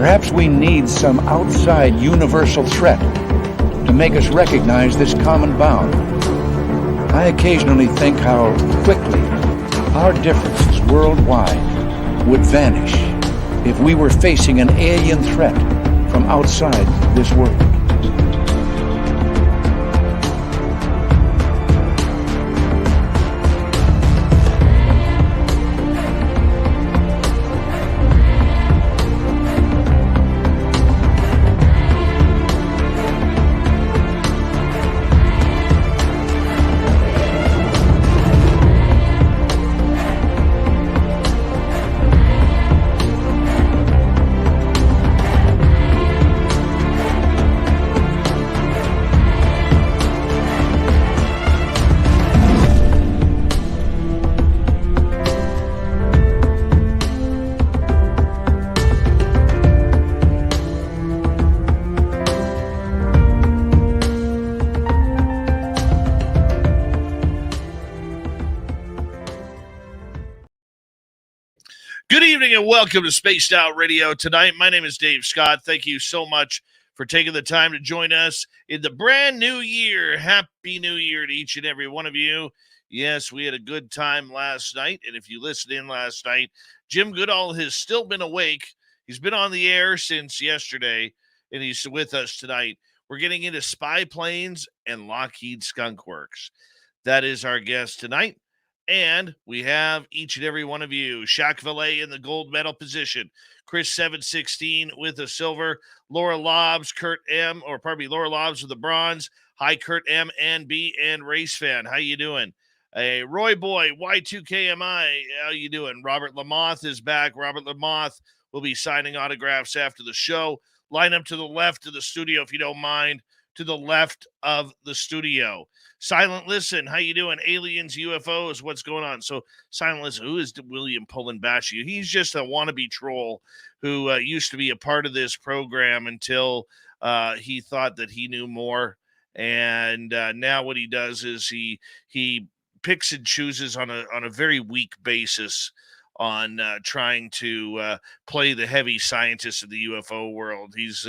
Perhaps we need some outside universal threat to make us recognize this common bound. I occasionally think how quickly our differences worldwide would vanish if we were facing an alien threat from outside this world. Good evening and welcome to Spaced Out Radio tonight. My name is Dave Scott. Thank you so much for taking the time to join us in the brand new year. Happy New Year to each and every one of you. Yes, we had a good time last night, and if you listened in last night, Jim Goodall has still been awake. He's been on the air since yesterday, and he's with us tonight. We're getting into spy planes and Lockheed Skunk Works. That is our guest tonight. And we have each and every one of you. Shaq Valet in the gold medal position. Chris 716 with the silver. Laura Lobbs, Laura Lobbs with the bronze. Hi, Kurt M and B and Race Fan. How you doing? Roy Boy, Y2KMI. How you doing? Robert Lamoth is back. Robert Lamoth will be signing autographs after the show. Line up to the left of the studio if you don't mind. To the left of the studio. Silent Listen, how you doing? Aliens, UFOs, what's going on? So, Silent Listen, who is William Pullin-Bashu? He's just a wannabe troll who used to be a part of this program until he thought that he knew more. And now what he does is he picks and chooses on a very weak basis on trying to play the heavy scientist of the UFO world. He's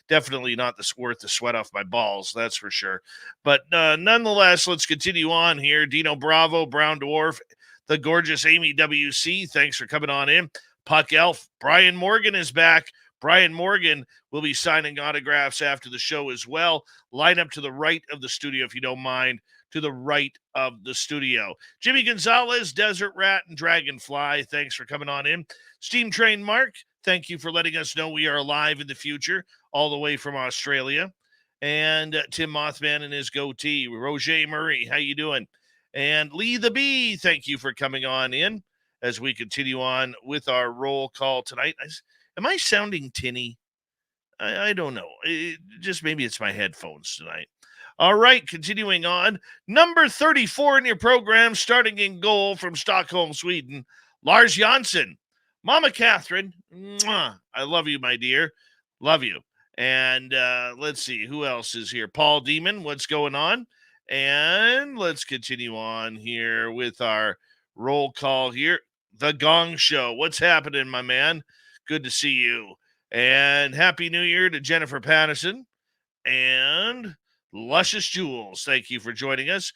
definitely not worth the sweat off my balls, that's for sure. But nonetheless, let's continue on here. Dino Bravo, Brown Dwarf, the gorgeous Amy WC, thanks for coming on in. Puck Elf, Brian Morgan is back. Brian Morgan will be signing autographs after the show as well. Line up to the right of the studio if you don't mind. To the right of the studio. Jimmy Gonzalez, Desert Rat, and Dragonfly, thanks for coming on in. Steam Train Mark, thank you for letting us know we are alive in the future, all the way from Australia. And Tim Mothman and his goatee. Roger Murray, how you doing? And Lee the Bee, thank you for coming on in as we continue on with our roll call tonight. Am I sounding tinny? I don't know. Just maybe it's my headphones tonight. All right, continuing on. Number 34 in your program, starting in goal from Stockholm, Sweden, Lars Jansson. Mama Catherine, mwah, I love you, my dear. Love you. And let's see, who else is here? Paul Demon, what's going on? And let's continue on here with our roll call here. The Gong Show, what's happening, my man? Good to see you. And Happy New Year to Jennifer Patterson. And Luscious Jewels, thank you for joining us.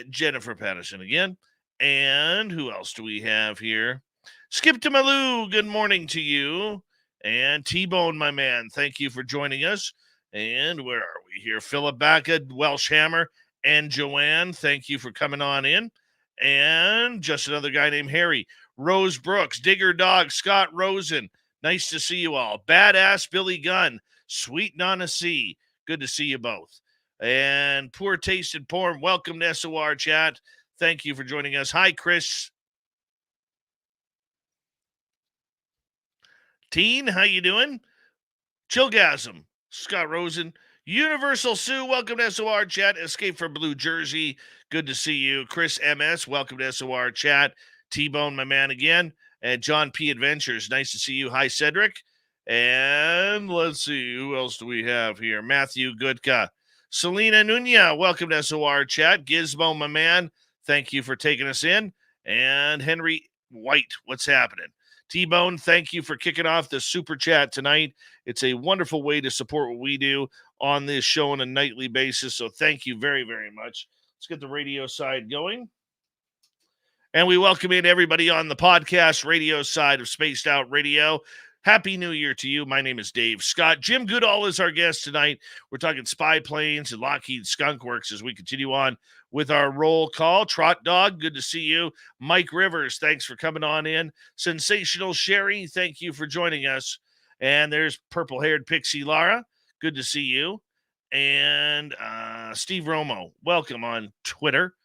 Jennifer Patterson again. And who else do we have here? Skip to Malou, good morning to you. And T-Bone, my man, thank you for joining us. And where are we here? Philip Bacca, Welsh Hammer, and Joanne, thank you for coming on in. And just another guy named Harry. Rose Brooks, Digger Dog, Scott Rosen, nice to see you all. Badass Billy Gunn, Sweet Nana C, good to see you both. And Poor Taste in Porn, welcome to SOR Chat. Thank you for joining us. Hi, Chris. Teen, how you doing? Chillgasm, Scott Rosen. Universal Sue, welcome to SOR Chat. Escape from Blue Jersey, good to see you. Chris MS, welcome to SOR Chat. T-Bone, my man again. And John P. Adventures, nice to see you. Hi, Cedric. And let's see, who else do we have here? Matthew Goodka. Selena Nunez, welcome to SOR Chat. Gizmo, my man, thank you for taking us in. And Henry White, what's happening? T-Bone, thank you for kicking off the super chat tonight. It's a wonderful way to support what we do on this show on a nightly basis. So thank you very, very much. Let's get the radio side going. And we welcome in everybody on the podcast radio side of Spaced Out Radio. Happy New Year to you. My name is Dave Scott. Jim Goodall is our guest tonight. We're talking spy planes and Lockheed Skunk Works as we continue on with our roll call. Trot Dog, good to see you. Mike Rivers, thanks for coming on in. Sensational Sherry, thank you for joining us. And there's purple-haired Pixie Lara. Good to see you. And Steve Romo, welcome on Twitter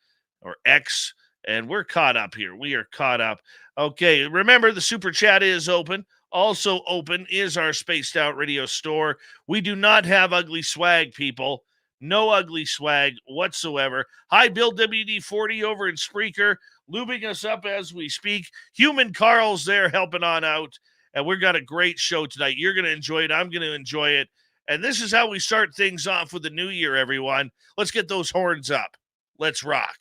or X. And we're caught up here. We are caught up. Okay, remember the super chat is open. Also open is our Spaced Out Radio store. We do not have ugly swag, people. No ugly swag whatsoever. Hi, Bill WD-40 over in Spreaker, lubing us up as we speak. Human Carl's there helping on out. And we've got a great show tonight. You're going to enjoy it. I'm going to enjoy it. And this is how we start things off with the new year, everyone. Let's get those horns up. Let's rock.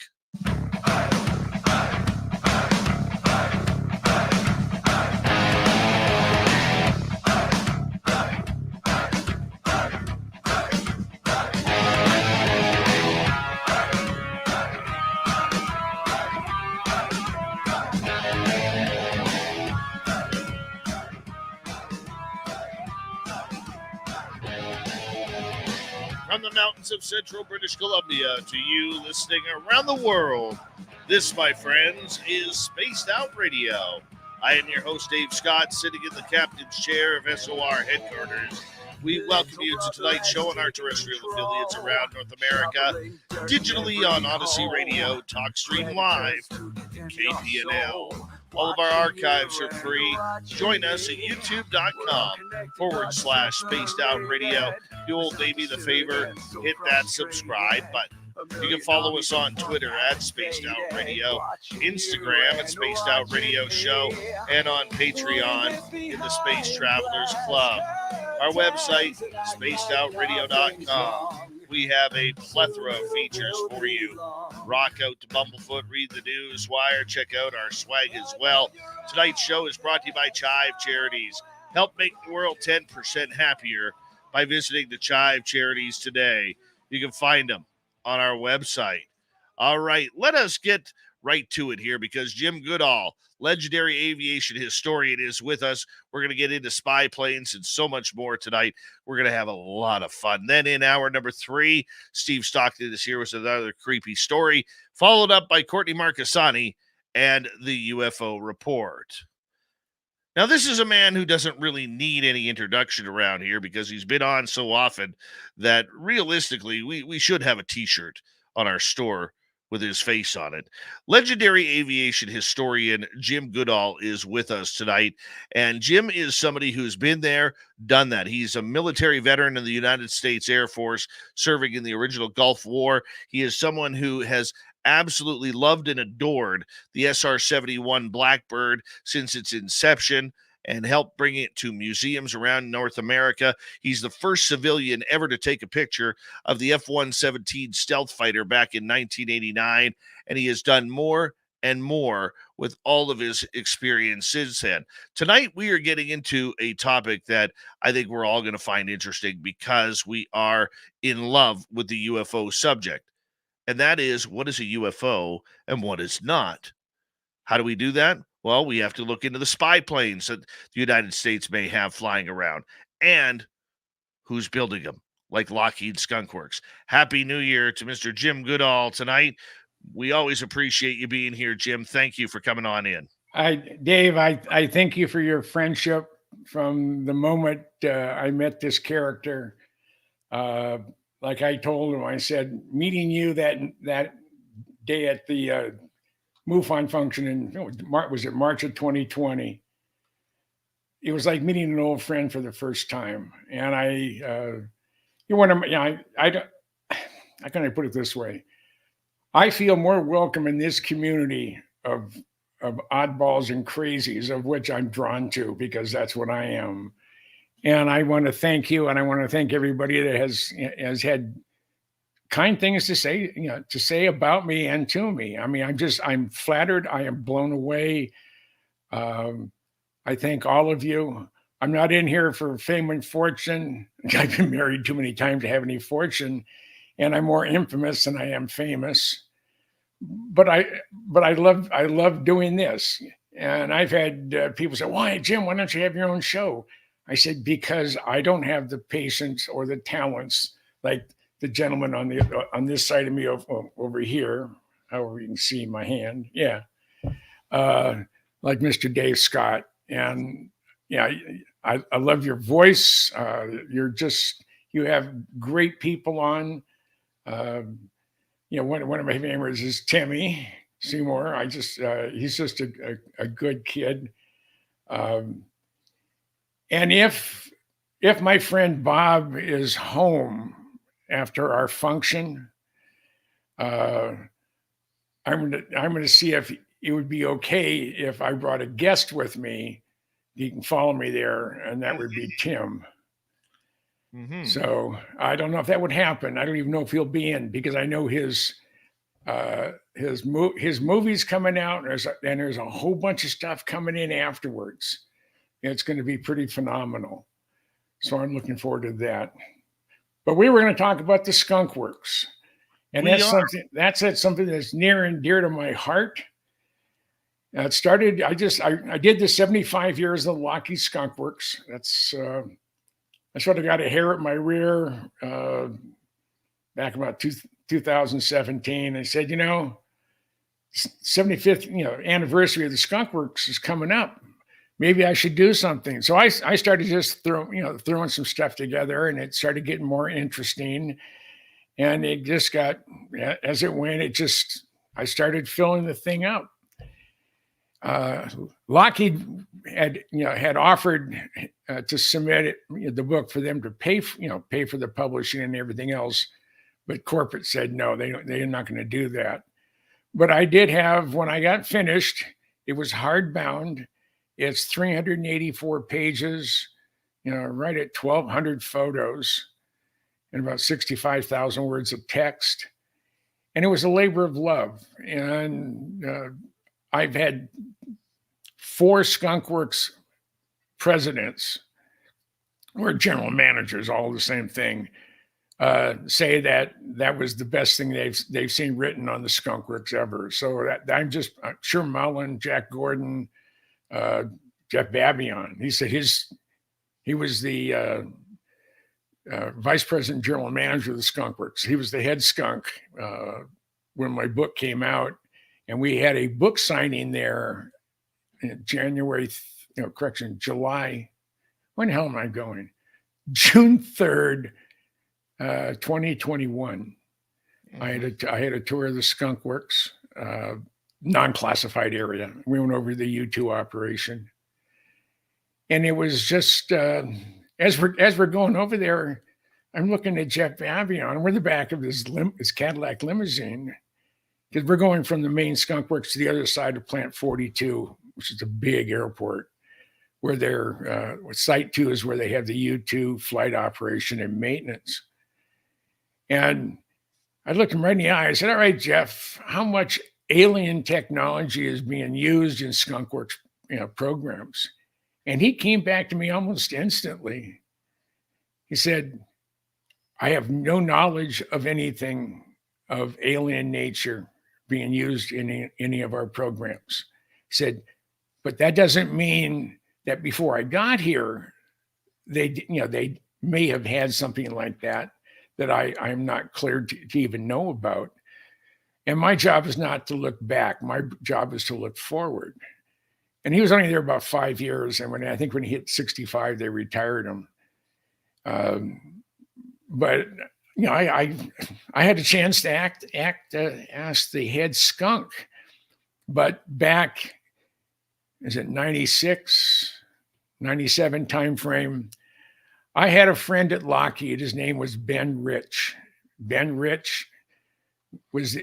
From the mountains of central British Columbia to you listening around the world, this, my friends, is Spaced Out Radio. I am your host, Dave Scott, sitting in the captain's chair of SOR headquarters. We welcome you to tonight's show on our terrestrial affiliates around North America, digitally on Odyssey Radio, TalkStream Live, KPNL. All of our archives are free. Join us at youtube.com/Spaced Out Radio. Do old Davey the favor, hit that subscribe button. You can follow us on Twitter at Spaced Out Radio, Instagram at Spaced Out Radio Show, and on Patreon in the Space Travelers Club. Our website, spacedoutradio.com. We have a plethora of features for you. Rock out to Bumblefoot, read the news wire, check out our swag as well. Tonight's show is brought to you by Chive Charities. Help make the world 10% happier by visiting the Chive Charities today. You can find them on our website. All right, let us get right to it here because Jim Goodall, legendary aviation historian, is with us. We're going to get into spy planes and so much more tonight. We're going to have a lot of fun. Then in hour number 3, Steve Stockton is here with another creepy story, followed up by Courtney Marani and the UFO report. Now, this is a man who doesn't really need any introduction around here because he's been on so often that realistically we should have a T-shirt on our store with his face on it. Legendary aviation historian Jim Goodall is with us tonight, and Jim is somebody who's been there, done that. He's a military veteran in the United States Air Force, serving in the original Gulf War. He is someone who has absolutely loved and adored the SR-71 Blackbird since its inception and helped bring it to museums around North America. He's the first civilian ever to take a picture of the F-117 stealth fighter back in 1989, and he has done more and more with all of his experience since then. Tonight, we are getting into a topic that I think we're all going to find interesting because we are in love with the UFO subject. And that is, what is a UFO and what is not? How do we do that? Well, we have to look into the spy planes that the United States may have flying around and who's building them, like Lockheed Skunk Works. Happy New Year to Mr. Jim Goodall tonight. We always appreciate you being here, Jim. Thank you for coming on in. Dave, I thank you for your friendship from the moment I met this character. Like I told him, I said, meeting you that day at the MUFON function in was it March of 2020? It was like meeting an old friend for the first time. And how can I put it this way? I feel more welcome in this community of oddballs and crazies, of which I'm drawn to because that's what I am. And I want to thank you, and I want to thank everybody that has had kind things to say about me and to me. I mean, I'm flattered. I am blown away. I thank all of you. I'm not in here for fame and fortune. I've been married too many times to have any fortune, and I'm more infamous than I am famous. But I love doing this. And I've had people say, "Why, Jim? Why don't you have your own show?" I said, "Because I don't have the patience or the talents like the gentleman on this side of me over here. However, you can see my hand. Yeah, like Mr. Dave Scott. And yeah, I love your voice. You have great people on. One of my favorites is Timmy Seymour. He's just a good kid. And if my friend Bob is home after our function, I'm gonna see if it would be okay if I brought a guest with me. You can follow me there, and that would be Tim. Mm-hmm. So I don't know if that would happen. I don't even know if he'll be in, because I know his movie's coming out, and there's a whole bunch of stuff coming in afterwards. It's going to be pretty phenomenal. So I'm looking forward to that. But we were going to talk about the Skunk Works. And that's something that's near and dear to my heart. It started, I did the 75 years of the Lockheed Skunk Works. I sort of got a hair at my rear back about 2017. I said, 75th anniversary of the Skunk Works is coming up. Maybe I should do something. So I started just throwing some stuff together, and it started getting more interesting. And it just got, as it went, I started filling the thing up. Lockheed had offered to submit the book for them to pay for the publishing and everything else, but corporate said no, they're not going to do that. But I did have, when I got finished, it was hardbound. It's 384 pages, right at 1,200 photos and about 65,000 words of text. And it was a labor of love. And I've had 4 Skunk Works presidents or general managers, all the same thing, say that was the best thing they've seen written on the Skunk Works ever. So I'm sure Mullen, Jack Gordon, Jeff Babion. He said he was the vice president, general manager of the Skunk Works. He was the head skunk when my book came out, and we had a book signing there in July. When the hell am I going? June 3rd, 2021. Mm-hmm. I had a tour of the Skunk Works, non-classified area. We went over the U2 operation, and it was just as we're going over there, I'm looking at Jeff Babion. We're in the back of his Cadillac limousine, because we're going from the main Skunk Works to the other side of Plant 42, which is a big airport, where their Site 2 is where they have the U2 flight operation and maintenance. And I looked him right in the eye. I said, "All right, Jeff, how much alien technology is being used in Skunk Works programs?" And he came back to me almost instantly. He said, "I have no knowledge of anything of alien nature being used in any of our programs." He said, "But that doesn't mean that before I got here, they may have had something like that I'm not cleared to even know about. And my job is not to look back. My job is to look forward." And he was only there about 5 years. And when he hit 65, they retired him. But I had a chance to act as the head skunk. But back, is it 96, 97 timeframe, I had a friend at Lockheed. His name was Ben Rich. Ben Rich was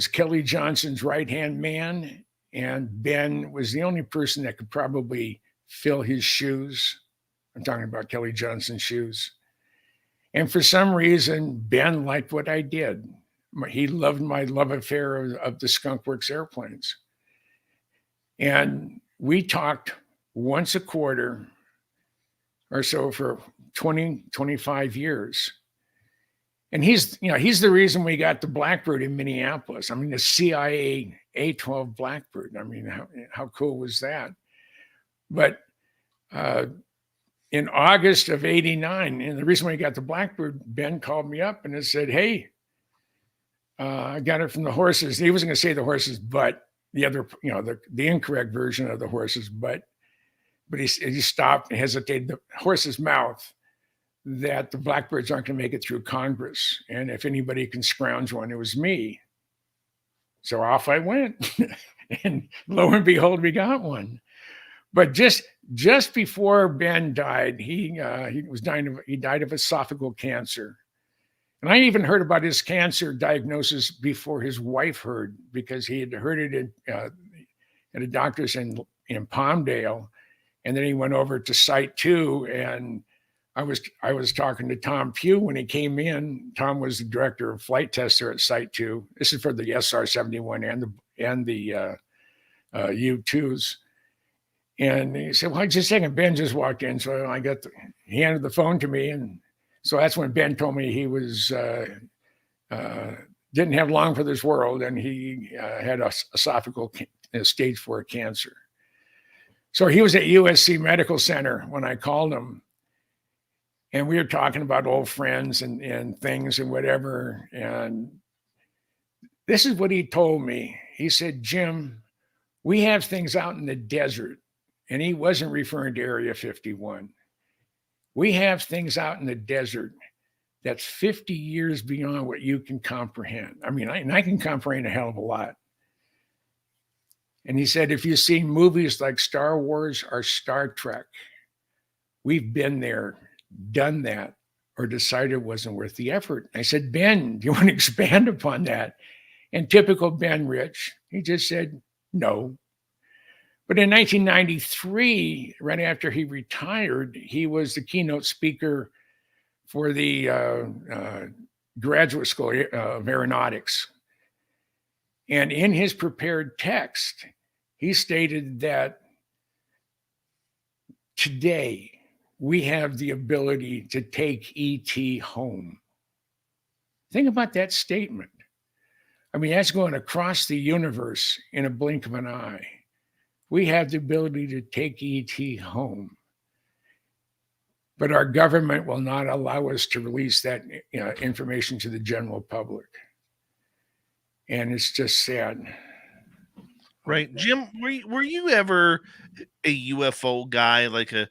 Kelly Johnson's right-hand man, and Ben was the only person that could probably fill his shoes. I'm talking about Kelly Johnson's shoes. And for some reason, Ben liked what I did. He loved my love affair of the Skunk Works airplanes. And we talked once a quarter or so for 20, 25 years. And he's the reason we got the Blackbird in Minneapolis. I mean, the CIA A-12 Blackbird. I mean, how cool was that? But in August of '89, and the reason we got the Blackbird, Ben called me up and said, "Hey, I got it from the horses." He wasn't going to say the horses, but the other, the incorrect version of the horses, but he stopped and hesitated. The horse's mouth, that the Blackbirds aren't going to make it through Congress. And if anybody can scrounge one, it was me. So off I went. And lo and behold, we got one. But just before Ben died, he died of esophageal cancer. And I even heard about his cancer diagnosis before his wife heard, because he had heard it at a doctor's in Palmdale. And then he went over to Site 2, and I was talking to Tom Pugh when he came in. Tom was the director of flight tester at Site 2. This is for the SR-71 and the U-2s. And he said, "Well, just a second, Ben just walked in." So he handed the phone to me. And so that's when Ben told me he was, didn't have long for this world, and he had esophageal stage 4 cancer. So he was at USC Medical Center when I called him. And we were talking about old friends and things and whatever. And this is what he told me. He said, "Jim, we have things out in the desert." And he wasn't referring to Area 51. "We have things out in the desert that's 50 years beyond what you can comprehend." I mean, I can comprehend a hell of a lot. And he said, "If you've seen movies like Star Wars or Star Trek, we've been there, done that, or decided it wasn't worth the effort." I said, "Ben, do you want to expand upon that?" And typical Ben Rich, he just said, "No." But in 1993, right after he retired, he was the keynote speaker for the graduate school of aeronautics. And in his prepared text, he stated that today we have the ability to take ET home. Think about that statement. I mean, that's going across the universe in a blink of an eye. We have the ability to take ET home. But our government will not allow us to release that information to the general public. And it's just sad. Right. Jim, were you ever a UFO guy, like a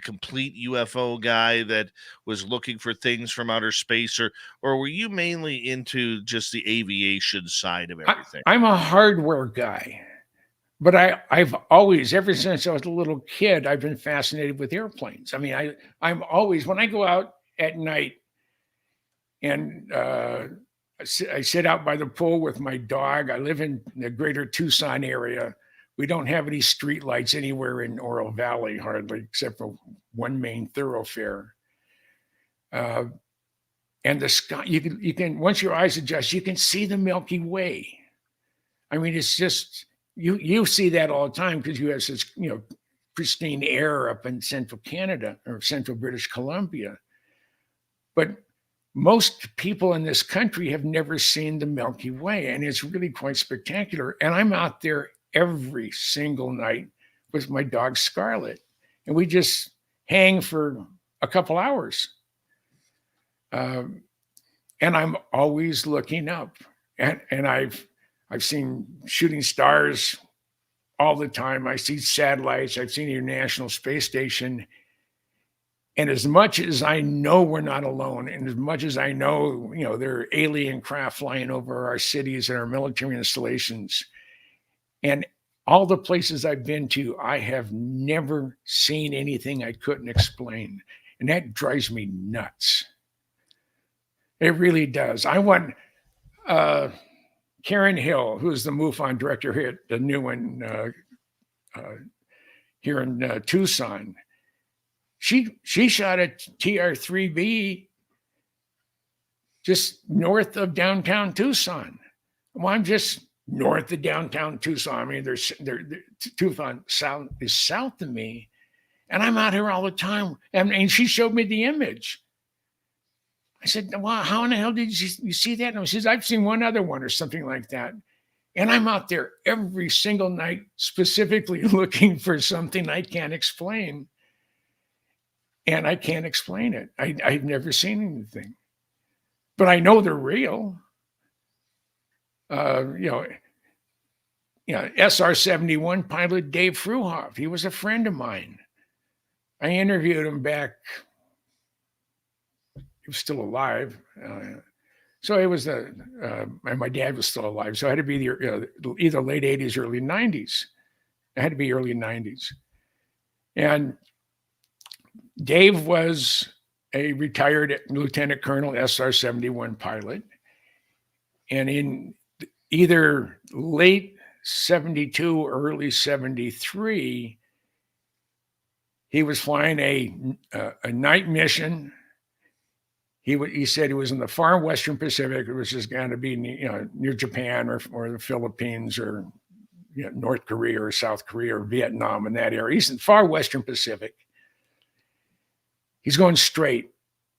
complete UFO guy that was looking for things from outer space, or were you mainly into just the aviation side of everything? I'm a hardware guy. But I've always, ever since I was a little kid, I've been fascinated with airplanes. I mean, I'm always, when I go out at night and I sit out by the pool with my dog. I live in the greater Tucson area. We don't have any street lights anywhere in Oro Valley, hardly, except for one main thoroughfare. And the sky, you can, once your eyes adjust, you can see the Milky Way. I mean, it's just, you see that all the time because you have such, pristine air up in central Canada or central British Columbia. But most people in this country have never seen the Milky Way, and it's really quite spectacular. And I'm out there every single night with my dog Scarlet, and we just hang for a couple hours. And I'm always looking up, and I've seen shooting stars all the time. I see satellites. I've seen the International Space Station. And as much as I know we're not alone, and as much as I know, there are alien craft flying over our cities and our military installations, and all the places I've been to, I have never seen anything I couldn't explain. And that drives me nuts. It really does. I want Karen Hill, who's the MUFON director here at the new one here in Tucson. She shot a TR-3B just north of downtown Tucson. Well, I'm just north of downtown Tucson. I mean, Tucson is south of me, and I'm out here all the time. And she showed me the image. I said, "Well, how in the hell did you see that?" And she says, "I've seen one other one or something like that." And I'm out there every single night, specifically looking for something I can't explain. And I can't explain it. I've never seen anything, but I know they're real. SR-71 pilot Dave Fruhoff, he was a friend of mine. I interviewed him back. He was still alive. So it was and my dad was still alive. So it had to be either late 80s, early 90s. It had to be early 90s. And Dave was a retired lieutenant colonel SR-71 pilot. And in either late 72 or early 73, he was flying a night mission. He said he was in the far western Pacific. It was just going to be near Japan or the Philippines or North Korea or South Korea or Vietnam in that area. He's in the far western Pacific. He's going straight.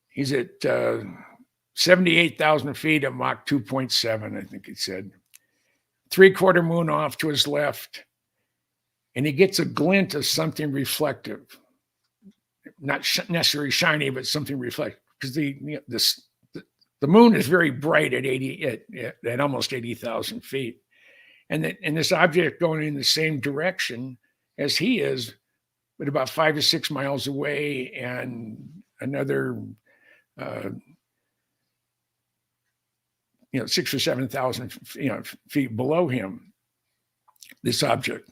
He's at 78,000 feet at Mach 2.7, I think he said. 3/4 moon off to his left. And he gets a glint of something reflective. Not necessarily shiny, but something reflective. Because the moon is very bright at almost 80,000 feet. And this object going in the same direction as he is, but about 5 or 6 miles away and another 6 or 7,000 feet below him, this object.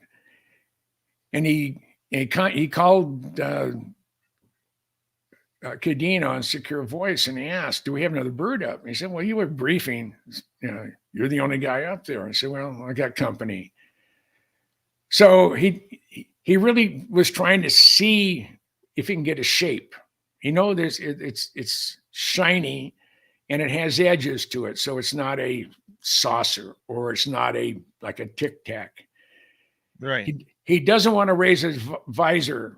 And he called Cadena on secure voice and he asked, "Do we have another bird up?" And he said, "Well, you were briefing. You're the only guy up there." I said, "Well, I got company." So he really was trying to see if he can get a shape. It's shiny and it has edges to it, so it's not a saucer or it's not like a Tic Tac. Right. He doesn't want to raise his visor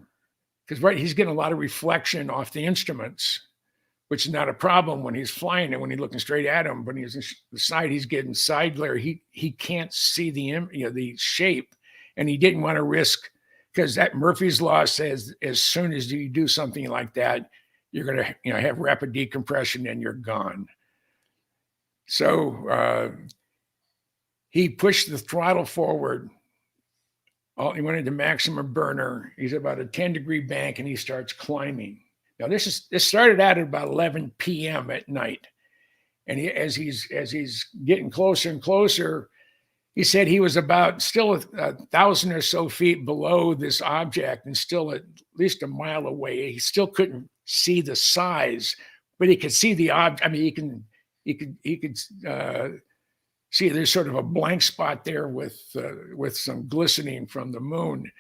because he's getting a lot of reflection off the instruments, which is not a problem when he's flying and when he's looking straight at him. But when he's on the side, he's getting side glare. He can't see the shape, and he didn't want to risk, because that Murphy's Law says as soon as you do something like that, you're going to have rapid decompression and you're gone. So he pushed the throttle forward. He went into maximum burner. He's about a 10-degree bank and he starts climbing. Now this started out at about 11 p.m. at night. And as he's getting closer and closer, he said he was about still 1,000 or so feet below this object and still at least a mile away. He still couldn't see the size, but he could see the object. I mean, he could see there's sort of a blank spot there with some glistening from the moon.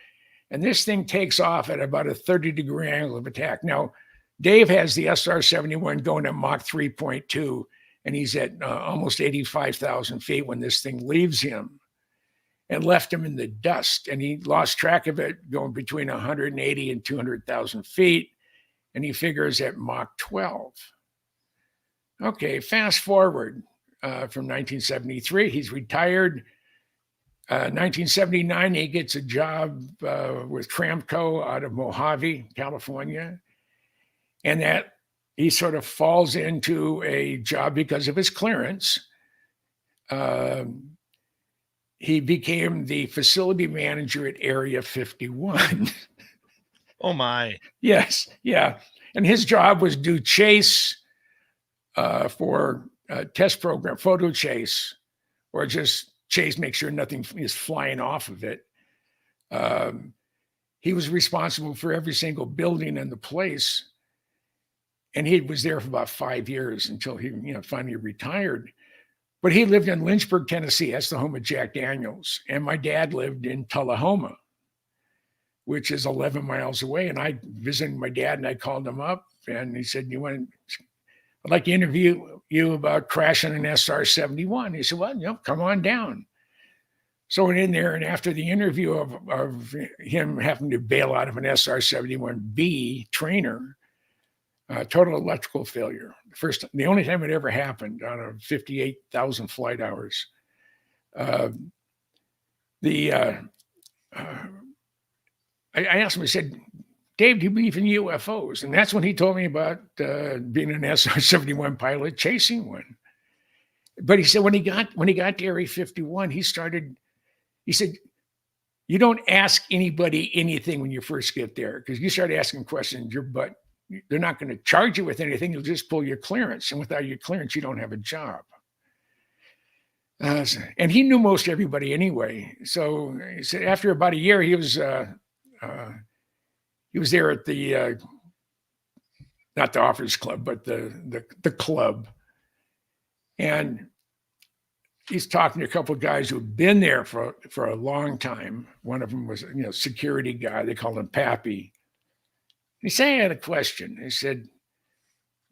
And this thing takes off at about a 30-degree angle of attack. Now, Dave has the SR-71 going at Mach 3.2, and he's at almost 85,000 feet when this thing leaves him and left him in the dust. And he lost track of it going between 180 and 200,000 feet. And he figures at Mach 12. Okay, fast forward from 1973. He's retired. 1979, he gets a job with Tramco out of Mojave, California. And that he sort of falls into a job because of his clearance. He became the facility manager at Area 51. Oh my. Yes, yeah. And his job was do chase for test program, photo chase, or just chase, make sure nothing is flying off of it. He was responsible for every single building in the place. And he was there for about 5 years until he, finally retired. But he lived in Lynchburg, Tennessee. That's the home of Jack Daniels. And my dad lived in Tullahoma, which is 11 miles away. And I visited my dad and I called him up and he said, I'd like to interview you about crashing an SR-71. He said, well, come on down. So I went in there, and after the interview of him having to bail out of an SR-71B trainer, total electrical failure. The only time it ever happened out of 58,000 flight hours. I asked him, I said, Dave, do you believe in UFOs? And that's when he told me about being an SR-71 pilot chasing one. But he said when he got to Area 51, he said, you don't ask anybody anything when you first get there, because you start asking questions, they're not going to charge you with anything. You'll just pull your clearance. And without your clearance, you don't have a job. And he knew most everybody anyway. So he said after about a year, he was there at the not the Officers Club, but the club, and he's talking to a couple of guys who'd been there for a long time. One of them was security guy. They called him Pappy. He said, I had a question. He said,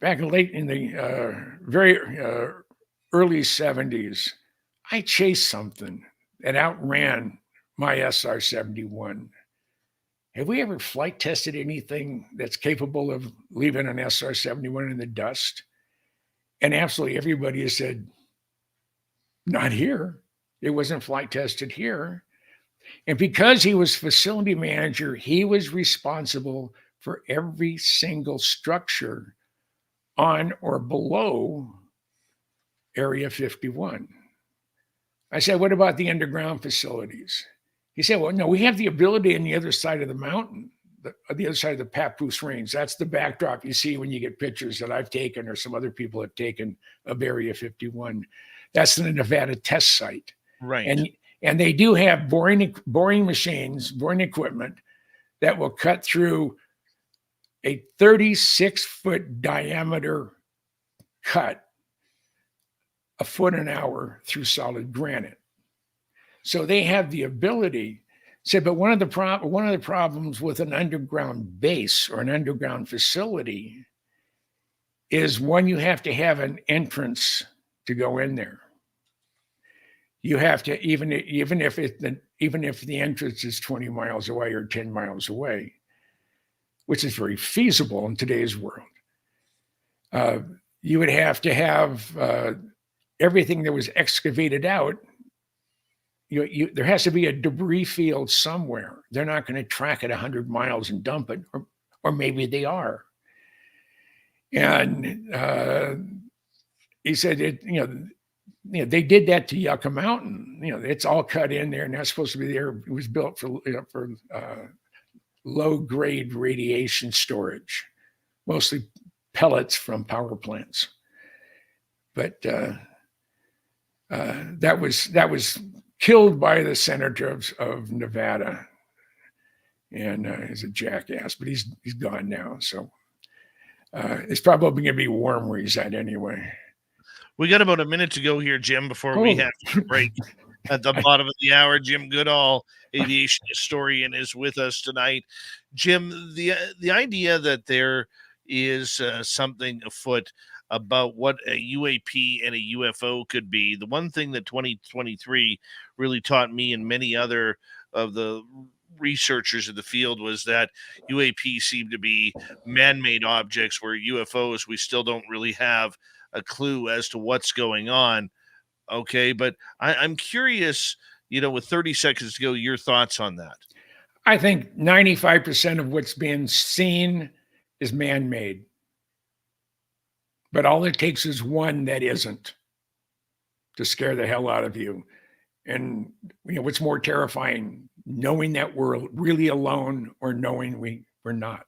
back in the very early 70s, I chased something that outran my SR-71. Have we ever flight tested anything that's capable of leaving an SR-71 in the dust? And absolutely everybody has said, not here. It wasn't flight tested here. And because he was facility manager, he was responsible for every single structure on or below Area 51. I said, what about the underground facilities? He said, well, no, we have the ability on the other side of the mountain, the other side of the Papoose Range. That's the backdrop you see when you get pictures that I've taken or some other people have taken of Area 51. That's the Nevada test site. Right. And they do have boring machines, boring equipment that will cut through a 36-foot diameter cut a foot an hour through solid granite. So they have the ability. But one of the problems with an underground base or an underground facility is one, you have to have an entrance to go in there. You have to, even if the entrance is 20 miles away or 10 miles away, which is very feasible in today's world. You would have to have everything that was excavated out. There has to be a debris field somewhere. They're not going to track it 100 miles and dump it, or maybe they are. And he said, they did that to Yucca Mountain. It's all cut in there, and that's supposed to be there. It was built for low-grade radiation storage, mostly pellets from power plants. But that was killed by the senator of Nevada, and he's a jackass. But he's gone now, so it's probably going to be warm where he's at anyway. We got about a minute to go here, Jim, before we have to break. At the bottom of the hour, Jim Goodall, aviation historian, is with us tonight. Jim, the idea that there is something afoot about what a UAP and a UFO could be, the one thing that 2023 really taught me and many other of the researchers in the field was that UAP seem to be man-made objects, where UFOs, we still don't really have a clue as to what's going on. Okay, but I'm curious, with 30 seconds to go, your thoughts on that. I think 95% of what's being seen is man-made. But all it takes is one that isn't to scare the hell out of you. And what's more terrifying, knowing that we're really alone or knowing we're not?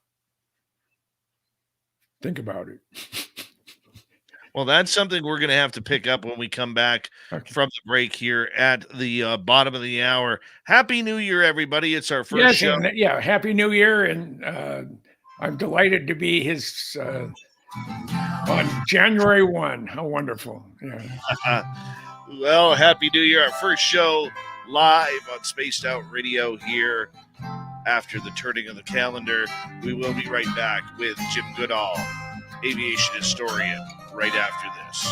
Think about it. Well, that's something we're going to have to pick up when we come back from the break here at the bottom of the hour. Happy New Year, everybody. It's our first show. Happy New Year. And I'm delighted to be his on January 1. How wonderful. Yeah. Well, Happy New Year. Our first show live on Spaced Out Radio here after the turning of the calendar. We will be right back with Jim Goodall, aviation historian, right after this. 。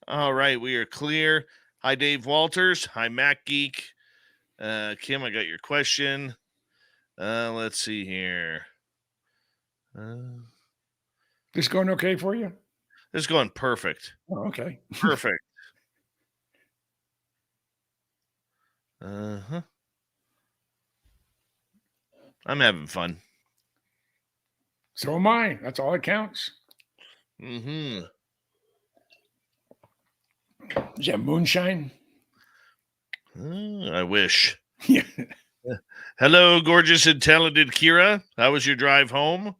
All right, we are clear. Hi, Dave Walters. Hi, Mac Geek. Kim, I got your question. Let's see here. This going okay for you? This is going perfect. Oh, okay. Perfect. Uh-huh. I'm having fun. So am I. That's all that counts. Mm-hmm. Is that moonshine? I wish. Yeah. Hello, gorgeous and talented Kira. How was your drive home?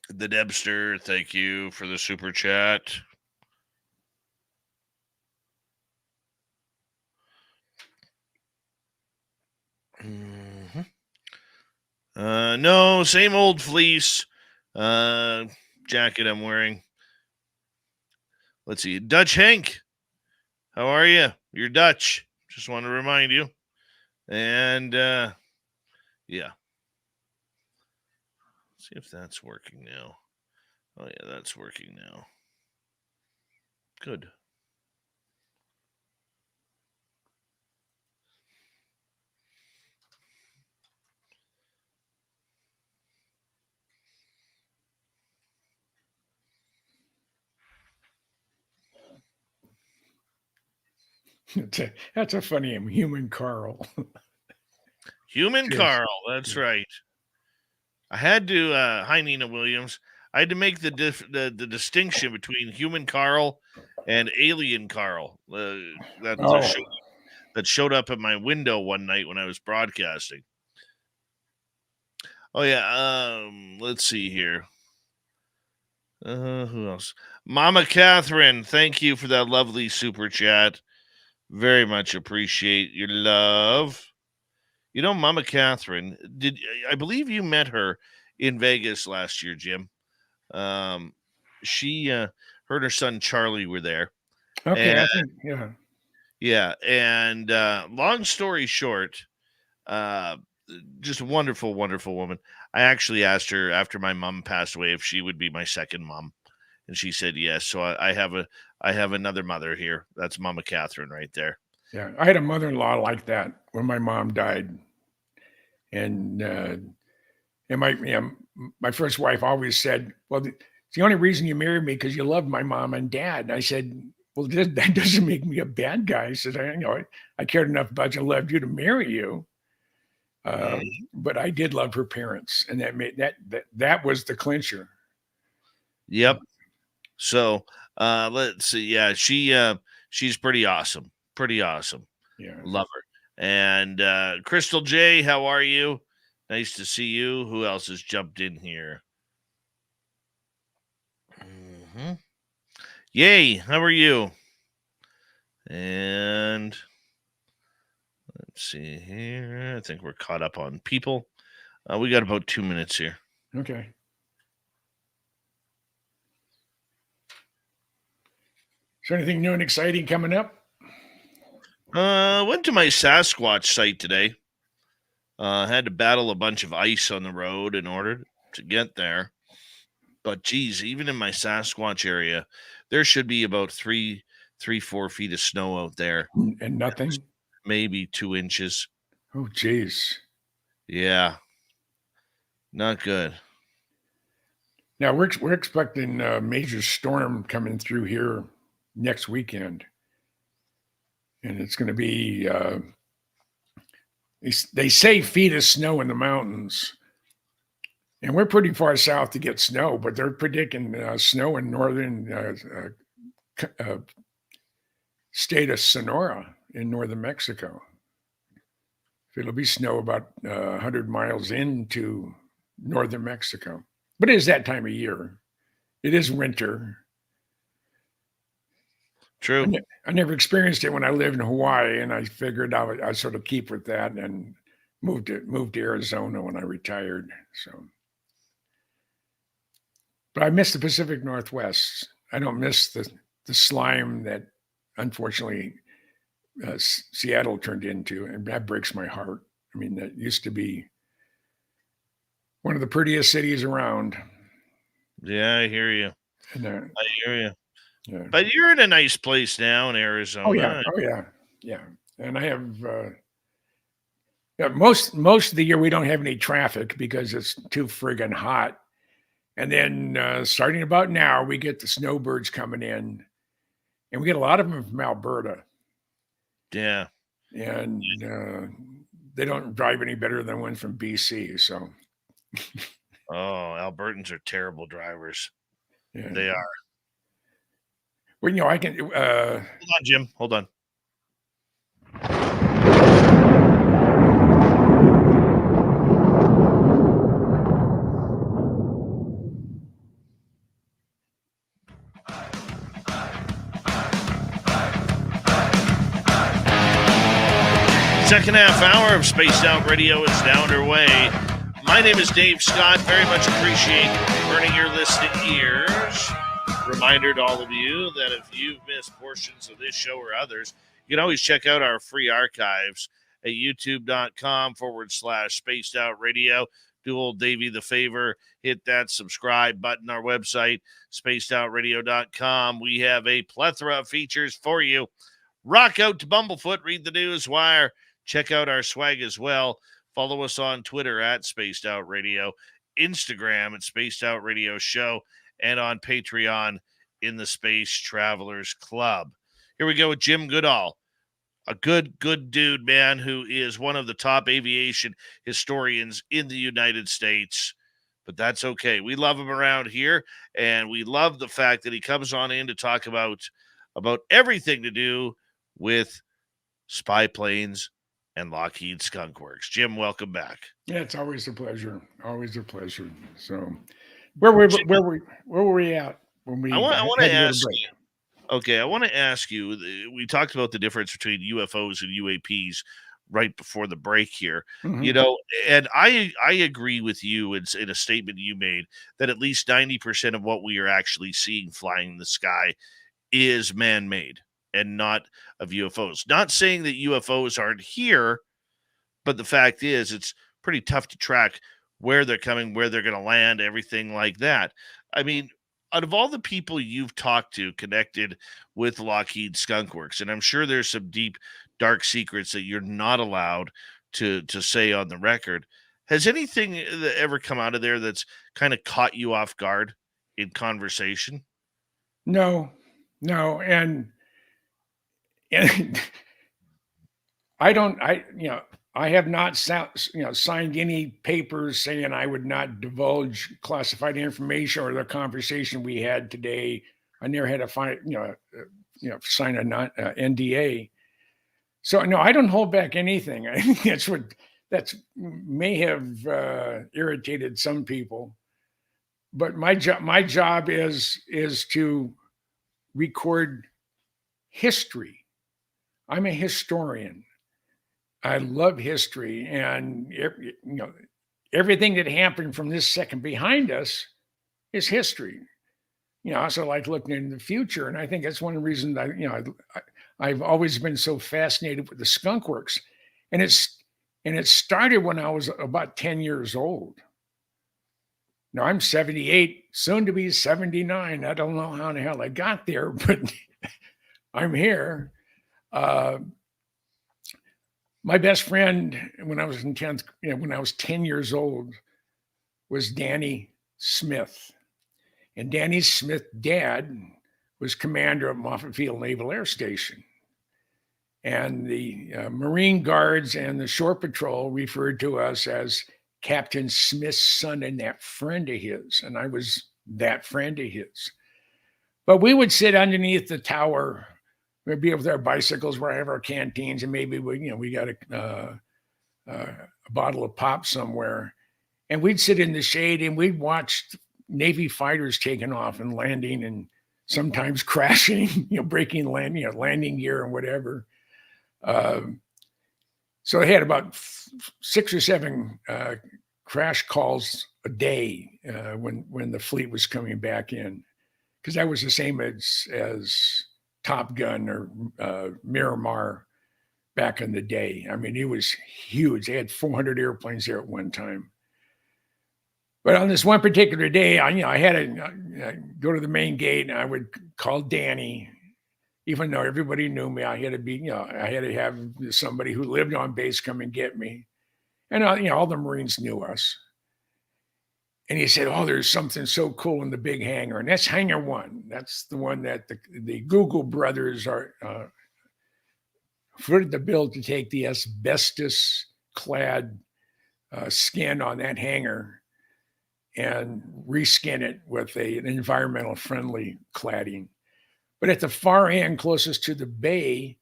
The Debster, thank you for the super chat. Mm-hmm. No, same old fleece jacket I'm wearing. Let's see. Dutch Hank, how are you? You're Dutch. Just want to remind you. And yeah. See if that's working now. Oh, yeah, that's working now. Good. That's a funny name, Human Carl. Human Yes. Carl, that's right. I had to, hi, Nina Williams. I had to make the distinction between Human Carl and Alien Carl. That showed up at my window one night when I was broadcasting. Oh yeah, let's see here. Who else? Mama Catherine, thank you for that lovely super chat. Very much appreciate your love. You know, Mama Catherine, I believe you met her in Vegas last year, Jim. She, her and her son Charlie were there. Okay, And, I think, yeah. Yeah, and long story short, just a wonderful, wonderful woman. I actually asked her after my mom passed away if she would be my second mom, and she said yes. So I have another mother here. That's Mama Catherine right there. Yeah, I had a mother-in-law like that when my mom died, and my first wife always said, "Well, it's the only reason you married me because you loved my mom and dad." And I said, "Well, that doesn't make me a bad guy." I said, I cared enough about you, loved you to marry you, but I did love her parents, and that was the clincher." Yep. So let's see. Yeah, she's pretty awesome. Pretty awesome. Yeah. Love her. And Crystal J, how are you? Nice to see you. Who else has jumped in here? Mm-hmm. Yay, how are you? And let's see here. I think we're caught up on people. We got about 2 minutes here. Okay. Is there anything new and exciting coming up? Went to my Sasquatch site today. Had to battle a bunch of ice on the road in order to get there. But geez, even in my Sasquatch area, there should be about 4 feet of snow out there. And nothing? Maybe 2 inches. Oh, geez. Yeah. Not good. Now we're expecting a major storm coming through here next weekend, and it's going to be they say feet of snow in the mountains, and we're pretty far south to get snow, but they're predicting snow in northern state of Sonora in northern Mexico. It'll be snow about 100 miles into northern Mexico, but it is that time of year. It is winter. True. I never experienced it when I lived in Hawaii, and I figured I'd sort of keep with that and moved to Arizona when I retired. So, but I miss the Pacific Northwest. I don't miss the slime that unfortunately Seattle turned into, and that breaks my heart. I mean, that used to be one of the prettiest cities around. Yeah, I hear you. And, I hear you. Yeah. But you're in a nice place now in Arizona. Oh yeah. Oh yeah. Yeah. And I have yeah, most of the year we don't have any traffic because it's too friggin' hot. And then starting about now, we get the snowbirds coming in, and we get a lot of them from Alberta. Yeah. And they don't drive any better than one from BC. So, Oh, Albertans are terrible drivers. yeah. They are. Well, I can. Hold on, Jim. Hold on. Second half hour of Spaced Out Radio is now underway. My name is Dave Scott. Very much appreciate earning your listening ears. Reminder to all of you that if you've missed portions of this show or others, you can always check out our free archives at youtube.com/Spaced Out Radio. Do old Davey the favor, hit that subscribe button. Our website, spacedoutradio.com. We have a plethora of features for you. Rock out to Bumblefoot, read the news wire. Check out our swag as well. Follow us on Twitter at Spaced Out Radio, Instagram at Spaced Out Radio Show, and on Patreon in the Space Travelers Club. Here we go with Jim Goodall, a good dude, man, who is one of the top aviation historians in the United States. But that's okay. We love him around here, and we love the fact that he comes on in to talk about everything to do with spy planes and Lockheed Skunk Works. Jim, welcome back. Yeah, it's always a pleasure. Always a pleasure. So, where were we at when we? I want to ask you. Okay, I want to ask you. We talked about the difference between UFOs and UAPs right before the break here. Mm-hmm. And I agree with you in a statement you made that at least 90% of what we are actually seeing flying in the sky is man-made and not of UFOs. Not saying that UFOs aren't here, but the fact is it's pretty tough to track where they're coming, where they're going to land, everything like that. I mean, out of all the people you've talked to connected with Lockheed Skunk Works, and I'm sure there's some deep, dark secrets that you're not allowed to say on the record, has anything that ever come out of there that's kind of caught you off guard in conversation? No, and I have not signed any papers saying I would not divulge classified information or the conversation we had today. I never had to sign a NDA. So no, I don't hold back anything. I think that's may have irritated some people, but my job is to record history. I'm a historian. I love history, and everything that happened from this second behind us is history. I also like looking into the future, and I think that's one of the reasons I've always been so fascinated with the Skunk Works, and it started when I was about 10 years old. Now I'm 78, soon to be 79. I don't know how in the hell I got there, but I'm here. My best friend when I was in 10th, when I was 10 years old, was Danny Smith. And Danny Smith's dad was commander of Moffett Field Naval Air Station. And the Marine Guards and the Shore Patrol referred to us as Captain Smith's son and that friend of his. And I was that friend of his. But we would sit underneath the tower. We'd be with our bicycles, where I have our canteens, and maybe we got a bottle of pop somewhere, and we'd sit in the shade and we'd watch Navy fighters taking off and landing, and sometimes crashing, breaking landing gear and whatever. So they had about 6 or 7 crash calls a day when the fleet was coming back in, because that was the same as Top Gun or Miramar back in the day. I mean, it was huge. They had 400 airplanes there at one time. But on this one particular day, I had to go to the main gate, and I would call Danny, even though everybody knew me. I had to be, I had to have somebody who lived on base come and get me, and all the Marines knew us. And he said, "Oh, there's something so cool in the big hangar, and that's Hangar 1. That's the one that the Google brothers are footed the bill to take the asbestos-clad skin on that hangar and reskin it with an environmental friendly cladding." But at the far end, closest to the bay,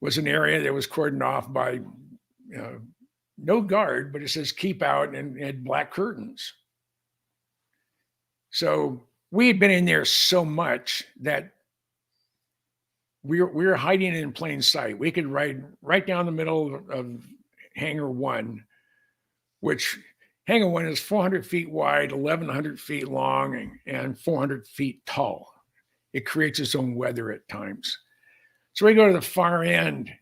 was an area that was cordoned off by no guard, but it says keep out, and it had black curtains. So we had been in there so much that we were hiding in plain sight. We could ride right down the middle of Hangar 1, which Hangar 1 is 400 feet wide, 1,100 feet long, and 400 feet tall. It creates its own weather at times. So we go to the far end,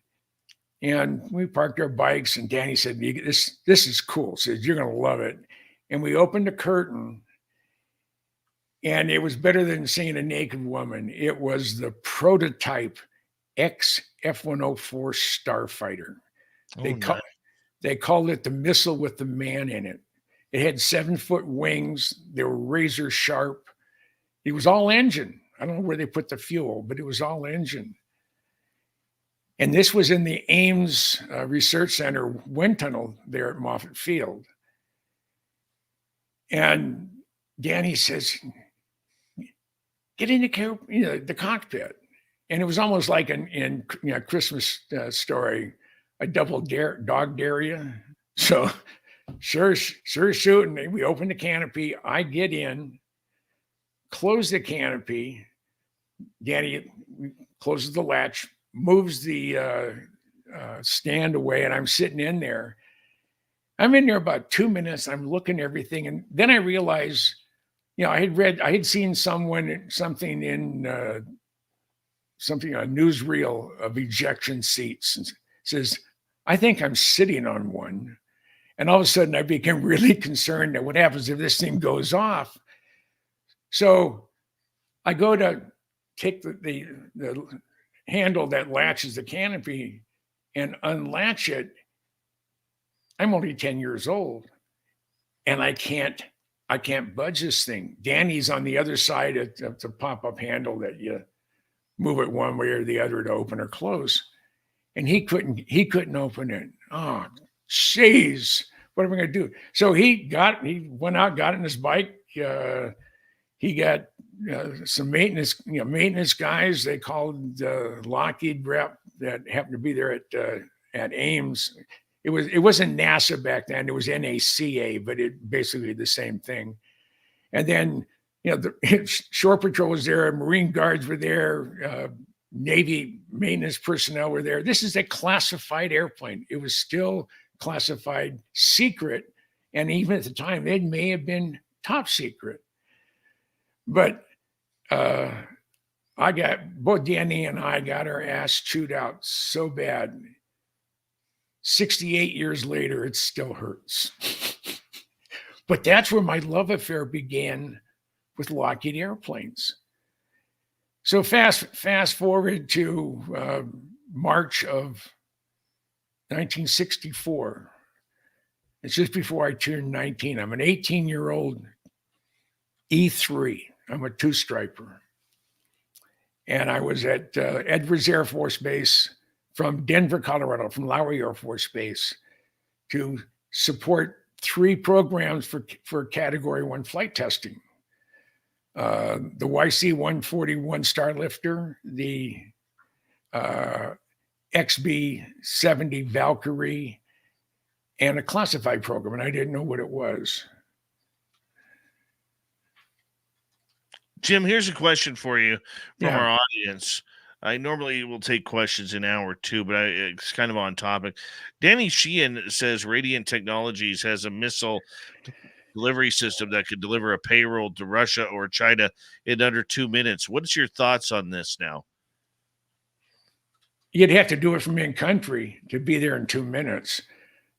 and we parked our bikes, and Danny said, this is cool. He says, "You're going to love it." And we opened the curtain, and it was better than seeing a naked woman. It was the prototype F-104 Starfighter. They called it the missile with the man in it. It had 7-foot wings. They were razor sharp. It was all engine. I don't know where they put the fuel, but it was all engine. And this was in the Ames Research Center wind tunnel there at Moffett Field. And Danny says, "Get in the cockpit." And it was almost like in Christmas Story, a double dog dare you. So sure shooting. We open the canopy. I get in, close the canopy. Danny closes the latch, moves the stand away, and I'm sitting in there. I'm in there about 2 minutes. I'm looking at everything, and then I realize, I had seen something in a newsreel of ejection seats, and says, "I think I'm sitting on one." And all of a sudden, I became really concerned that what happens if this thing goes off. So I go to take the handle that latches the canopy and unlatch it. I'm only 10 years old, and I can't budge this thing. Danny's on the other side of the pop-up handle that you move it one way or the other to open or close, and he couldn't open it. Oh, jeez, what am I going to do? So he went out, got in his bike. He got some maintenance guys. They called Lockheed rep that happened to be there at Ames. It wasn't NASA back then. It was NACA, but it basically the same thing. And then the Shore Patrol was there, Marine Guards were there, Navy maintenance personnel were there. This is a classified airplane. It was still classified secret, and even at the time, it may have been top secret. But both Danny and I got our ass chewed out so bad. 68 years later, it still hurts. But that's where my love affair began with Lockheed airplanes. So fast forward to March of 1964. It's just before I turned 19. I'm an 18-year-old E3. I'm a two-striper. And I was at Edwards Air Force Base from Denver, Colorado, from Lowry Air Force Base to support 3 programs for Category 1 flight testing. The YC-141 Starlifter, the XB-70 Valkyrie, and a classified program, and I didn't know what it was. Jim, here's a question for you from our audience. I normally will take questions in hour 2, but it's kind of on topic. Danny Sheehan says Radiant Technologies has a missile delivery system that could deliver a payroll to Russia or China in under 2 minutes. What's your thoughts on this now? You'd have to do it from in country to be there in 2 minutes.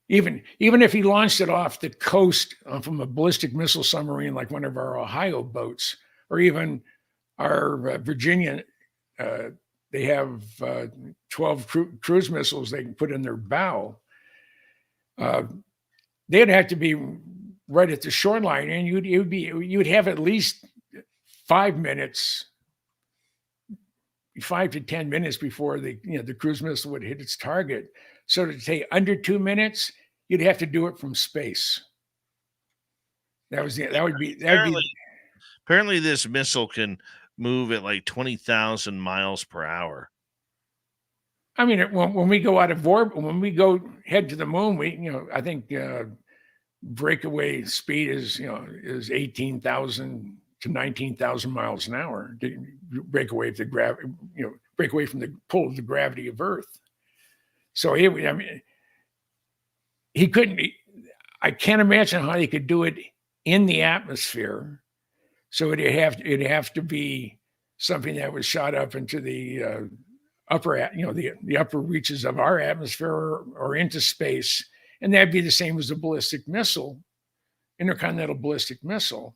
Even if he launched it off the coast from a ballistic missile submarine like one of our Ohio boats, or even our Virginia, they have 12 cruise missiles they can put in their bow. They'd have to be right at the shoreline, and you'd have at least 5 minutes, 5 to 10 minutes before the cruise missile would hit its target. So to take under 2 minutes, you'd have to do it from space. Apparently this missile can move at like 20,000 miles per hour. I mean, when we go out of orbit, when we go head to the moon, I think breakaway speed is 18,000 to 19,000 miles an hour to break away from the pull of the gravity of Earth. So he couldn't. I can't imagine how he could do it in the atmosphere. So it'd have to be something that was shot up into the the upper reaches of our atmosphere or into space, and that'd be the same as a ballistic missile, intercontinental ballistic missile.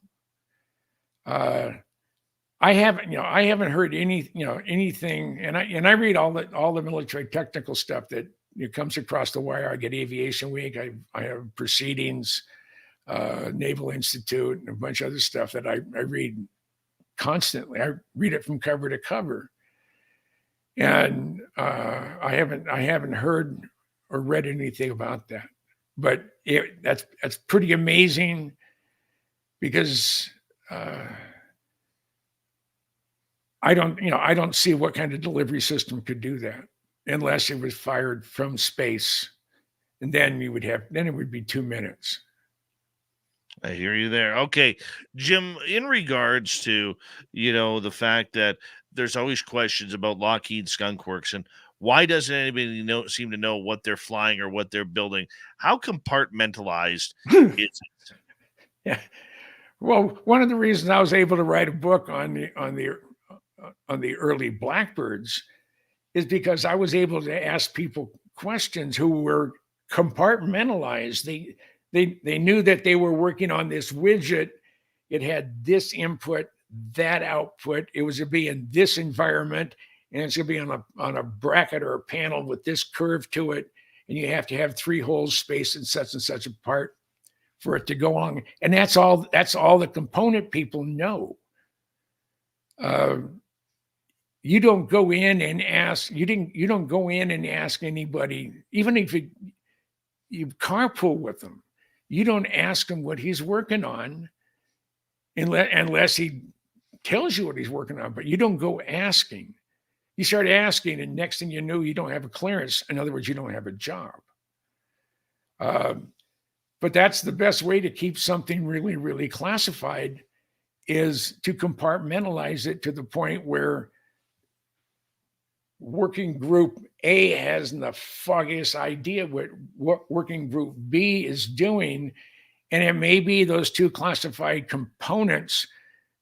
I haven't heard anything, and I read all the military technical stuff that comes across the wire. I get Aviation Week. I have Proceedings, Naval Institute, and a bunch of other stuff that I read constantly. I read it from cover to cover, and I haven't heard or read anything about that. But that's pretty amazing, because I don't see what kind of delivery system could do that unless it was fired from space, and then it would be 2 minutes. I hear you there. Okay, Jim, in regards to, the fact that there's always questions about Lockheed Skunk Works, and why doesn't anybody seem to know what they're flying or what they're building? How compartmentalized is it? Yeah. Well, one of the reasons I was able to write a book on the early Blackbirds is because I was able to ask people questions who were compartmentalized. They knew that they were working on this widget. It had this input, that output. It was to be in this environment, and it's going to be on a bracket or a panel with this curve to it, and you have to have 3 holes spaced in such and such apart for it to go on. And that's all the component people know. You don't go in and ask. You don't go in and ask anybody, even if you carpool with them. You don't ask him what he's working on, unless he tells you what he's working on. But you don't go asking. You start asking, and next thing you know, you don't have a clearance. In other words, you don't have a job. But that's the best way to keep something really, really classified, is to compartmentalize it to the point where working group A hasn't the foggiest idea what working group B is doing. And it may be those 2 classified components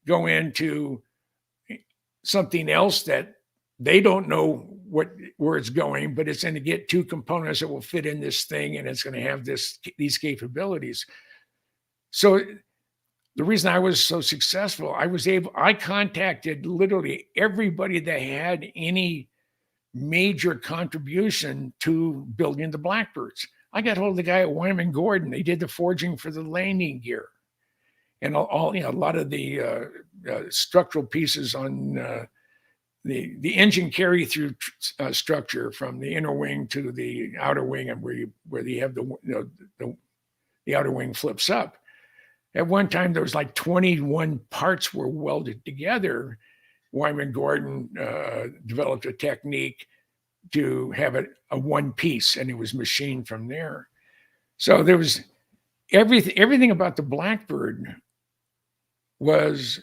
go into something else that they don't know where it's going, but it's going to get 2 components that will fit in this thing, and it's going to have these capabilities. So the reason I was so successful, I contacted literally everybody that had any major contribution to building the Blackbirds. I got hold of the guy at Wyman Gordon. They did the forging for the landing gear, and a lot of the structural pieces on the engine carry through structure from the inner wing to the outer wing, and where you have the outer wing flips up. At one time, there was like 21 parts were welded together. Wyman Gordon developed a technique to have it a one piece, and it was machined from there. So there was everything about the Blackbird was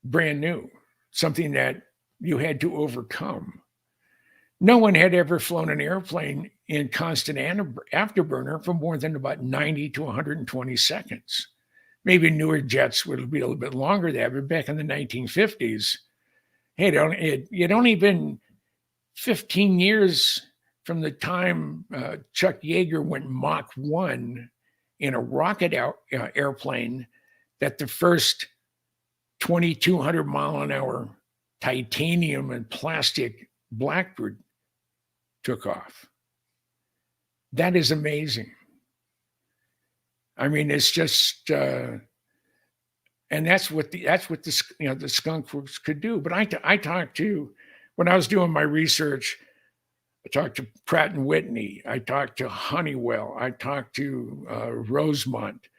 brand new, something that you had to overcome. No one had ever flown an airplane in constant afterburner for more than about 90 to 120 seconds. Maybe newer jets would be a little bit longer than that, but back in the 1950s, it had only been 15 years from the time Chuck Yeager went Mach 1 in a rocket airplane that the first 2,200 mile an hour titanium and plastic Blackbird took off. That is amazing. I mean, it's just, and that's what the skunk works could do. But I talked to, when I was doing my research, I talked to Pratt and Whitney. I talked to Honeywell. I talked to Rosemont.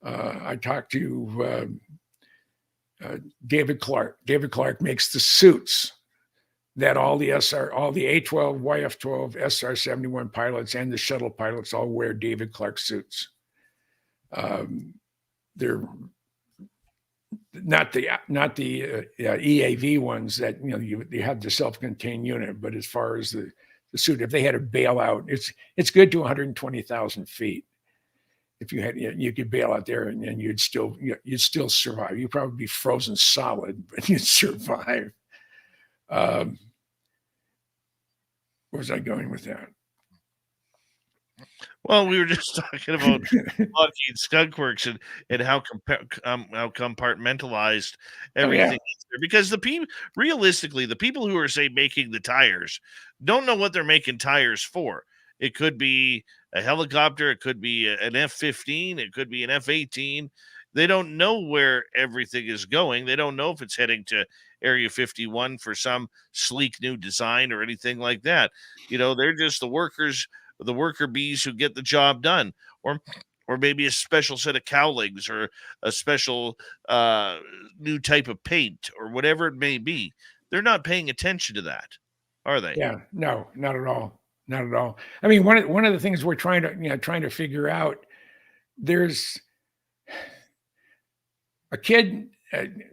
I talked to David Clark. David Clark makes the suits that all the A-12, YF-12, SR-71 pilots and the shuttle pilots all wear David Clark suits. They're not the EAV ones that you have the self-contained unit, but as far as the suit, if they had to bail out, it's good to 120,000 feet. If you had, you could bail out there and you'd still survive. You'd probably be frozen solid, but you'd survive. Where was I going with that? Well, we were just talking about Lockheed Skunk Works and how compartmentalized everything is there. Because realistically, the people who are, say, making the tires don't know what they're making tires for. It could be a helicopter, it could be an F-15, it could be an F-18. They don't know where everything is going. They don't know if it's heading to Area 51 for some sleek new design or anything like that. They're just the worker bees who get the job done, or maybe a special set of cowlings or a special new type of paint or whatever it may be. They're not paying attention to that, are they? Yeah, no, not at all. Not at all. I mean, one of the things we're trying to figure out, there's a kid,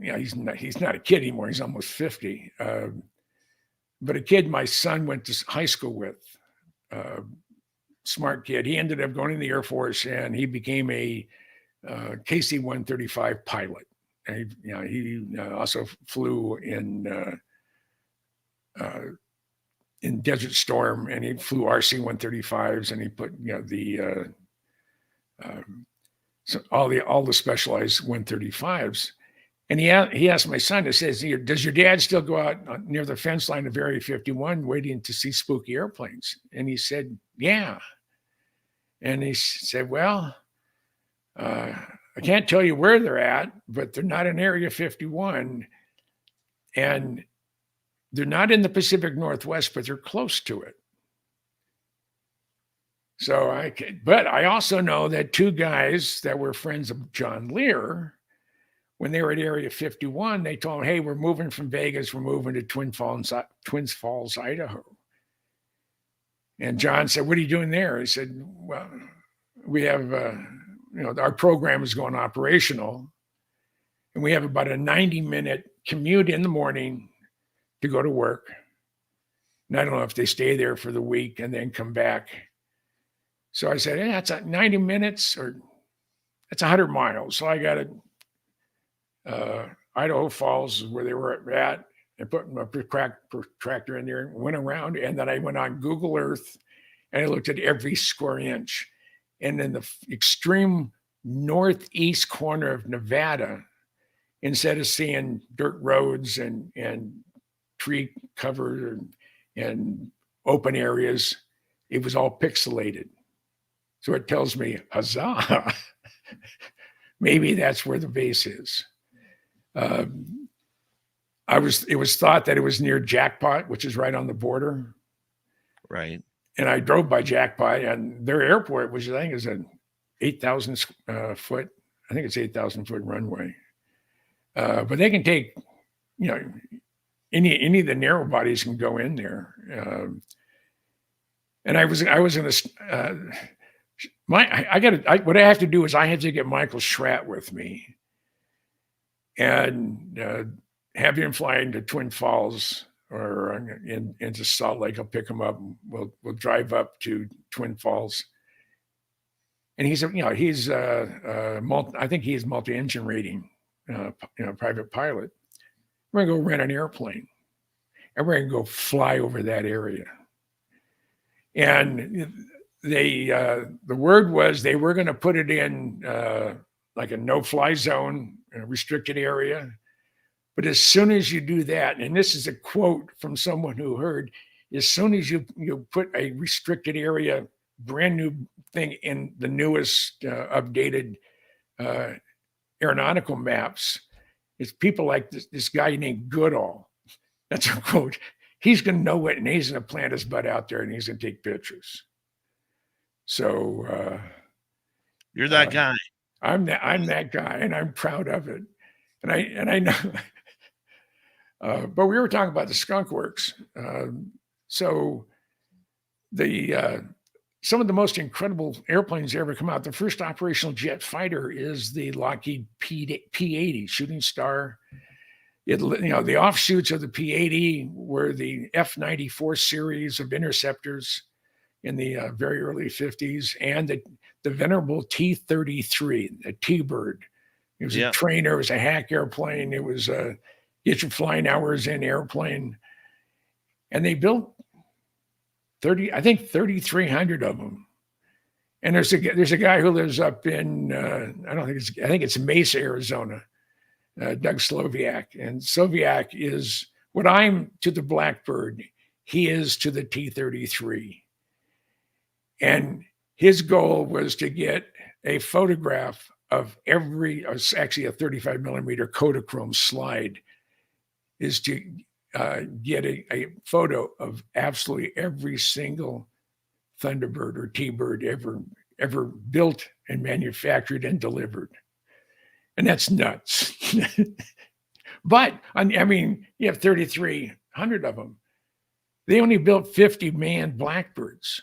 he's not a kid anymore. He's almost 50. But a kid my son went to high school with, smart kid. He ended up going in the Air Force and he became a KC-135 pilot. And he also flew in Desert Storm, and he flew RC-135s, and he put so all the specialized 135s. And he asked my son, he says, does your dad still go out near the fence line of Area 51 waiting to see spooky airplanes? And he said, yeah. And he said, well, I can't tell you where they're at, but they're not in Area 51. And they're not in the Pacific Northwest, but they're close to it. But I also know that two guys that were friends of John Lear, when they were at Area 51, they told him, hey, we're moving from Vegas. We're moving to Twin Falls, Idaho. And John said, what are you doing there? He said, well, we have, our program is going operational. And we have about a 90-minute commute in the morning to go to work. And I don't know if they stay there for the week and then come back. So I said, that's 90 minutes or that's 100 miles. So I got Idaho Falls is where they were at. I put my protractor in there and went around. And then I went on Google Earth and I looked at every square inch. And in the extreme northeast corner of Nevada, instead of seeing dirt roads and tree cover and open areas, it was all pixelated. So it tells me, huzzah, maybe that's where the base is. It was thought that it was near Jackpot, which is right on the border. Right. And I drove by Jackpot, and their airport, which I think is an 8,000 foot, I think it's 8,000 foot runway. But they can take, any of the narrow bodies can go in there. And I was going to, what I have to do is I have to get Michael Schratt with me and have him fly into Twin Falls or into Salt Lake. I'll pick him up. We'll drive up to Twin Falls. And I think he's multi-engine rating, private pilot. We're going to go rent an airplane and we're going to go fly over that area. And the word was they were going to put it in like a no-fly zone, a restricted area. But as soon as you do that, and this is a quote from someone who heard, as soon as you put a restricted area, brand new thing in the newest updated aeronautical maps, it's people like this guy named Goodall. That's a quote. He's going to know it, and he's going to plant his butt out there, and he's going to take pictures. So you're that guy. I'm that guy, and I'm proud of it. And I know. But we were talking about the Skunk Works. So some of the most incredible airplanes ever come out. The first operational jet fighter is the Lockheed P-80 Shooting Star. The offshoots of the P-80 were the F-94 series of interceptors in the very early 50s, and the venerable T-33, the T-Bird. It was a trainer, it was a hack airplane, it was a get your flying hours in airplane. And they built 3,300 of them. And there's a guy who lives up in I think it's Mesa, Arizona, Doug Sloviak. And Sloviak is what I'm to the Blackbird, he is to the T-33. And his goal was to get a photograph of actually a 35 millimeter Kodachrome slide, is to get a photo of absolutely every single Thunderbird or T-Bird ever built and manufactured and delivered. And that's nuts. But I mean, you have 3,300 of them. They only built 50 manned Blackbirds.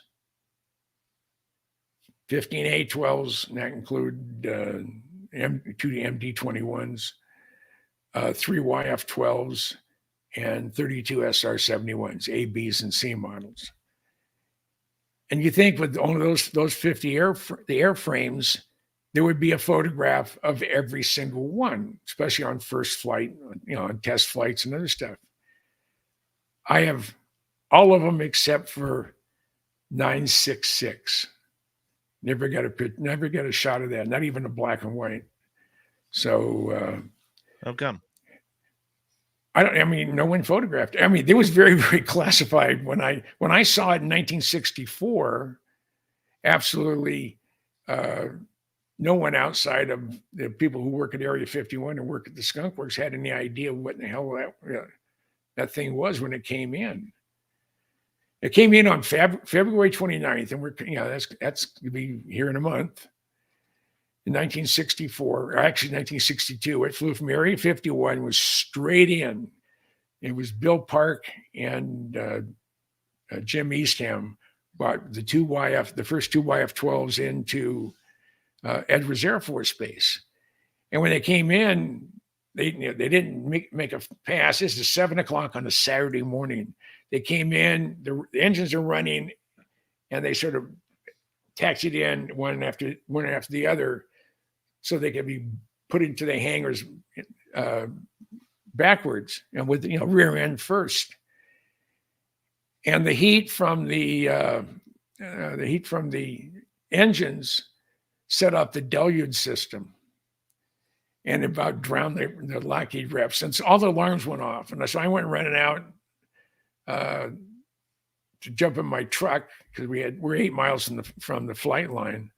15 A-12s, and that include 2 MD-21s, 3 YF-12s, and 32 SR-71s, A, Bs, and C models. And you think with only those 50 airframes, there would be a photograph of every single one, especially on first flight, on test flights and other stuff. I have all of them except for 966. Never got a shot of that, not even a black and white. So how come? No one photographed it. I mean, it was very, very classified when I saw it in 1964. Absolutely, no one outside of the people who work at Area 51 and work at the Skunk Works had any idea what the hell that thing was when it came in. It came in on February 29th, and that's going to be here in a month. In 1964, or actually 1962, it flew from Area 51, was straight in. It was Bill Park and Jim Eastham brought the first two YF-12s into Edwards Air Force Base. And when they came in, they didn't make a pass. This is 7:00 on a Saturday morning. They came in, the engines are running, and they sort of taxied in one after the other, so they could be put into the hangars backwards and with rear end first. And the heat from the engines set up the deluge system and about drowned the Lockheed reps. And so all the alarms went off, and so I went running out to jump in my truck because we're 8 miles from the flight line,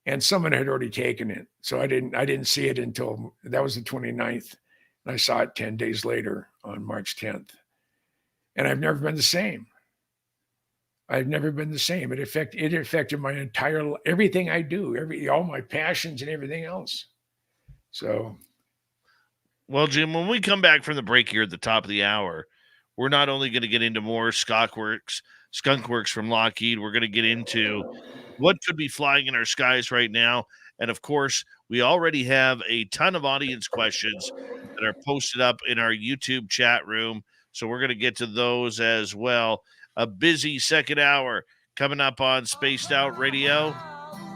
and someone had already taken it. So I didn't see it until that was the 29th, and I saw it 10 days later on March 10th. And I've never been the same. I've never been the same. It affected my entire everything I do, all my passions and everything else. So, well, Jim, when we come back from the break here at the top of the hour, we're not only going to get into more Skunk Works from Lockheed, we're going to get into what could be flying in our skies right now. And of course, we already have a ton of audience questions that are posted up in our YouTube chat room. So we're going to get to those as well. A busy second hour coming up on Spaced Out Radio.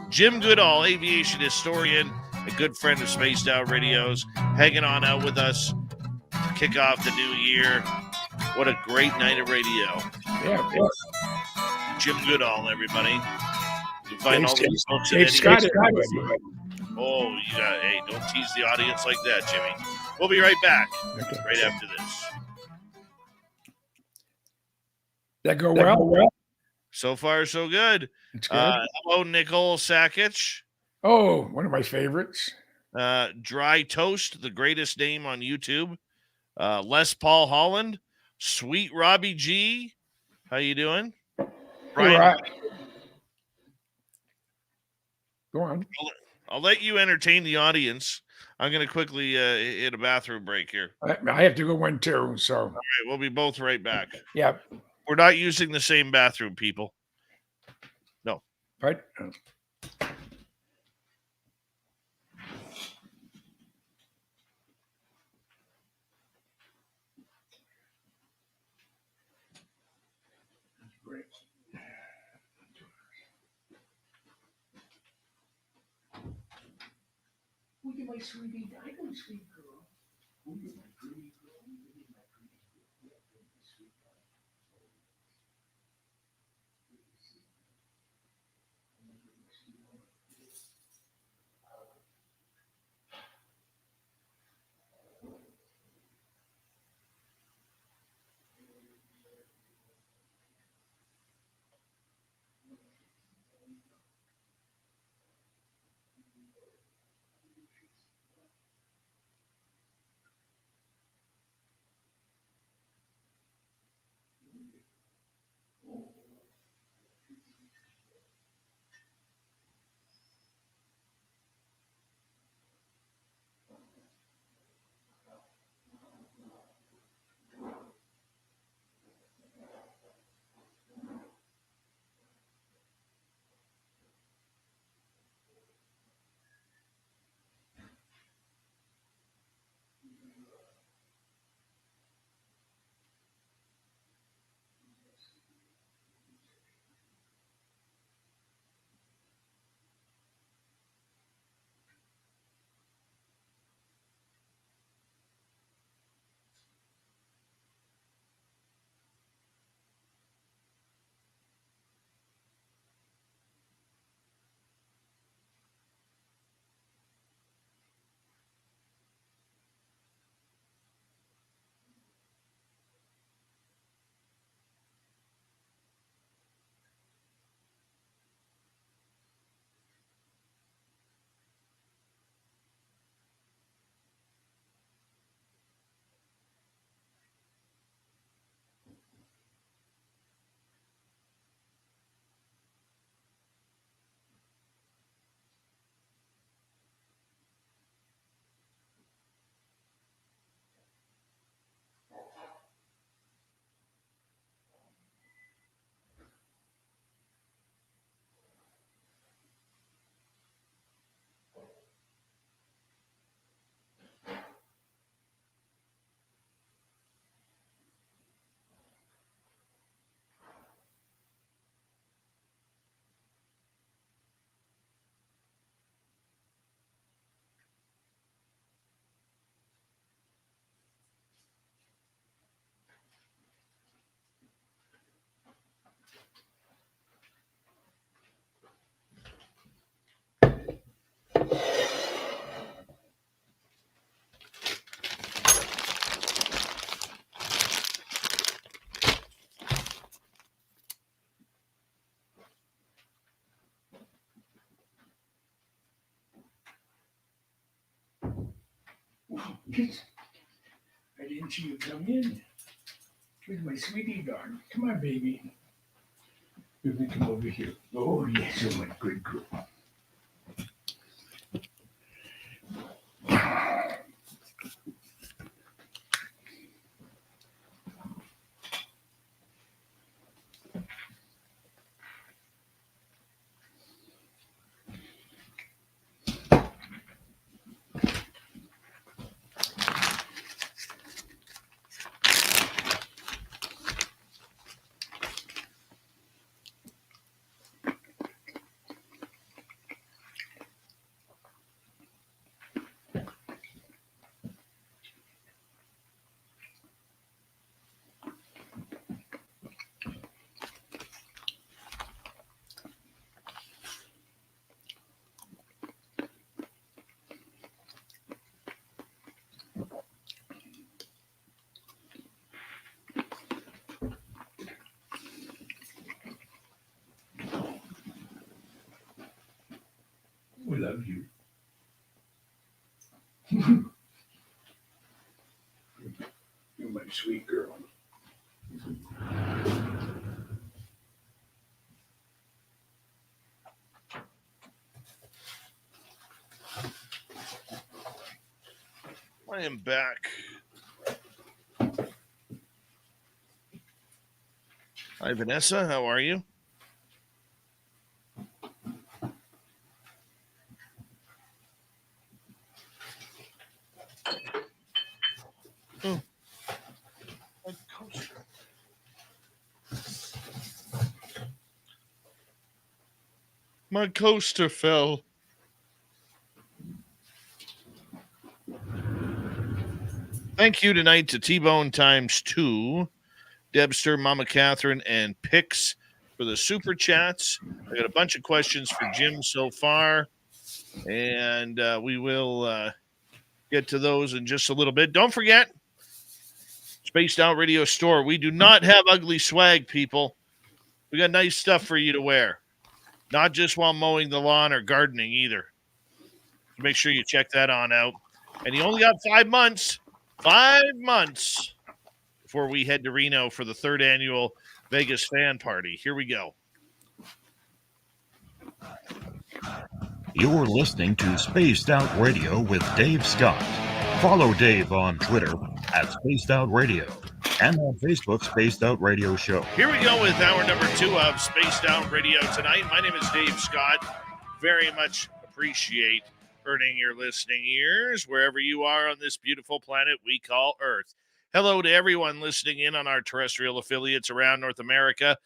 Jim Goodall, aviation historian, a good friend of Spaced Out Radio's, hanging on out with us to kick off the new year. What a great night of radio. Yeah. Jim Goodall, everybody. You can find all these folks at Dave Scott, any. everybody. Oh, you got, hey, don't tease the audience like that, Jimmy. We'll be right back, right after this. That go well? So far, so good. It's good. Hello, Nicole Sakic. Oh, one of my favorites. Dry Toast, the greatest name on YouTube. Les Paul Holland. Sweet Robbie G. How you doing? Brian, Right. Go on. I'll let you entertain the audience. I'm going to quickly hit a bathroom break here. I have to go one too, so. All right, we'll be both right back. Yeah. We're not using the same bathroom, people. No. Right. Great. Look at my sweetie. I know, sweet girl. Look at my pretty girl. Look at my pretty girl. Yeah, my sweet girl. I didn't see you come in. Here's my sweetie dog. Come on, baby. You can come over here. Oh, yes, you're my good girl. love you. You're my sweet girl. I am back. Hi, Vanessa. How are you? Oh, my coaster. My coaster fell. Thank you tonight to T-Bone times 2, Debster, Mama Catherine, and Pix for the super chats. I got a bunch of questions for Jim so far, and we will get to those in just a little bit. Don't forget, Spaced Out Radio Store. We do not have ugly swag, people. We got nice stuff for you to wear, not just while mowing the lawn or gardening either. So make sure you check that on out. And you only got 5 months. 5 months before we head to Reno for the 3rd annual Vegas fan party. Here we go. You're listening to Spaced Out Radio with Dave Scott. Follow Dave on Twitter at Spaced Out Radio and on Facebook, Spaced Out Radio Show. Here we go with hour number 2 of Spaced Out Radio tonight. My name is Dave Scott. Very much appreciate earning your listening ears wherever you are on this beautiful planet we call Earth. Hello to everyone listening in on our terrestrial affiliates around North America,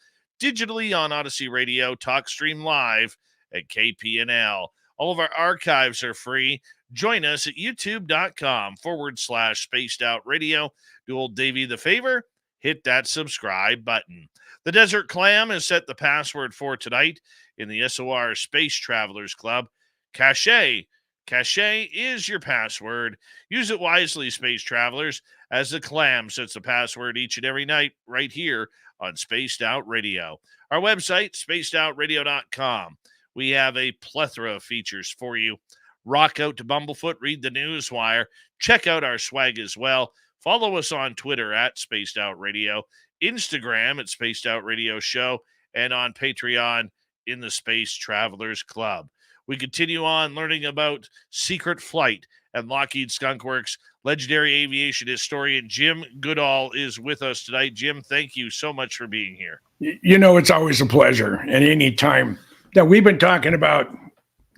digitally on Odyssey Radio, TalkStream Live at KPNL. All of our archives are free. Join us at youtube.com/Spaced Out Radio. Do old Davey the favor, hit that subscribe button. The Desert Clam has set the password for tonight in the SOR Space Travelers Club. Cache is your password. Use it wisely, Space Travelers, as the Clam sets the password each and every night right here on Spaced Out Radio. Our website, spacedoutradio.com. We have a plethora of features for you. Rock out to Bumblefoot, read the Newswire, check out our swag as well. Follow us on Twitter at Spaced Out Radio, Instagram at Spaced Out Radio Show, and on Patreon in the Space Travelers Club. We continue on learning about Secret Flight and Lockheed Skunk Works. Legendary aviation historian Jim Goodall is with us tonight. Jim, thank you so much for being here. You know, it's always a pleasure. And any time that we've been talking about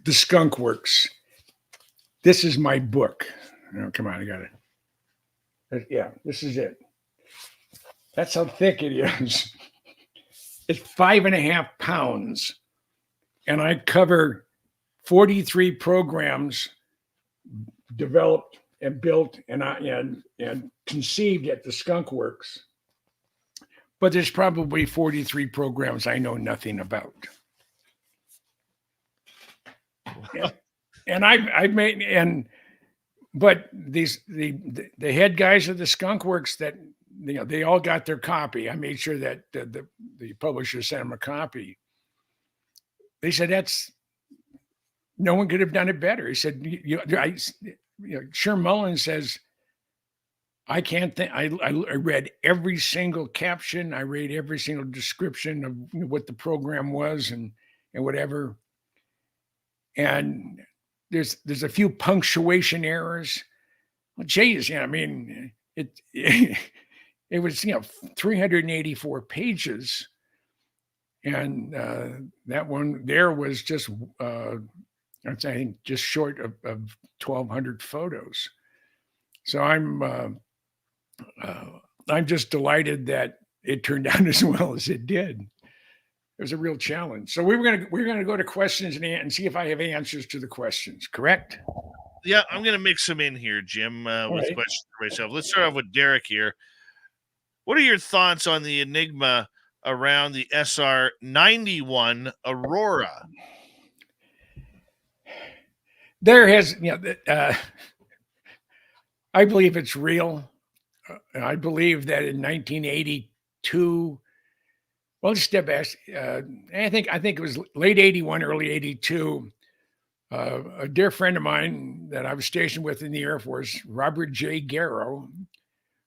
the Skunk Works, this is my book. Oh, come on, I got it. Yeah, this is it. That's how thick it is. It's 5.5 pounds. And I cover 43 programs developed and built and conceived at the Skunk Works. But there's probably 43 programs I know nothing about. And I've made but the head guys of the Skunk Works that they all got their copy. I made sure that the publisher sent them a copy. They said no one could have done it better. He said, Sherm Mullins says, I can't think. I read every single caption. I read every single description of what the program was and whatever. And there's a few punctuation errors. Well, geez, I mean, it was 384 pages, and that one there was just I think just short of 1,200 photos. So I'm just delighted that it turned out as well as it did. It was a real challenge. So we're gonna go to questions and see if I have answers to the questions. Correct? Yeah, I'm gonna mix them in here, Jim, with right. questions for myself. Let's start off with Derek here. What are your thoughts on the enigma around the SR-71 Aurora? There has, I believe it's real. I believe that in 1982. Well, let's step back. I think it was late 81, early 82. A dear friend of mine that I was stationed with in the Air Force, Robert J. Garrow,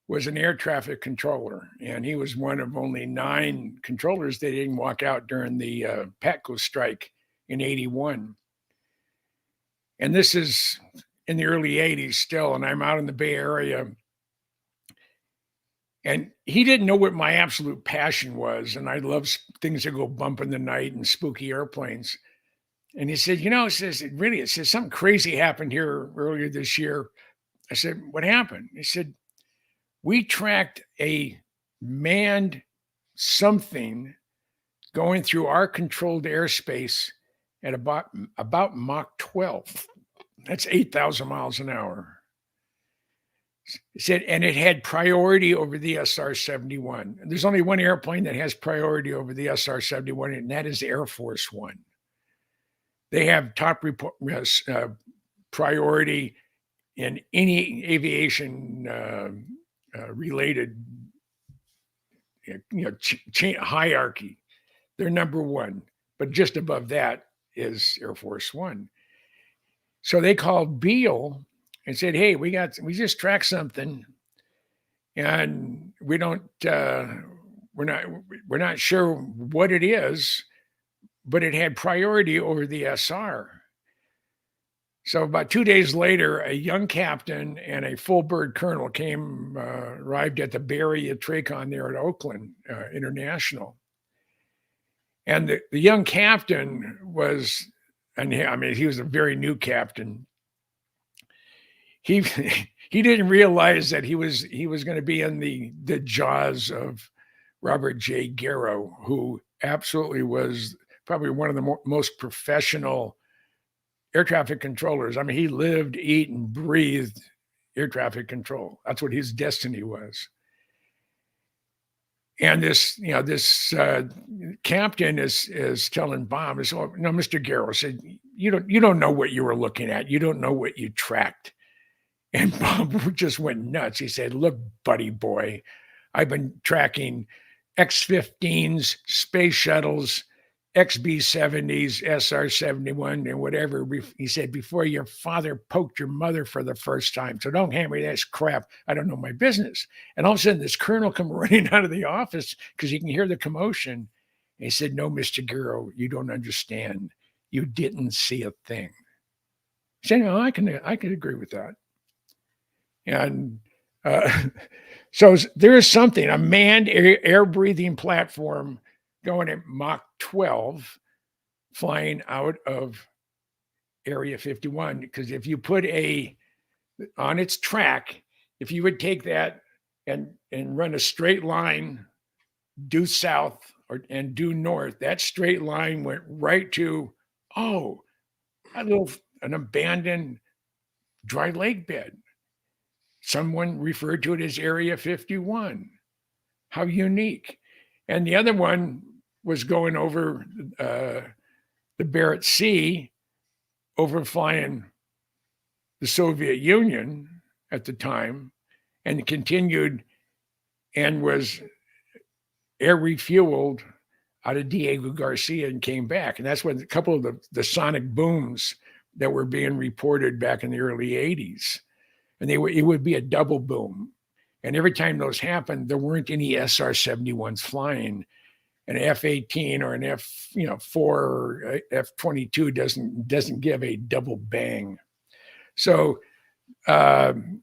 was an air traffic controller, and he was one of only 9 controllers that didn't walk out during the PATCO strike in 81. And this is in the early 80s still, and I'm out in the Bay Area. And he didn't know what my absolute passion was, and I love things that go bump in the night and spooky airplanes. And he said, it says, something crazy happened here earlier this year. I said, what happened? He said, we tracked a manned something going through our controlled airspace at about Mach 12. That's 8,000 miles an hour. He said, and it had priority over the SR-71. There's only one airplane that has priority over the SR-71, and that is Air Force One. They have top priority in any aviation related hierarchy. They're number one, but just above that is Air Force One. So they called Beale and said, hey, we just tracked something, and we're not sure what it is, but it had priority over the SR. So about 2 days later, a young captain and a full bird colonel arrived at the Bay Area Tracon there at Oakland International. And the young captain was, he was a very new captain. He didn't realize that he was going to be in the jaws of Robert J. Garrow, who absolutely was probably one of the most professional air traffic controllers. He lived, ate, and breathed air traffic control. That's what his destiny was. And this captain is telling Bob, Mr. Garrow said, you don't know what you were looking at. You don't know what you tracked. And Bob just went nuts. He said, look, buddy boy, I've been tracking X-15s, space shuttles, XB-70s, SR-71, and whatever. He said, before your father poked your mother for the first time. So don't hand me this crap. I don't know my business. And all of a sudden, this colonel come running out of the office because he can hear the commotion. And he said, no, Mr. Garrow, you don't understand. You didn't see a thing. He said, no, I can agree with that. And so there is something, a manned air-breathing platform going at Mach 12, flying out of Area 51. Because if you put on its track, if you would take that and run a straight line due south and due north, that straight line went right to, an abandoned dry lake bed. Someone referred to it as Area 51. How unique. And the other one was going over the Barrett Sea, overflying the Soviet Union at the time, and continued and was air refueled out of Diego Garcia and came back. And that's when a couple of the sonic booms that were being reported back in the early 80s. And it would be a double boom. And every time those happened, there weren't any SR-71s flying. An F-18 or an F4 or F-22 doesn't give a double bang. So the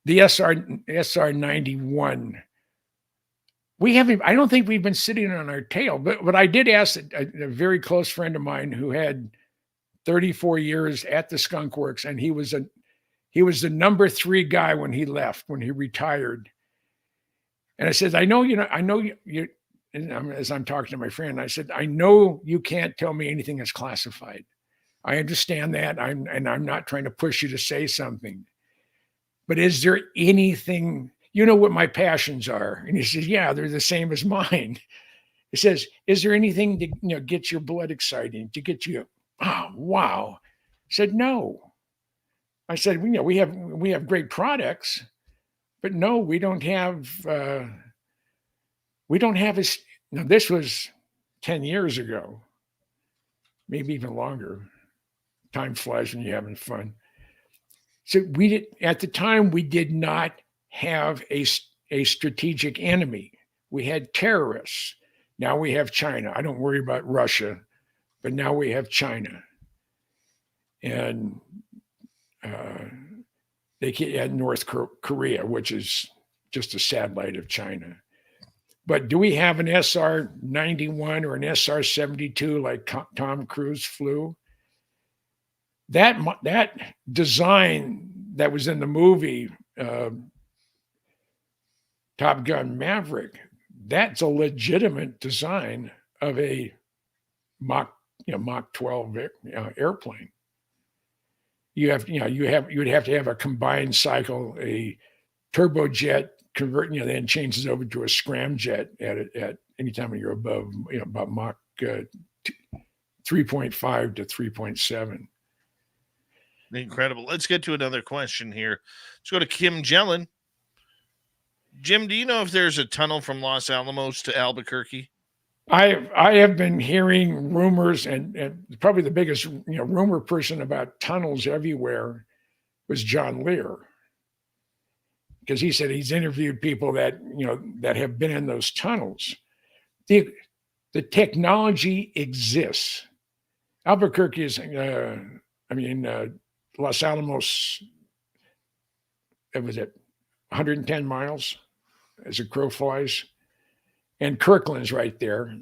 SR-91, I don't think we've been sitting on our tail, but I did ask a very close friend of mine who had 34 years at the Skunk Works, and he was the number 3 guy when he left, when he retired. And I said, I know you, and as I'm talking to my friend, I said, I know you can't tell me anything that's classified. I understand that. I'm not trying to push you to say something. But is there anything, you know what my passions are? And he says, yeah, they're the same as mine. He says, is there anything to get your blood exciting, to get you, oh, wow. I said, no. I said, we have great products, but no, we don't have this was 10 years ago, maybe even longer, time flies when you're having fun. So at the time, we did not have a strategic enemy. We had terrorists. Now we have China. I don't worry about Russia, but now we have China. And they had North Korea, which is just a satellite of China. But do we have an SR-71 or an SR-72 like Tom Cruise flew? That design that was in the movie Top Gun Maverick, that's a legitimate design of a Mach 12 airplane. You would have to have a combined cycle, a turbojet convert, then changes over to a scramjet at any time when you're above, about Mach 3.5 to 3.7. Incredible. Let's get to another question here. Let's go to Kim Jellin. Jim, do you know if there's a tunnel from Los Alamos to Albuquerque? I have been hearing rumors, and probably the biggest rumor person about tunnels everywhere was John Lear, because he said he's interviewed people that that have been in those tunnels. The technology exists. Albuquerque is, Los Alamos. It was 110 miles as a crow flies. And Kirkland's right there.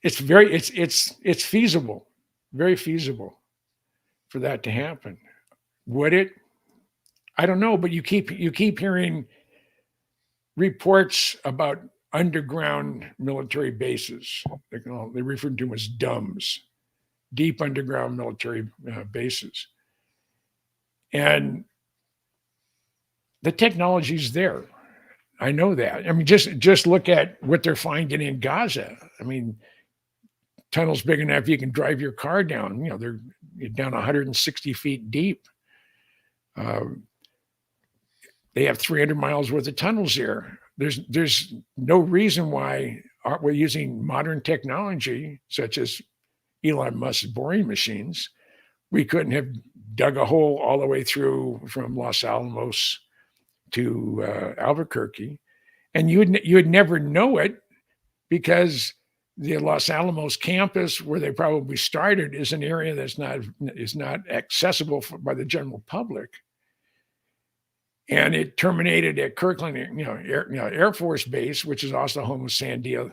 It's feasible, very feasible for that to happen. Would it? I don't know, but you keep hearing reports about underground military bases. They refer to them as DUMBs, deep underground military bases, and the technology's there. I know that. I mean, just look at what they're finding in Gaza. I mean, tunnels big enough you can drive your car down. They're down 160 feet deep. They have 300 miles worth of tunnels there. There's no reason why we're using modern technology, such as Elon Musk's boring machines. We couldn't have dug a hole all the way through from Los Alamos to Albuquerque, and you would never know it, because the Los Alamos campus, where they probably started, is an area that's not accessible by the general public, and it terminated at Kirkland, Air Force Base, which is also home of Sandia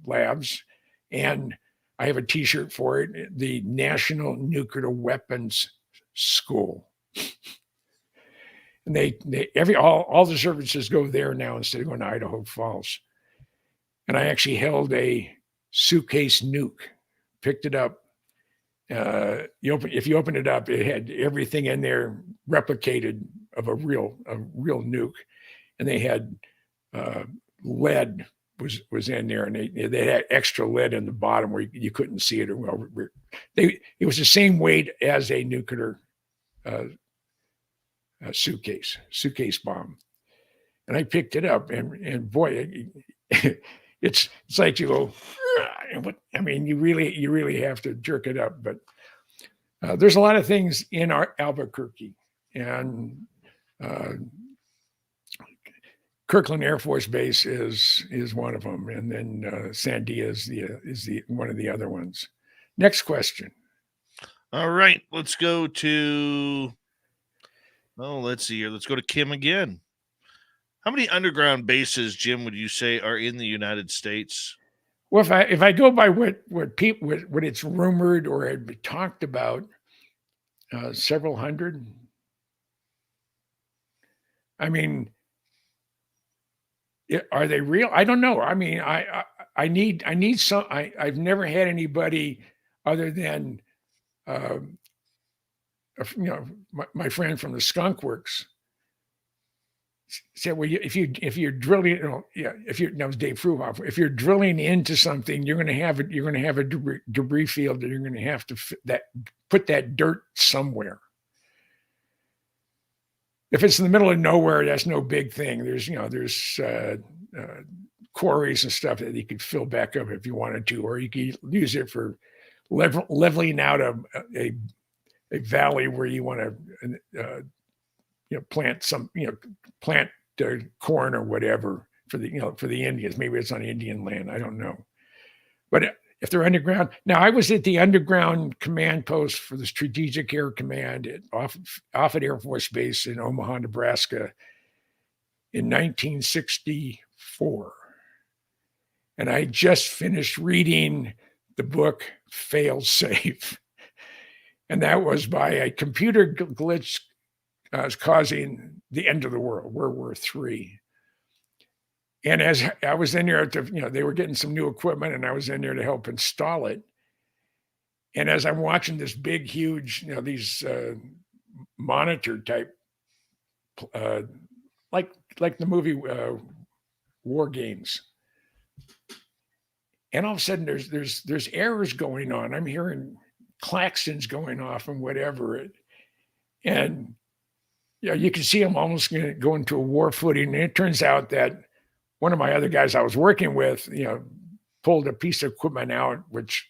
Labs, and I have a T-shirt for it, the National Nuclear Weapons School. And all the services go there now instead of going to Idaho Falls. And I actually held a suitcase nuke, picked it up. If you open it up, it had everything in there replicated of a real nuke, and they had lead was in there, and they had extra lead in the bottom where you couldn't see it. It was the same weight as a nuclear suitcase bomb, and I picked it up, and boy, it's like you go. I mean, you really have to jerk it up, but there's a lot of things in our Albuquerque, and Kirkland Air Force Base is one of them, and then Sandia is the one of the other ones. Next question. All right, let's go to. Oh, let's see here. Let's go to Kim again. How many underground bases, Jim, would you say are in the United States? Well, if I go by what it's rumored or had been talked about, several hundred. I mean, are they real? I don't know. I mean, I need some. I've never had anybody other than my friend from the Skunk Works said, well, if you're drilling, that was Dave Fruhoff. If you're drilling into something, you're going to have a debris field, and you're going to have to put that dirt somewhere. If it's in the middle of nowhere, that's no big thing. There's quarries and stuff that you could fill back up if you wanted to, or you could use it for leveling out a valley where you want to plant corn or whatever for the Indians. Maybe it's on Indian land. I don't know. But if they're underground, now I was at the underground command post for the Strategic Air Command at Offutt Air Force Base in Omaha, Nebraska in 1964. And I just finished reading the book Fail Safe. And that was by a computer glitch causing the end of the world, World War III. And as I was in there, they were getting some new equipment, and I was in there to help install it. And as I'm watching this big, huge, these monitor type, like the movie War Games, and all of a sudden there's errors going on. I'm hearing klaxons going off and whatever, and you can see I'm almost going to go into a war footing. And it turns out that one of my other guys I was working with, pulled a piece of equipment out, which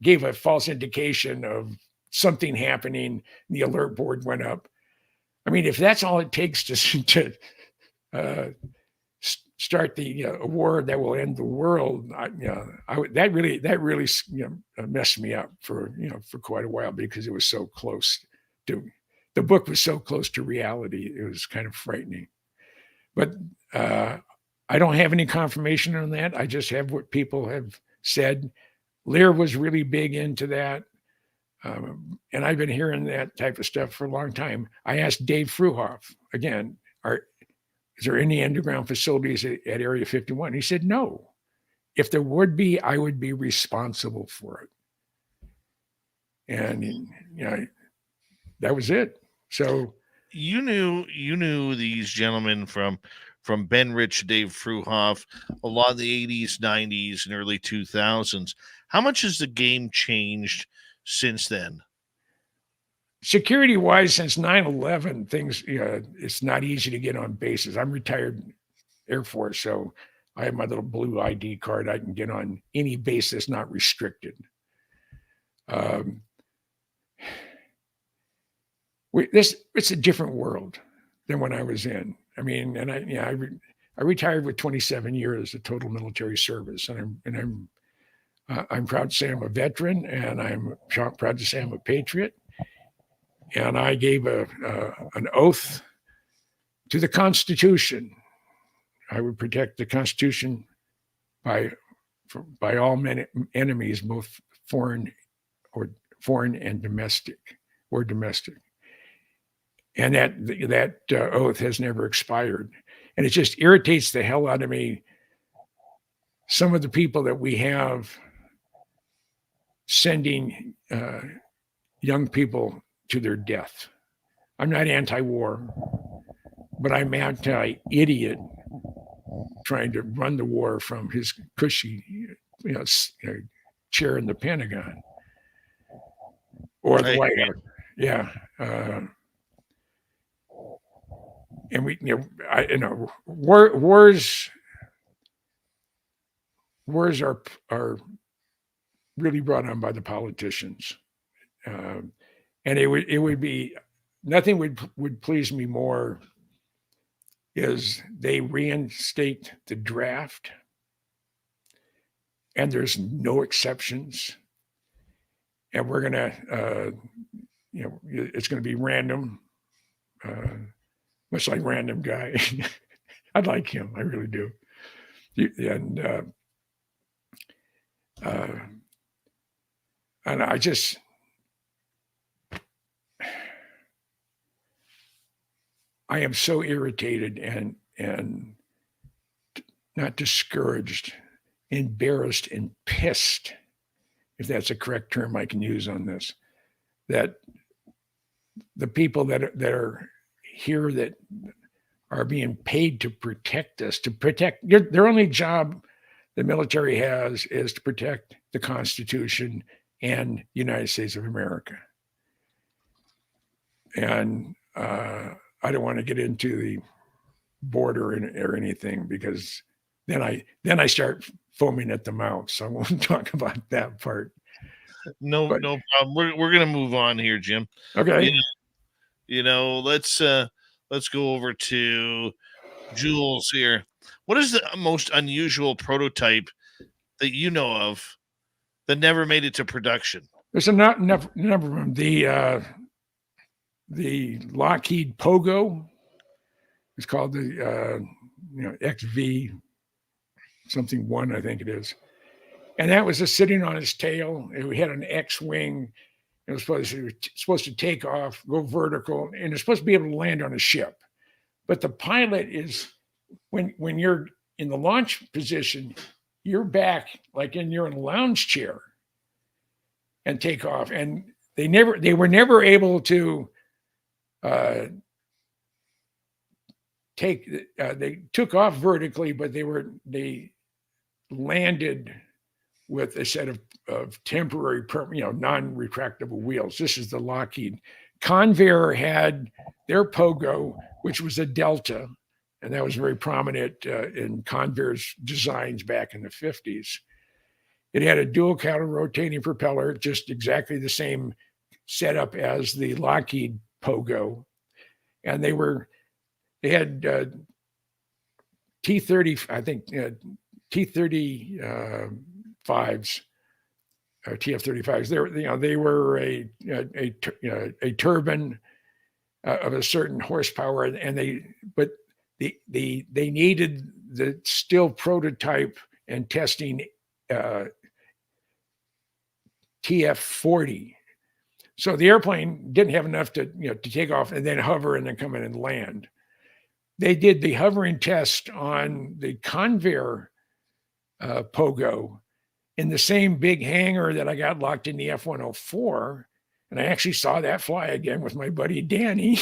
gave a false indication of something happening. The alert board went up. I mean, if that's all it takes to start a war that will end the world, that really messed me up for quite a while, because it was so close to. The book was so close to reality. It was kind of frightening. But I don't have any confirmation on that. I just have what people have said. Lear was really big into that. And I've been hearing that type of stuff for a long time. I asked Dave Fruhoff, again, is there any underground facilities at Area 51? He said, no. If there would be, I would be responsible for it. And, that was it. So you knew these gentlemen from Ben Rich, Dave Fruhoff, a lot of the 80s, 90s, and early 2000s. How much has the game changed since then? Security-wise, since 9/11, things, it's not easy to get on bases. I'm retired Air Force, so I have my little blue ID card. I can get on any base that's not restricted. It's a different world than when I was in. I mean, and I retired with 27 years of total military service, and I'm proud to say I'm a veteran, and I'm proud to say I'm a patriot. And I gave an oath to the Constitution. I would protect the Constitution by all enemies, both foreign and domestic, And that oath has never expired. And it just irritates the hell out of me. Some of the people that we have sending young people to their death. I'm not anti-war, but I'm anti-idiot trying to run the war from his cushy, chair in the Pentagon or the White House. Yeah. And wars are really brought on by the politicians. And it would be, nothing would please me more is they reinstate the draft and there's no exceptions. And we're going to, it's going to be random, much like Random Guy. I like him. I really do. And I just, I am so irritated and not discouraged, embarrassed and pissed, if that's a correct term I can use on this, that the people that are here that are being paid to protect us, their only job the military has is to protect the Constitution and the United States of America. And I don't want to get into the border or anything, because then I start foaming at the mouth. So I won't talk about that part. No, But no problem. We're gonna move on here, Jim. okay. Let's go over to Jules here. What is the most unusual prototype that you know of that never made it to production? There's a number of them. The Lockheed Pogo is called the XV something one, I think it is. And that was just sitting on its tail. We had an X-wing. It was supposed to take off, go vertical, and it's supposed to be able to land on a ship. But the pilot is when you're in the launch position, you're back like you're in a lounge chair and take off. And they were never able to they took off vertically, but they landed with a set of temporary, non-retractable wheels. This is the Lockheed. Convair had their Pogo, which was a Delta, and that was very prominent in Convair's designs back in the 50s. It had a dual counter-rotating propeller, just exactly the same setup as the Lockheed Pogo, and they had T-30, I think T-35s. TF-35s. They were a turbine of a certain horsepower, and they needed the still prototype and testing TF-40. So the airplane didn't have enough to take off and then hover and then come in and land. They did the hovering test on the Convair Pogo in the same big hangar that I got locked in the F-104. And I actually saw that fly again with my buddy Danny.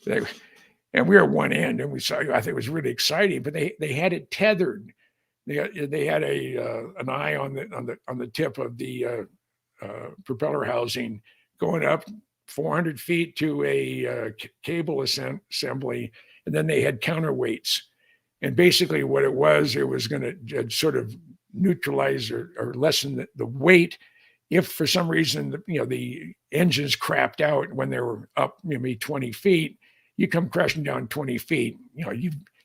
And we were at one end, and we saw. I think it was really exciting. But they had it tethered. They had an eye on the tip of the propeller housing, going up 400 feet to a cable assembly, and then they had counterweights. And basically, what it was going to sort of neutralize or lessen the weight if for some reason the engines crapped out when they were up maybe 20 feet. You come crashing down 20 feet,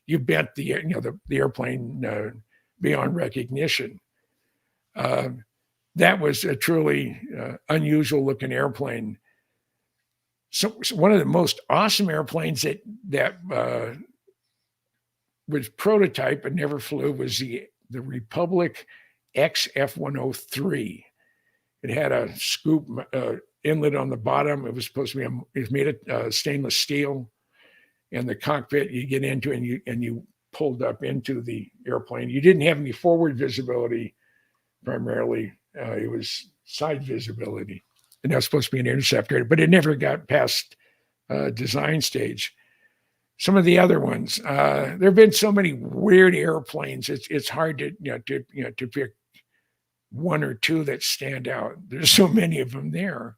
you bent the airplane beyond recognition. That was a truly unusual looking airplane. So one of the most awesome airplanes that was prototype but never flew was the Republic XF-103. It had a scoop inlet on the bottom. It was supposed to be it was made of stainless steel, and the cockpit you get into and you pulled up into the airplane. You didn't have any forward visibility primarily. It was side visibility, and that was supposed to be an interceptor, but it never got past design stage. Some of the other ones, there have been so many weird airplanes. It's hard to pick one or two that stand out. There's so many of them there.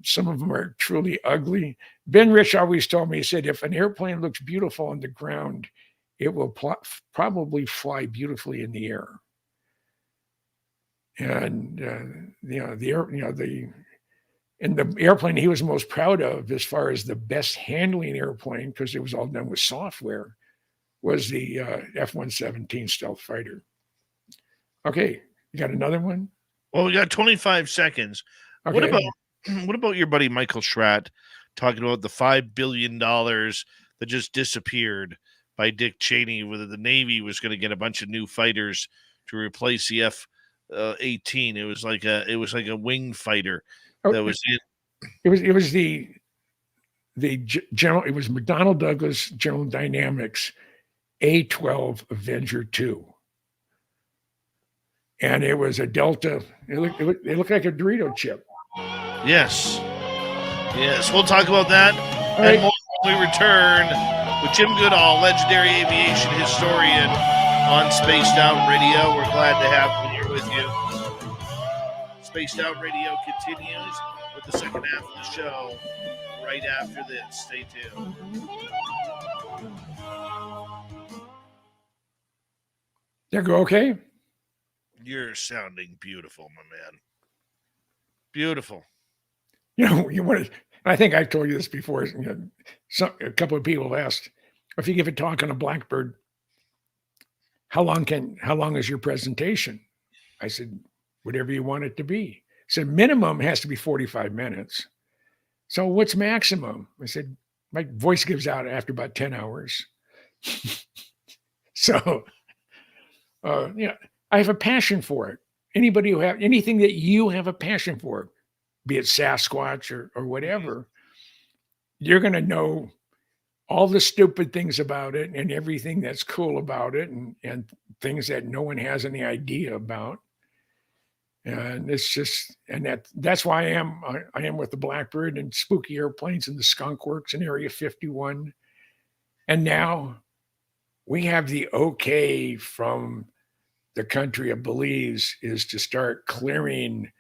Some of them are truly ugly. Ben Rich always told me, he said, if an airplane looks beautiful on the ground, it will probably fly beautifully in the air. And the airplane he was most proud of, as far as the best handling airplane, because it was all done with software, was the F-117 stealth fighter. Okay, you got another one? Well, we got 25 seconds. Okay. What about your buddy Michael Schratt talking about the $5 billion that just disappeared by Dick Cheney, whether the Navy was going to get a bunch of new fighters to replace the F-18? It was like a wing fighter that was in. It was the general. It was McDonnell Douglas General Dynamics A-12 Avenger 2. And it was a Delta. It looked like a Dorito chip. Yes. We'll talk about that and more when we return with Jim Goodall, legendary aviation historian on Spaced Out Radio. We're glad to have him here with you. Spaced Out Radio continues with the second half of the show right after this. Stay tuned. There go okay? You're sounding beautiful, my man. Beautiful. You know, you want to, I think I've told you this before. You know, a couple of people have asked, if you give a talk on a Blackbird, how long is your presentation? I said, whatever you want it to be. I said, minimum has to be 45 minutes. So what's maximum? I said, my voice gives out after about 10 hours. So, I have a passion for it. Anybody who have anything that you have a passion for, be it Sasquatch or whatever, you're going to know all the stupid things about it and everything that's cool about it and things that no one has any idea about. And it's just, and that's why I am with the Blackbird and spooky airplanes and the Skunk Works in Area 51. And now we have the okay from the country of Belize is to start clearing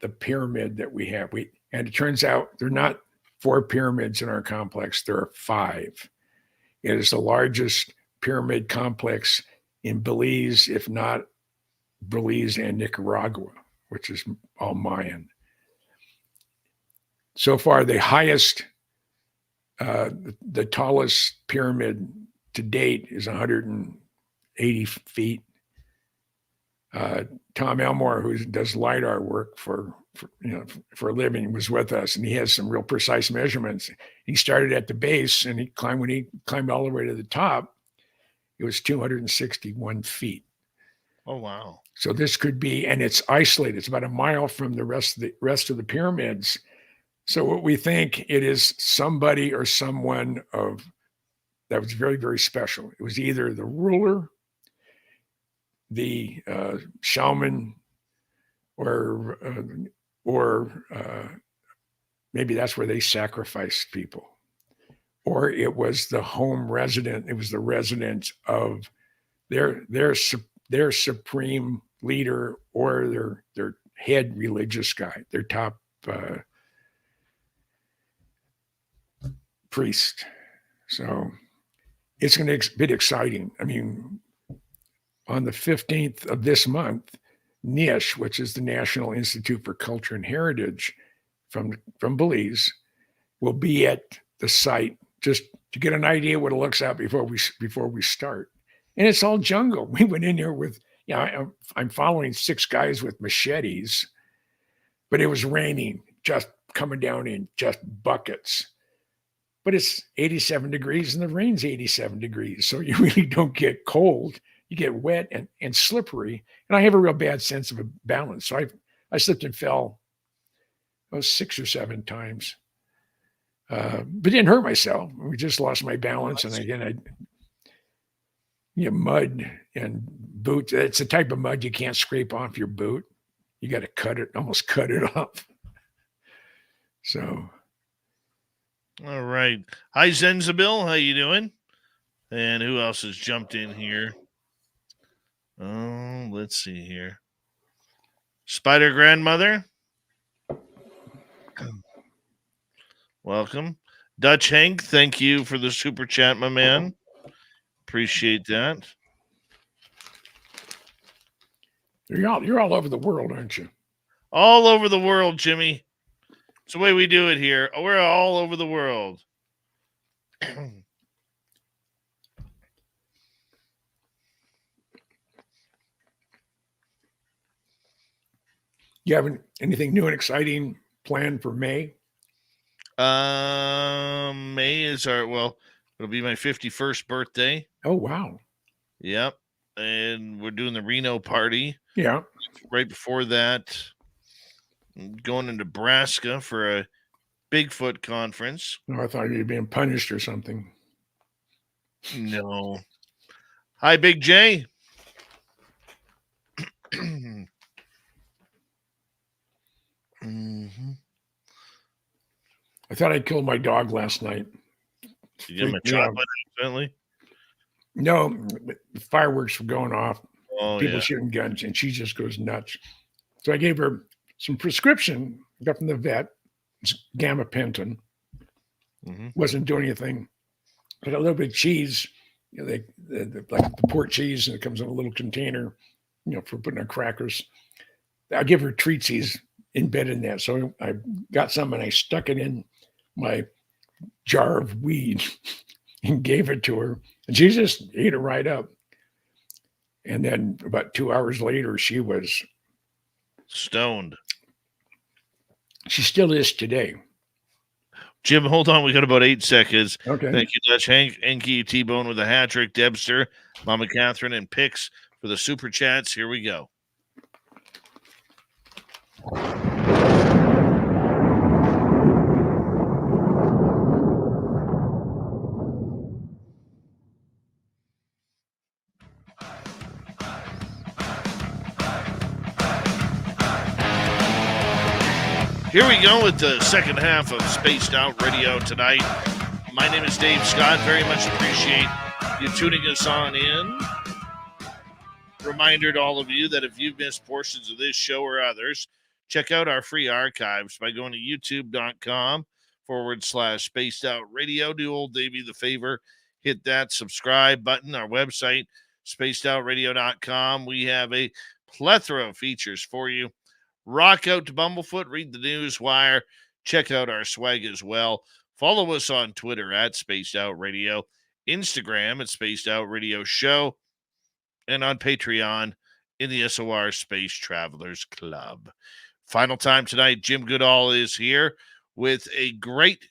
the pyramid that we have. And it turns out there are not 4 pyramids in our complex. There are 5. It is the largest pyramid complex in Belize, if not Belize and Nicaragua, which is all Mayan. So far, the highest, the tallest pyramid to date is 180 feet. Tom Elmore, who does LiDAR work for a living, was with us, and he has some real precise measurements. He started at the base, and when he climbed all the way to the top, it was 261 feet. Oh, wow. So this could be, and it's isolated. It's about a mile from the rest of the pyramids. So what we think it is somebody or someone that was very, very special. It was either the ruler, the shaman, or maybe that's where they sacrificed people, or it was the home resident. It was the resident of their supreme leader or their head religious guy, their top priest. So it's going to be exciting. I mean, on the 15th of this month, NISH, which is the National Institute for Culture and Heritage from Belize, will be at the site just to get an idea what it looks like before we start. And it's all jungle. We went in there with, I'm following 6 guys with machetes, but it was raining, just coming down in just buckets. But it's 87 degrees and the rain's 87 degrees. So you really don't get cold. You get wet and slippery. And I have a real bad sense of a balance. So I slipped and fell 6 or 7 times. But didn't hurt myself. We just lost my balance. And again, mud and boots. It's the type of mud you can't scrape off your boot. You got to almost cut it off. So. All right. Hi, Zenzabil. How you doing? And who else has jumped in here? Oh, let's see here. Spider Grandmother. Welcome. Dutch Hank, thank you for the super chat, my man. Appreciate that. You're all over the world, aren't you? All over the world, Jimmy. It's the way we do it here. We're all over the world. You have anything new and exciting planned for May? May is it'll be my 51st birthday. Oh, wow. Yep. And we're doing the Reno party. Yeah. Right before that, I'm going to Nebraska for a Bigfoot conference. No, I thought you were being punished or something. No. Hi, Big J. Mm-hmm. I thought I killed my dog last night. Did you give him a chocolate accidentally? No, the fireworks were going off. People yeah. shooting guns, and she just goes nuts. So I gave her some prescription, got from the vet. It's gabapentin. Mm-hmm. Wasn't doing anything. But a little bit of cheese, like the port cheese, and it comes in a little container, for putting on crackers. I give her treatsies in bed in that. So I got some and I stuck it in my jar of weed and gave it to her. And she just ate it right up. And then about 2 hours later, she was stoned. She still is today. Jim, hold on. We got about 8 seconds. Okay. Thank you, Dutch Hank, Enki, T-Bone with a hat trick, Debster, Mama Catherine, and Pix for the super chats. Here we go. Here we go with the second half of Spaced Out Radio tonight. My name is Dave Scott. Very much appreciate you tuning us on in. Reminder to all of you that if you've missed portions of this show or others, check out our free archives by going to youtube.com/Spaced Out Radio. Do old Davey the favor, hit that subscribe button. Our website, spacedoutradio.com. We have a plethora of features for you. Rock out to Bumblefoot, read the news wire, check out our swag as well. Follow us on Twitter at Spaced Out Radio, Instagram at Spaced Out Radio Show, and on Patreon in the SOR Space Travelers Club. Final time tonight, Jim Goodall is here with a great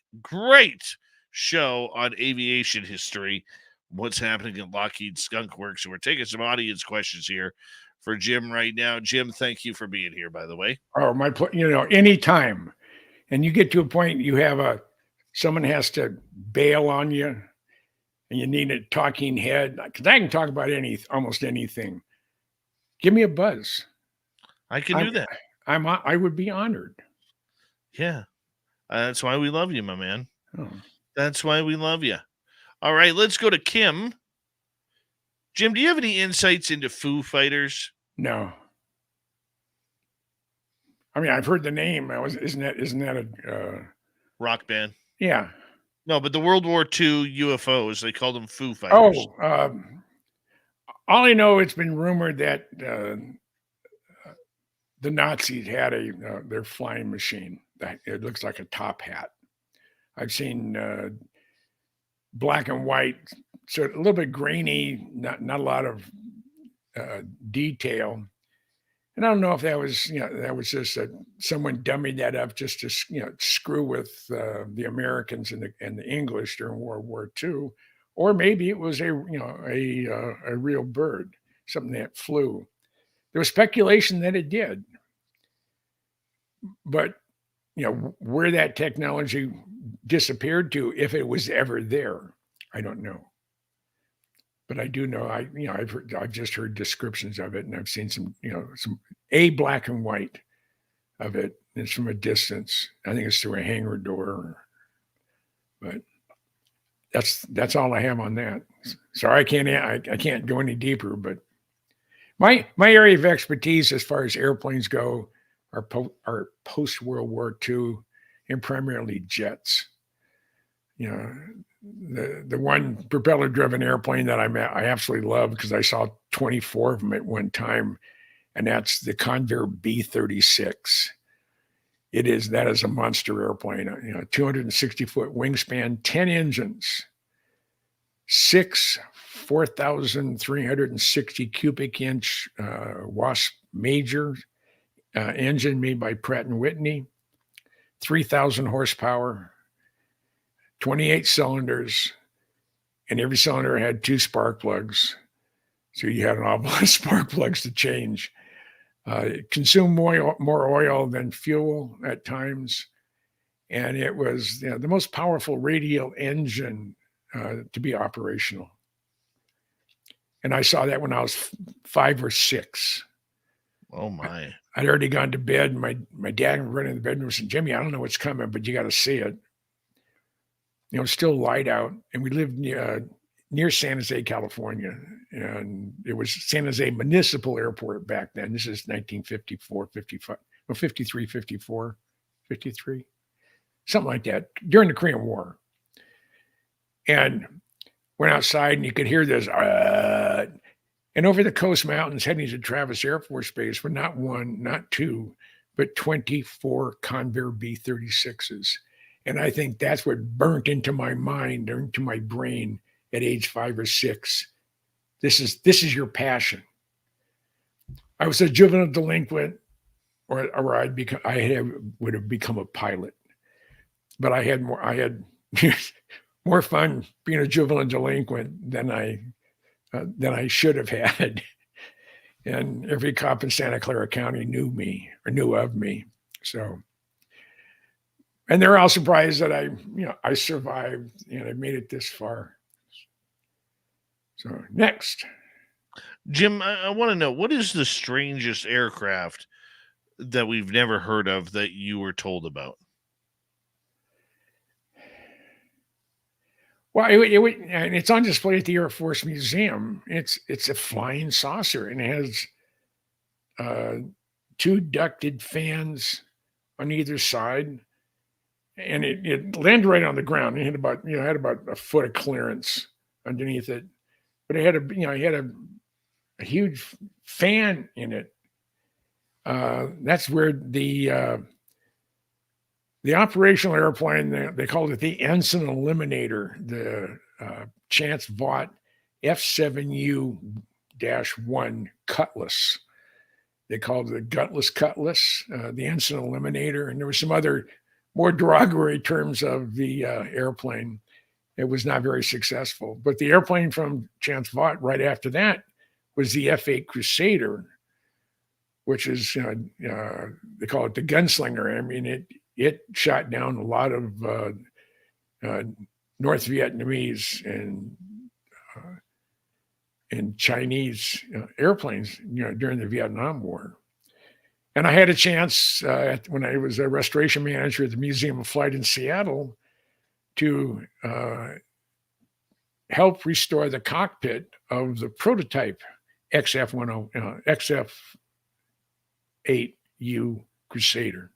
show on aviation history, what's happening at Lockheed Skunk Works. So we're taking some audience questions here for Jim right now. Jim, thank you for being here, by the way. Oh, anytime. And you get to a point you have someone has to bail on you and you need a talking head, because I can talk about almost anything. Give me a buzz. I can do that. I would be honored. Yeah. That's why we love you, my man. Oh. That's why we love you. All right, let's go to Kim. Jim, do you have any insights into Foo Fighters? No. I mean, I've heard the name. Isn't that a rock band? Yeah. No, but the World War II UFOs, they called them Foo Fighters. Oh, all I know, it's been rumored that the Nazis had their flying machine. It looks like a top hat. I've seen black and white, so a little bit grainy, not a lot of detail. And I don't know if that was just someone dummied that up just to screw with the Americans and the English during World War II, or maybe it was a real bird, something that flew. There was speculation that it did, but where that technology disappeared to, if it was ever there, I don't know. But I do know, I've just heard descriptions of it, and I've seen some black and white of it. It's from a distance. I think it's through a hangar door. But that's all I have on that. Sorry, I can't go any deeper. But my area of expertise, as far as airplanes go, are post World War II, and primarily jets. The one propeller-driven airplane that I absolutely love, because I saw 24 of them at one time, and that's the Convair B-36. That is a monster airplane. 260-foot wingspan, 10 engines, 6 4,360 cubic inch Wasp Major engine made by Pratt & Whitney, 3,000 horsepower, 28 cylinders, and every cylinder had 2 spark plugs. So you had an awful lot of spark plugs to change. It consumed more oil than fuel at times. And it was the most powerful radial engine to be operational. And I saw that when I was 5 or 6. Oh, my. I'd already gone to bed. And my dad would run in the bedroom and said, "Jimmy, I don't know what's coming, but you got to see it." Still light out. And we lived near San Jose, California. And it was San Jose Municipal Airport back then. This is 1954, 55, well, 53, 54, 53, something like that, during the Korean War. And went outside and you could hear this, and over the Coast Mountains heading to Travis Air Force Base were not one, not two, but 24 Convair B-36s. And I think that's what burnt into my mind or into my brain at age 5 or 6. This is your passion. I was a juvenile delinquent, or would have become a pilot. But I had more fun being a juvenile delinquent than I should have had. And every cop in Santa Clara County knew me or knew of me. So, and they're all surprised that I survived and I made it this far. So next. Jim, I want to know, what is the strangest aircraft that we've never heard of that you were told about? Well, and it's on display at the Air Force Museum. It's a flying saucer, and it has 2 ducted fans on either side, and it landed right on the ground. It had about a foot of clearance underneath it, but it had a huge fan in it. That's where the operational airplane, they called it the Ensign Eliminator, the Chance Vought F7U-1 Cutlass. They called it the Gutless Cutlass, the Ensign Eliminator, and there were some other more derogatory terms of the airplane. It was not very successful. But the airplane from Chance Vought right after that was the F-8 Crusader, which is, they call it the gunslinger. I mean, it shot down a lot of North Vietnamese and Chinese airplanes, during the Vietnam War. And I had a chance when I was a restoration manager at the Museum of Flight in Seattle to help restore the cockpit of the prototype XF-8U Crusader.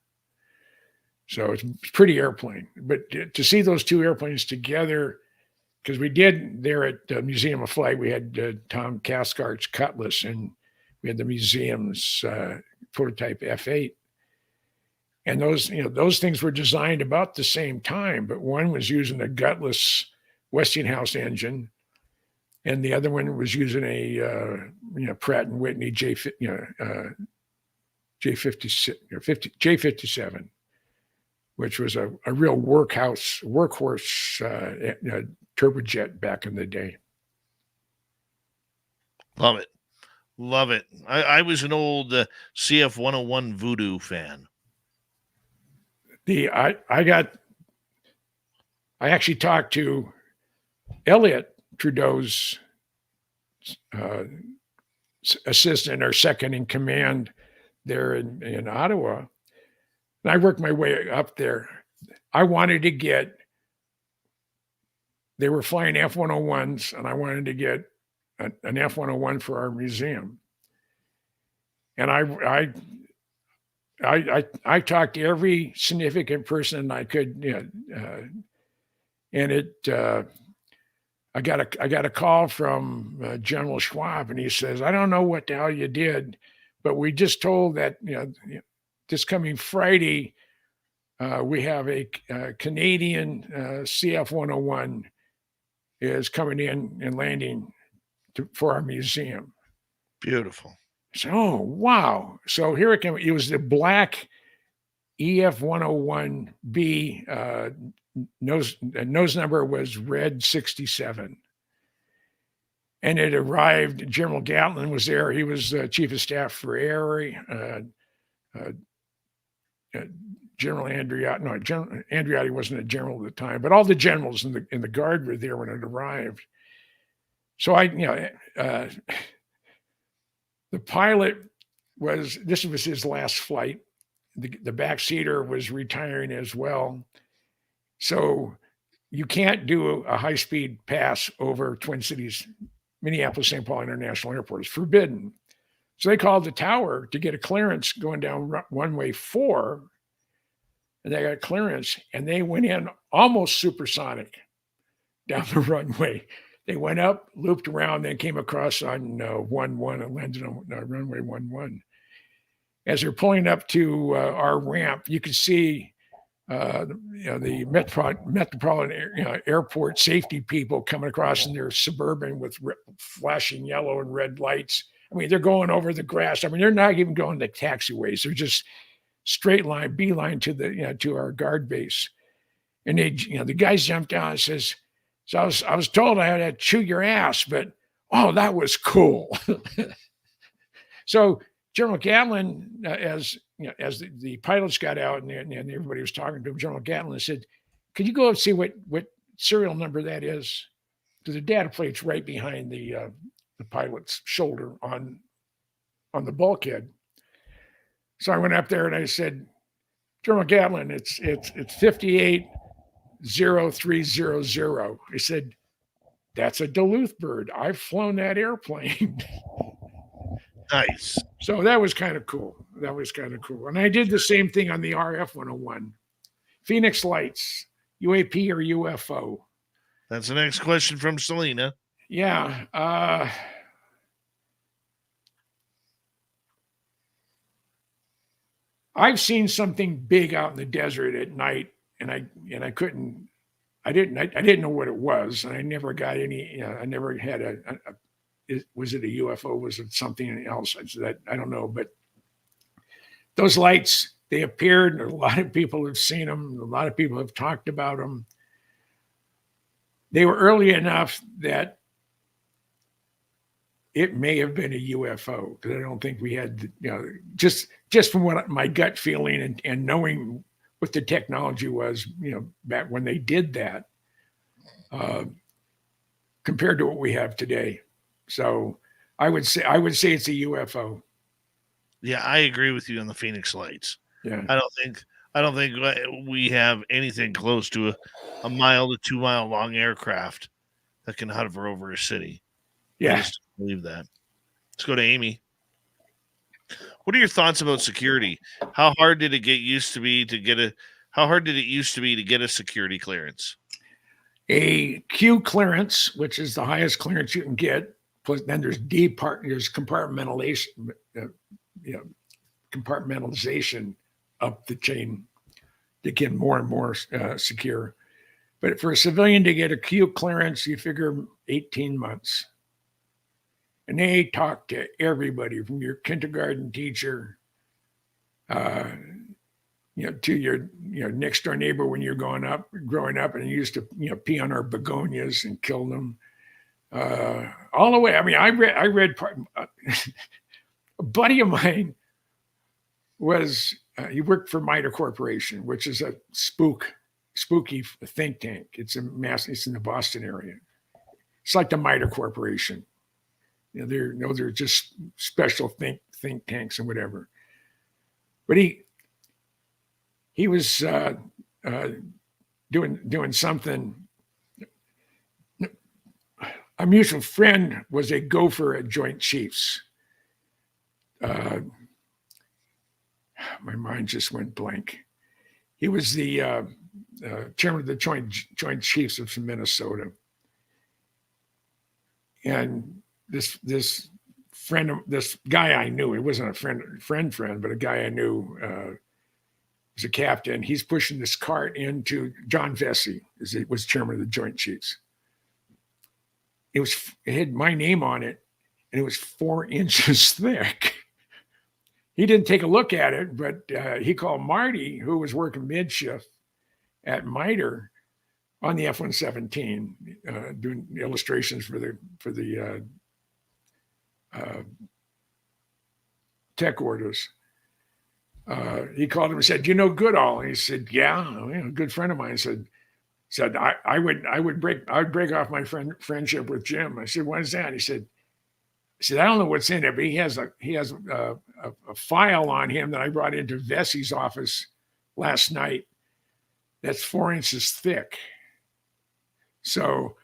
So it's a pretty airplane. But to see those 2 airplanes together, because we did there at the Museum of Flight, we had Tom Cathcart's Cutlass, and we had the museum's prototype F-8. And those things were designed about the same time, but one was using a gutless Westinghouse engine, and the other one was using a Pratt and Whitney J57, which was a real workhorse turbojet back in the day. Love it. I was an old CF-101 Voodoo fan. I actually talked to Elliot Trudeau's assistant or second in command there in Ottawa. And I worked my way up there. I wanted to they were flying F-101s, and I wanted to get an F-101 for our museum. And I talked to every significant person I could, and I got a call from General Schwab, and he says, "I don't know what the hell you did, but we just told that this coming Friday we have a Canadian CF-101 is coming in and landing for our museum." Beautiful. So, oh, wow. So here it came. It was the black EF-101B. Nose number was red 67. And it arrived. General Gatlin was there. He was chief of staff for Air. General Andreotti. No, Andreotti wasn't a general at the time, but all the generals in the Guard were there when it arrived. So the pilot this was his last flight. The backseater was retiring as well. So you can't do a high-speed pass over Twin Cities, Minneapolis-St. Paul International Airport. It's forbidden. So they called the tower to get a clearance going down runway 4. And they got clearance, and they went in almost supersonic down the runway. They went up, looped around, then came across on 11 and landed on runway 11. as they're pulling up to our ramp, you could see the metropolitan airport safety people coming across in their Suburban with flashing yellow and red lights. I mean, they're going over the grass. I mean, they're not even going to taxiways. They're just straight line, beeline to the to our guard base. And they, the guys jumped down and says, "So I was told I had to chew your ass, but oh, that was cool." So General Gatlin, as the pilots got out and everybody was talking to him, General Gatlin said, "Could you go and see what serial number that is?" Because the data plate's right behind the pilot's shoulder on the bulkhead. So I went up there and I said, "General Gatlin, it's 580300." He said, "That's a Duluth bird. I've flown that airplane." Nice. So that was kind of cool. And I did the same thing on the RF-101. Phoenix Lights, UAP or UFO? That's the next question from Selena. Yeah. I've seen something big out in the desert at night, and I didn't know what it was, and I never got any. I never had was it a UFO? Was it something else? I don't know, but those lights, they appeared. A lot of people have seen them. A lot of people have talked about them. They were early enough that it may have been a UFO, because I don't think we had, just from what my gut feeling and knowing what the technology was, back when they did that, compared to what we have today. So I would say it's a UFO. Yeah, I agree with you on the Phoenix Lights. Yeah. I don't think we have anything close to a mile to 2 mile long aircraft that can hover over a city. Yeah. I just believe that. Let's go to Amy. What are your thoughts about security? How hard did it used to be to get a security clearance? A Q clearance, which is the highest clearance you can get. Plus, then there's compartmentalization up the chain to get more and more secure. But for a civilian to get a Q clearance, you figure 18 months. And they talk to everybody from your kindergarten teacher, to your next door neighbor when you're growing up, and you used to pee on our begonias and kill them. All the way. I mean, I read a buddy of mine was he worked for MITRE Corporation, which is a spooky think tank. It's in the Boston area. It's like the MITRE Corporation. They're just special think tanks and whatever. But he was doing something. A mutual friend was a gopher at Joint Chiefs. My mind just went blank. He was the chairman of the Joint Chiefs of Minnesota. And this guy I knew, he wasn't a friend, but a guy I knew was a captain. He's pushing this cart into John Vesey, was chairman of the Joint Chiefs. It had my name on it, and it was 4 inches thick. He didn't take a look at it, but he called Marty, who was working mid-shift at MITRE on the F-117, doing illustrations for the tech orders. He called him and said, "You know Goodall?" And he said, "Yeah, a good friend of mine." Said I would break off my friendship with Jim. I said, "What is that?" He said, "I don't know what's in it, but he has a file on him that I brought into Vesey's office last night that's 4 inches thick." So,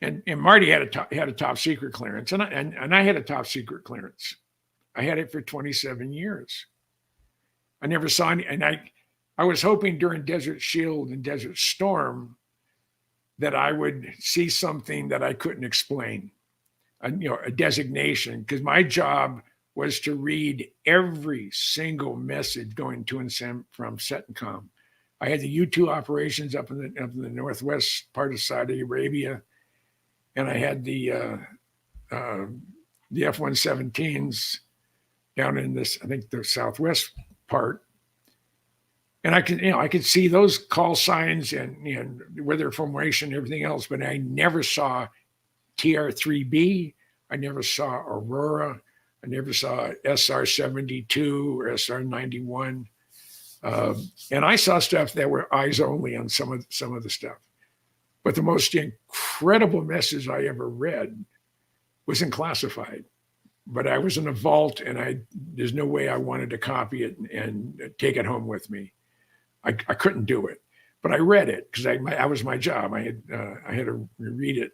and Marty had a top secret clearance, and I had a top secret clearance. I had it for 27 years. I never saw any, and I was hoping during Desert Shield and Desert Storm that I would see something that I couldn't explain, a designation, because my job was to read every single message going to and from CENTCOM. I had the U-2 operations up in the northwest part of Saudi Arabia, and I had the F-117s down in this, I think the southwest part. And I could see those call signs and weather formation and everything else, but I never saw TR-3B. I never saw Aurora. I never saw SR-72 or SR-91. And I saw stuff that were eyes only on some of the stuff. But the most incredible message I ever read wasn't classified. But I was in a vault, and there's no way I wanted to copy it and take it home with me. I couldn't do it, but I read it because that was my job. I had to read it,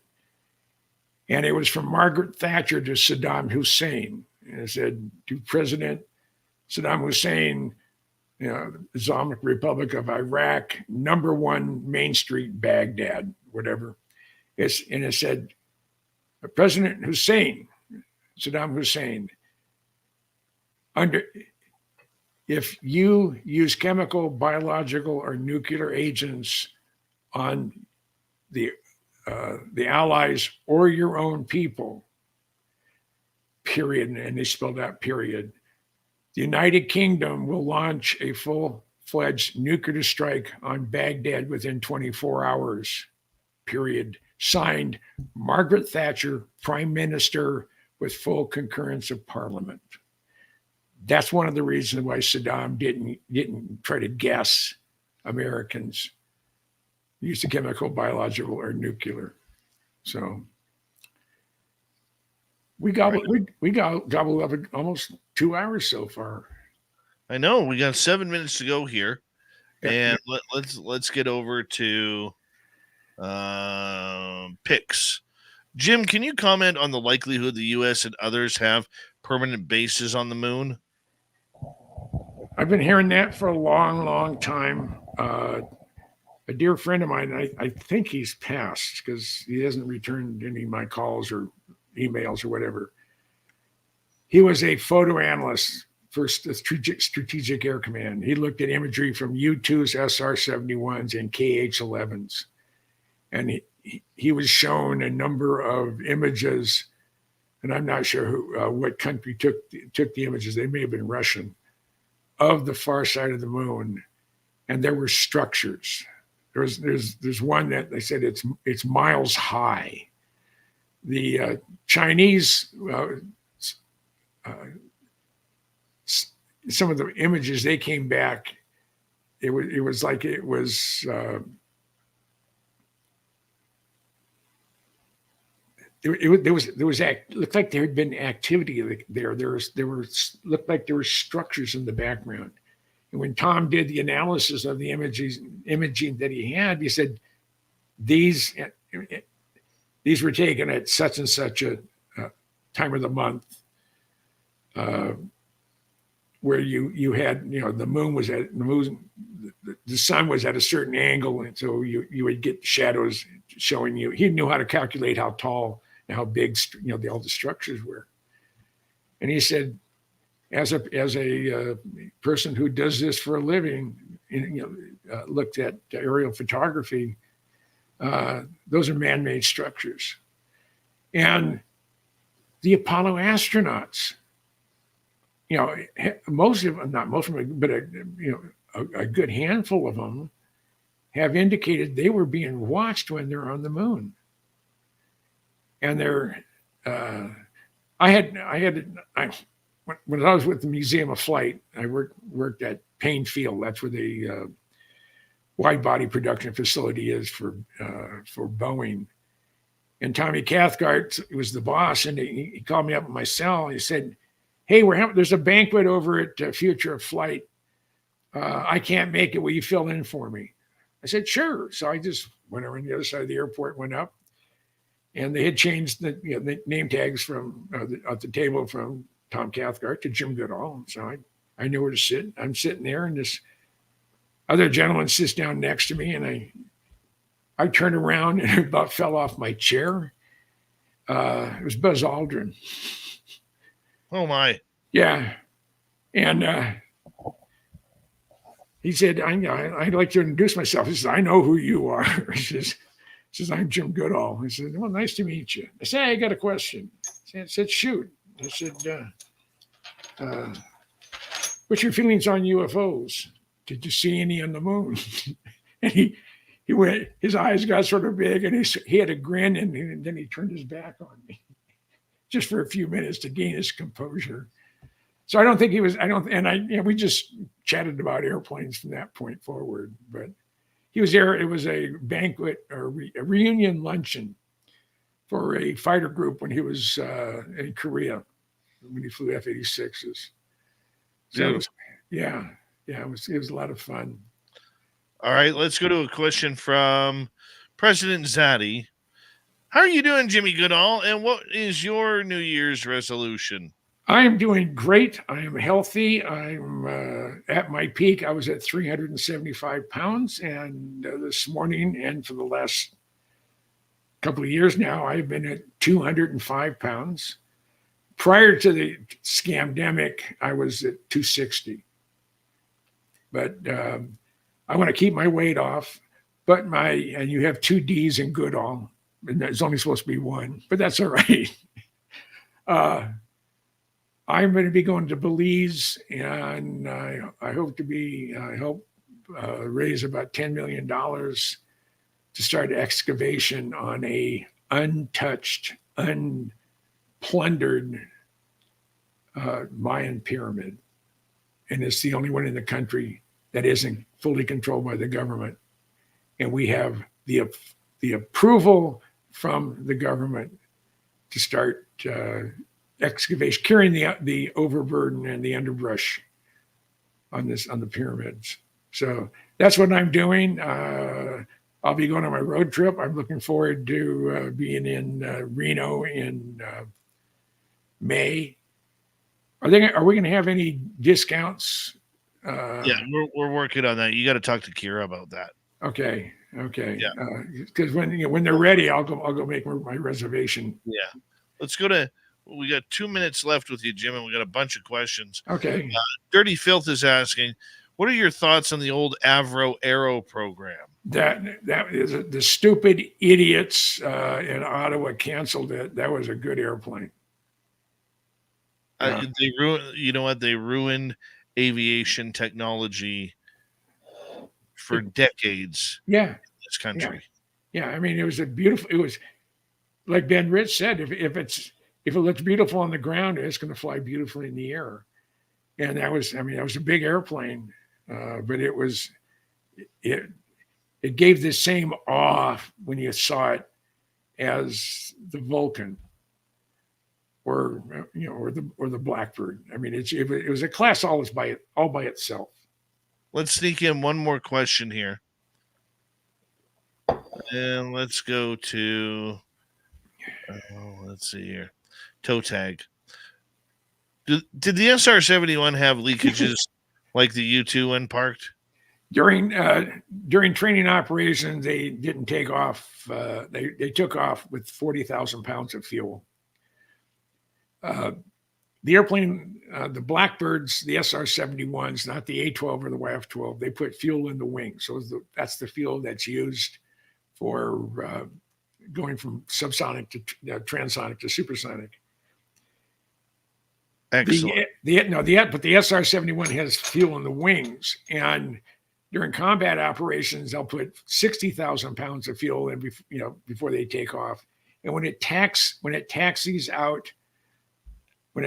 and it was from Margaret Thatcher to Saddam Hussein. And it said, to President Saddam Hussein, the Islamic Republic of Iraq, #1 Main Street, Baghdad, whatever. And it said, President Hussein, Saddam Hussein, if you use chemical, biological, or nuclear agents on the allies or your own people, period, and they spelled out period, the United Kingdom will launch a full-fledged nuclear strike on Baghdad within 24 hours, period. Signed, Margaret Thatcher, Prime Minister, with full concurrence of Parliament. That's one of the reasons why Saddam didn't try to guess Americans use the chemical, biological, or nuclear. So we gobbled up almost 2 hours so far. I know we got 7 minutes to go here, and let's get over to picks. Jim, can you comment on the likelihood the U.S. and others have permanent bases on the moon? I've been hearing that for a long, long time. A dear friend of mine, I think he's passed because he hasn't returned any of my calls or emails or whatever. He was a photo analyst for Strategic Air Command. He looked at imagery from U-2s, SR-71s, and KH-11s. And he was shown a number of images, and I'm not sure what country took the images. They may have been Russian, of the far side of the moon, and there were structures. There's one that they said it's miles high. The Chinese, some of the images they came back, it was like it was. Looked like there had been activity there. Looked like there were structures in the background. And when Tom did the analysis of the imaging that he had, he said these were taken at such and such a time of the month, where you had, the moon was at the sun was at a certain angle, and so you would get shadows showing you. He knew how to calculate how tall and how big all the structures were. And he said, as a person who does this for a living, looked at aerial photography, those are man-made structures. And the Apollo astronauts, most of them, not most of them, but a good handful of them have indicated they were being watched when they're on the moon. And when I was with the Museum of Flight, I worked at Payne Field. That's where the wide body production facility is for Boeing. And Tommy Cathcart was the boss, and he called me up in my cell. And he said, "Hey, there's a banquet over at Future of Flight. I can't make it. Will you fill in for me?" I said, "Sure." So I just went over on the other side of the airport, went up, and they had changed the name tags from at the table from Tom Cathcart to Jim Goodall. So I knew where to sit. I'm sitting there, and this other gentleman sits down next to me, and I turned around and about fell off my chair. It was Buzz Aldrin. Oh my! Yeah. And he said, I'd like to introduce myself. He says, I know who you are. He says, I'm Jim Goodall. He said, well, nice to meet you. I said, I got a question. I said, shoot. I said, what's your feelings on UFOs? Did you see any on the moon? And he went, his eyes got sort of big, and he had a grin, and then he turned his back on me just for a few minutes to gain his composure. So I don't think he was, we just chatted about airplanes from that point forward, but he was there. It was a banquet or a reunion luncheon for a fighter group when he was in Korea, when he flew F-86s. So it was, it was a lot of fun. All right, let's go to a question from President Zaddy. How are you doing, Jimmy Goodall? And what is your New Year's resolution? I am doing great. I am healthy. I'm at my peak. I was at 375 pounds. And this morning and for the last couple of years now, I've been at 205 pounds. Prior to the scamdemic, I was at 260. But I want to keep my weight off. But and you have 2 D's in Goodall. And there's only supposed to be 1, but that's all right. I'm going to be going to Belize, and I hope to help raise about $10 million to start excavation on a untouched, unplundered Mayan pyramid. And it's the only one in the country that isn't fully controlled by the government. And we have the approval from the government to start excavation, carrying the overburden and the underbrush on the pyramids. So that's what I'm doing. I'll be going on my road trip. I'm looking forward to being in Reno in May. Are we going to have any discounts? Yeah, we're working on that. You got to talk to Kira about that. Okay. Yeah. Because when they're ready, I'll go make my reservation. Yeah. Let's go to. We got 2 minutes left with you, Jim, and we got a bunch of questions. Okay. Dirty Filth is asking, what are your thoughts on the old Avro Aero program? That is the stupid idiots in Ottawa canceled it. That was a good airplane. They ruined. You know what? They ruined aviation technology for decades. Yeah. In this country. Yeah. I mean, it was like Ben Rich said, if it looks beautiful on the ground, it's going to fly beautifully in the air. And that was a big airplane, but it gave the same awe when you saw it as the Vulcan or the Blackbird. I mean, it was a class all by itself. Let's sneak in one more question here. And let's go to, let's see here. Toe tag. Did the SR-71 have leakages like the U-2 when parked? During training operations, they didn't take off. They took off with 40,000 pounds of fuel. The airplane, the Blackbirds, the SR-71s, not the A-12 or the YF-12, they put fuel in the wing. So that's the fuel that's used for going from subsonic to transonic to supersonic. Excellent. But the SR-71 has fuel in the wings, and during combat operations, they'll put 60,000 pounds of fuel in, before they take off. And when it taxis out of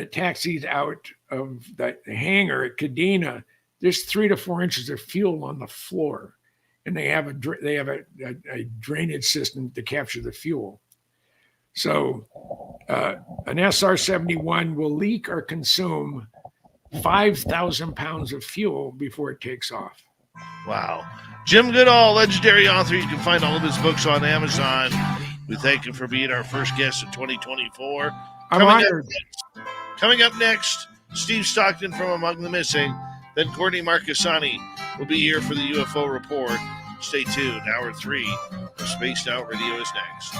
the hangar at Kadena, there's 3 to 4 inches of fuel on the floor, and they have a drainage system to capture the fuel. So an SR-71 will leak or consume 5,000 pounds of fuel before it takes off. Wow. Jim Goodall, legendary author. You can find all of his books on Amazon. We thank you for being our first guest of 2024. I'm honored. Coming up next, Steve Stockton from Among the Missing. Then Courtney Marani will be here for the UFO Report. Stay tuned. Hour 3 of Spaced Out Radio is next.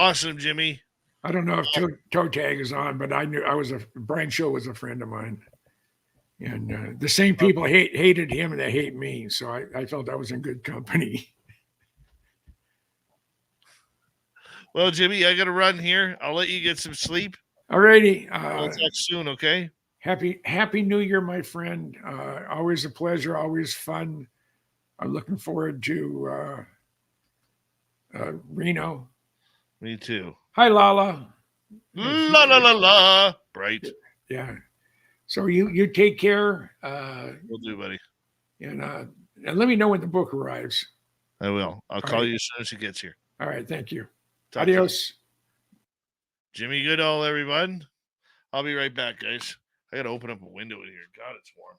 Awesome, Jimmy. I don't know if toe tag is on, but I knew Brian Shaw was a friend of mine. And the same people hated him and they hate me. So I felt I was in good company. Well, Jimmy, I got to run here. I'll let you get some sleep. All righty. We'll talk soon, okay? Happy New Year, my friend. Always a pleasure, always fun. I'm looking forward to Reno. Me too. Hi, Lala. La la la la. Bright. Yeah. So you take care. Will do, buddy. And let me know when the book arrives. I will. I'll call you as soon as it gets here. All right. Thank you. Talk Adios. Jimmy Goodall, everyone. I'll be right back, guys. I got to open up a window in here. God, it's warm.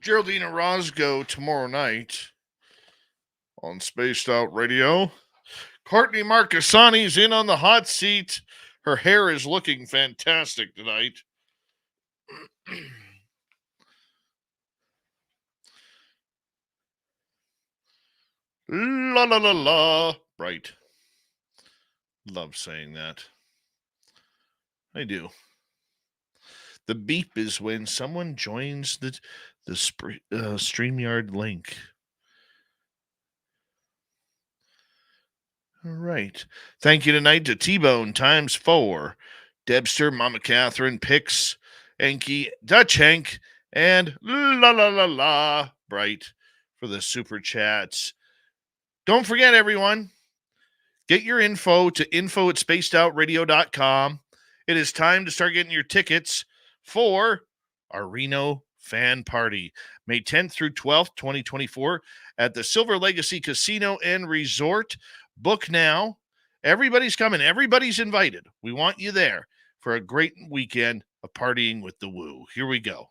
Geraldine Orozco tomorrow night on Spaced Out Radio. Courtney Marani in on the hot seat. Her hair is looking fantastic tonight. La la la la. Right. Love saying that. I do. The beep is when someone joins the StreamYard link. All right. Thank you tonight to T-Bone times 4, Debster, Mama Catherine, Pix, Enki, Dutch Hank, and La La La La Bright for the super chats. Don't forget, everyone, get your info to info@spacedoutradio.com. It is time to start getting your tickets for our Reno fan party, May 10th through 12th, 2024, at the Silver Legacy Casino and Resort. Book now. Everybody's coming. Everybody's invited. We want you there for a great weekend of partying with the Woo. Here we go.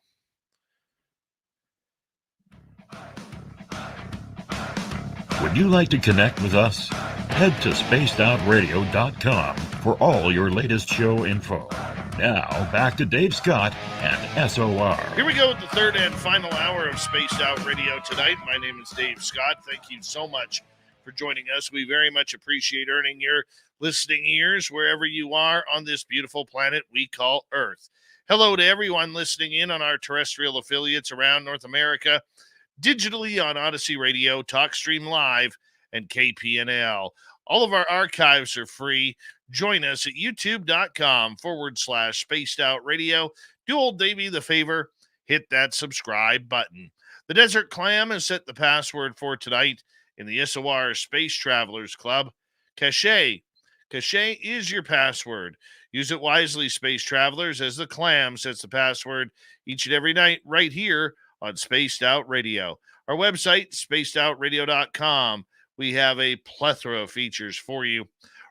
Would you like to connect with us? Head to spacedoutradio.com for all your latest show info. Now, back to Dave Scott and SOR. Here we go with the third and final hour of Spaced Out Radio tonight. My name is Dave Scott. Thank you so much for joining us. We very much appreciate earning your listening ears wherever you are on this beautiful planet we call Earth. Hello to everyone listening in on our terrestrial affiliates around North America, digitally on Odyssey Radio, TalkStream Live, and KPNL. All of our archives are free. Join us at youtube.com/Spaced Out Radio. Do old Davey the favor, hit that subscribe button. The Desert Clam has set the password for tonight in the SOR Space Travelers Club. Cache. Cache is your password. Use it wisely, Space Travelers, as the Clam sets the password each and every night right here on Spaced Out Radio. Our website, spacedoutradio.com. We have a plethora of features for you.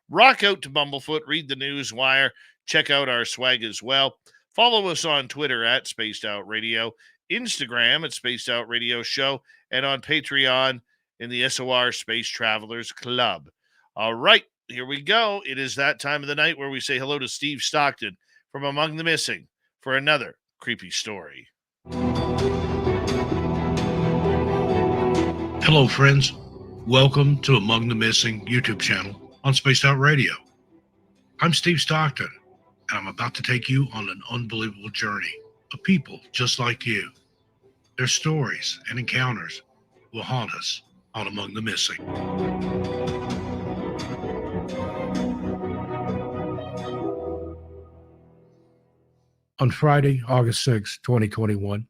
Rock out to Bumblefoot, read the news wire, check out our swag as well. Follow us on Twitter at Spaced Out Radio, Instagram at Spaced Out Radio Show, and on Patreon in the SOR Space Travelers Club. All right, here we go. It is that time of the night where we say hello to Steve Stockton from Among the Missing for another creepy story. Hello, friends. Welcome to Among the Missing YouTube channel on Spaced Out Radio. I'm Steve Stockton, and I'm about to take you on an unbelievable journey of people just like you. Their stories and encounters will haunt us on Among the Missing. On Friday, August 6, 2021,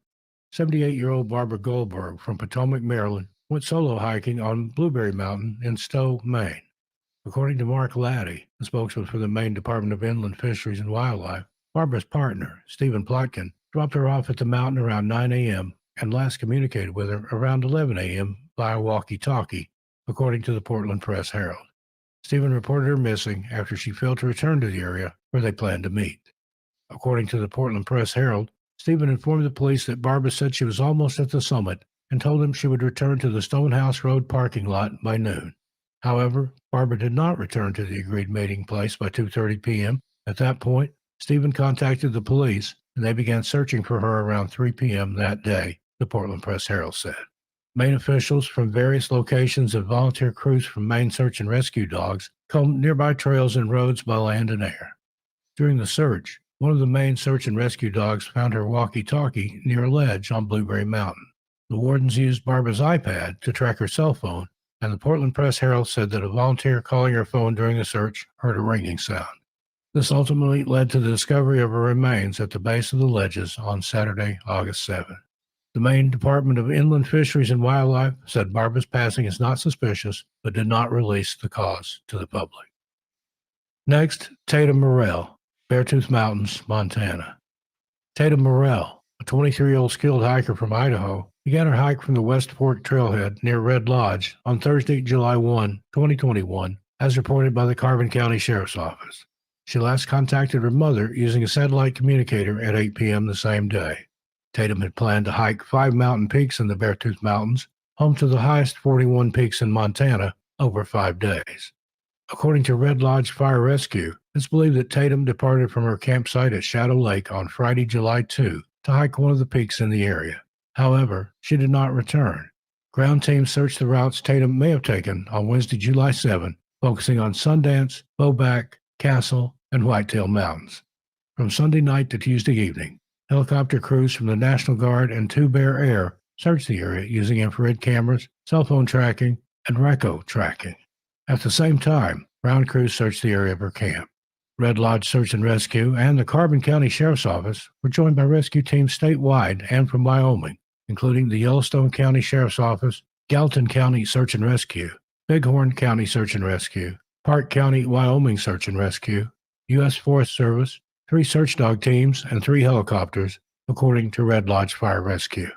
78-year-old Barbara Goldberg from Potomac, Maryland, went solo hiking on Blueberry Mountain in Stowe, Maine. According to Mark Laddie, a spokesman for the Maine Department of Inland Fisheries and Wildlife, Barbara's partner, Stephen Plotkin, dropped her off at the mountain around 9 a.m. and last communicated with her around 11 a.m. via walkie-talkie, according to the Portland Press-Herald. Stephen reported her missing after she failed to return to the area where they planned to meet. According to the Portland Press-Herald, Stephen informed the police that Barbara said she was almost at the summit and told them she would return to the Stonehouse Road parking lot by noon. However, Barbara did not return to the agreed meeting place by 2:30 p.m. At that point, Stephen contacted the police, and they began searching for her around 3 p.m. that day, the Portland Press-Herald said. Maine officials from various locations and volunteer crews from Maine Search and Rescue Dogs combed nearby trails and roads by land and air. During the search, one of the Maine Search and Rescue Dogs found her walkie-talkie near a ledge on Blueberry Mountain. The wardens used Barbara's iPad to track her cell phone, and the Portland Press-Herald said that a volunteer calling her phone during the search heard a ringing sound. This ultimately led to the discovery of her remains at the base of the ledges on Saturday, August 7. The Maine Department of Inland Fisheries and Wildlife said Barbara's passing is not suspicious, but did not release the cause to the public. Next, Tatum Morrell, Beartooth Mountains, Montana. Tatum Morrell, a 23-year-old skilled hiker from Idaho, began her hike from the West Fork Trailhead near Red Lodge on Thursday, July 1, 2021, as reported by the Carbon County Sheriff's Office. She last contacted her mother using a satellite communicator at 8 p.m. the same day. Tatum had planned to hike 5 mountain peaks in the Beartooth Mountains, home to the highest 41 peaks in Montana, over 5 days. According to Red Lodge Fire Rescue, it's believed that Tatum departed from her campsite at Shadow Lake on Friday, July 2, to hike one of the peaks in the area. However, she did not return. Ground teams searched the routes Tatum may have taken on Wednesday, July 7, focusing on Sundance, Bowback, Castle, and Whitetail Mountains. From Sunday night to Tuesday evening, helicopter crews from the National Guard and 2 Bear Air searched the area using infrared cameras, cell phone tracking, and RECO tracking. At the same time, ground crews searched the area of her camp. Red Lodge Search and Rescue and the Carbon County Sheriff's Office were joined by rescue teams statewide and from Wyoming, including the Yellowstone County Sheriff's Office, Gallatin County Search and Rescue, Bighorn County Search and Rescue, Park County, Wyoming Search and Rescue, U.S. Forest Service, 3 search dog teams, and 3 helicopters, according to Red Lodge Fire Rescue.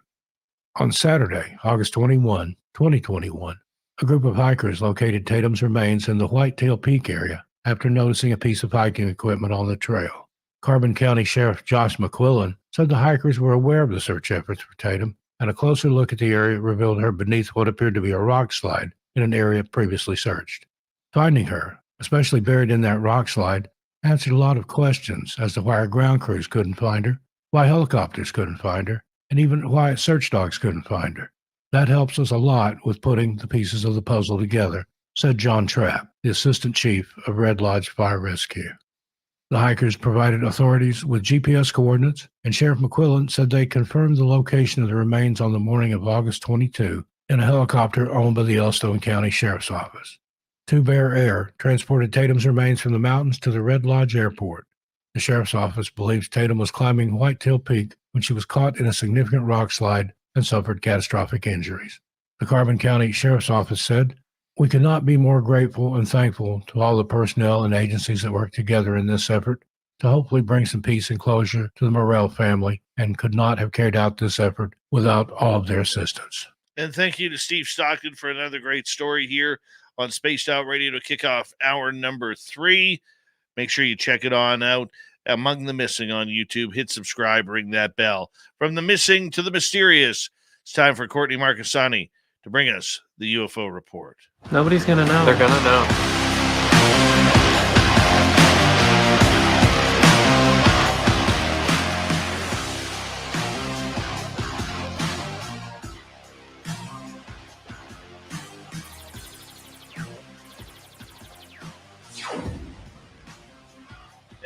On Saturday, August 21, 2021, a group of hikers located Tatum's remains in the Whitetail Peak area after noticing a piece of hiking equipment on the trail. Carbon County Sheriff Josh McQuillan said the hikers were aware of the search efforts for Tatum, and a closer look at the area revealed her beneath what appeared to be a rock slide in an area previously searched. Finding her, especially buried in that rock slide, answered a lot of questions as to why our ground crews couldn't find her, why helicopters couldn't find her, and even why search dogs couldn't find her. That helps us a lot with putting the pieces of the puzzle together, said John Trapp, the Assistant Chief of Red Lodge Fire Rescue. The hikers provided authorities with GPS coordinates, and Sheriff McQuillan said they confirmed the location of the remains on the morning of August 22 in a helicopter owned by the Yellowstone County Sheriff's Office. 2 Bear Air transported Tatum's remains from the mountains to the Red Lodge Airport. The Sheriff's Office believes Tatum was climbing Whitetail Peak when she was caught in a significant rock slide and suffered catastrophic injuries. The Carbon County Sheriff's Office said, "We could not be more grateful and thankful to all the personnel and agencies that worked together in this effort to hopefully bring some peace and closure to the Morrell family, and could not have carried out this effort without all of their assistance." And thank you to Steve Stockton for another great story here on Spaced Out Radio to kick off hour number 3. Make sure you check it on out. Among the Missing on YouTube. Hit subscribe, ring that bell. From the missing to the mysterious, it's time for Courtney Marani to bring us the UFO report. Nobody's gonna know. They're gonna know.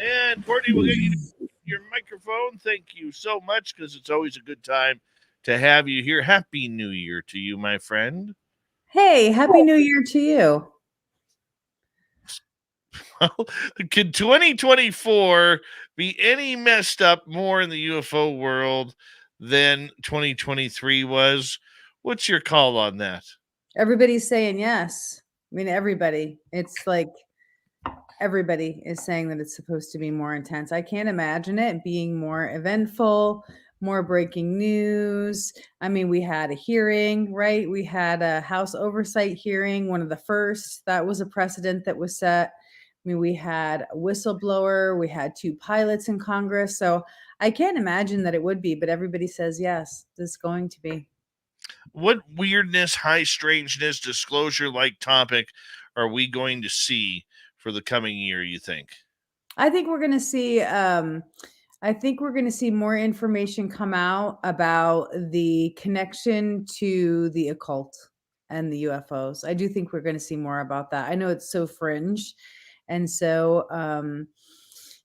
And Courtney, we'll get you your microphone. Thank you so much, because it's always a good time to have you here. Happy New Year to you, my friend. Hey, Happy New Year to you. Could 2024 be any messed up more in the UFO world than 2023 was? What's your call on that? Everybody's saying yes. I mean, everybody. It's like everybody is saying that it's supposed to be more intense. I can't imagine it being more eventful, more breaking news. I mean, we had a hearing, right? We had a House oversight hearing, one of the first. That was a precedent that was set. I mean, we had a whistleblower, we had 2 pilots in Congress. So I can't imagine that it would be, but everybody says yes, this is going to be. What weirdness, high strangeness, disclosure-like topic are we going to see for the coming year, you think? I think we're going to see more information come out about the connection to the occult and the UFOs. I do think we're going to see more about that. I know it's so fringe and so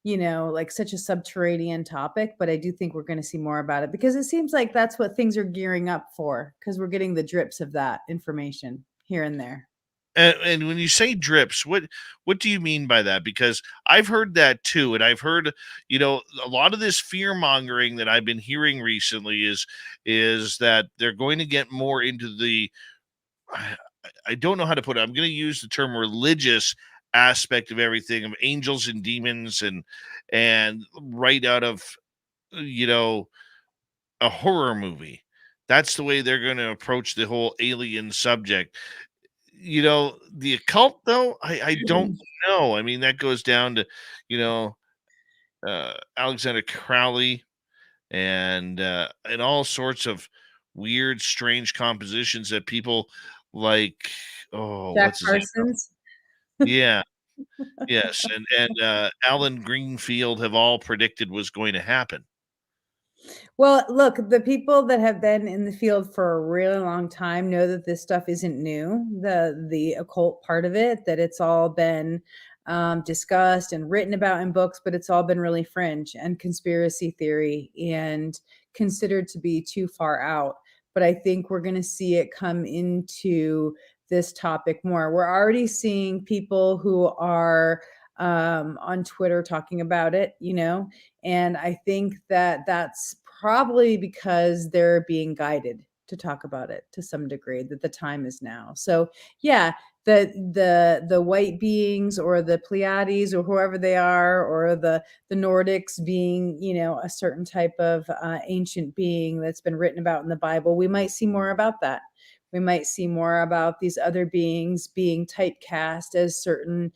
like such a subterranean topic, but I do think we're going to see more about it, because it seems like that's what things are gearing up for, because we're getting the drips of that information here and there. And when you say drips, what do you mean by that? Because I've heard that too, and I've heard, a lot of this fear mongering that I've been hearing recently is that they're going to get more into the, I don't know how to put it. I'm going to use the term religious aspect of everything, of angels and demons, and right out of a horror movie. That's the way they're going to approach the whole alien subject. The occult, though, I don't know. I mean, that goes down to Alexander Crowley, and all sorts of weird, strange compositions that people like. Oh, Jack what's his name? Parsons. Yeah, yes, and Alan Greenfield have all predicted was going to happen. Well, look, the people that have been in the field for a really long time know that this stuff isn't new. The occult part of it, that it's all been discussed and written about in books, but it's all been really fringe and conspiracy theory and considered to be too far out. But I think we're going to see it come into this topic more. We're already seeing people who are on Twitter talking about it, and I think that that's probably because they're being guided to talk about it to some degree, that the time is now. So yeah, the white beings or the Pleiades or whoever they are, or the Nordics being, a certain type of ancient being that's been written about in the Bible, we might see more about that. We might see more about these other beings being typecast as certain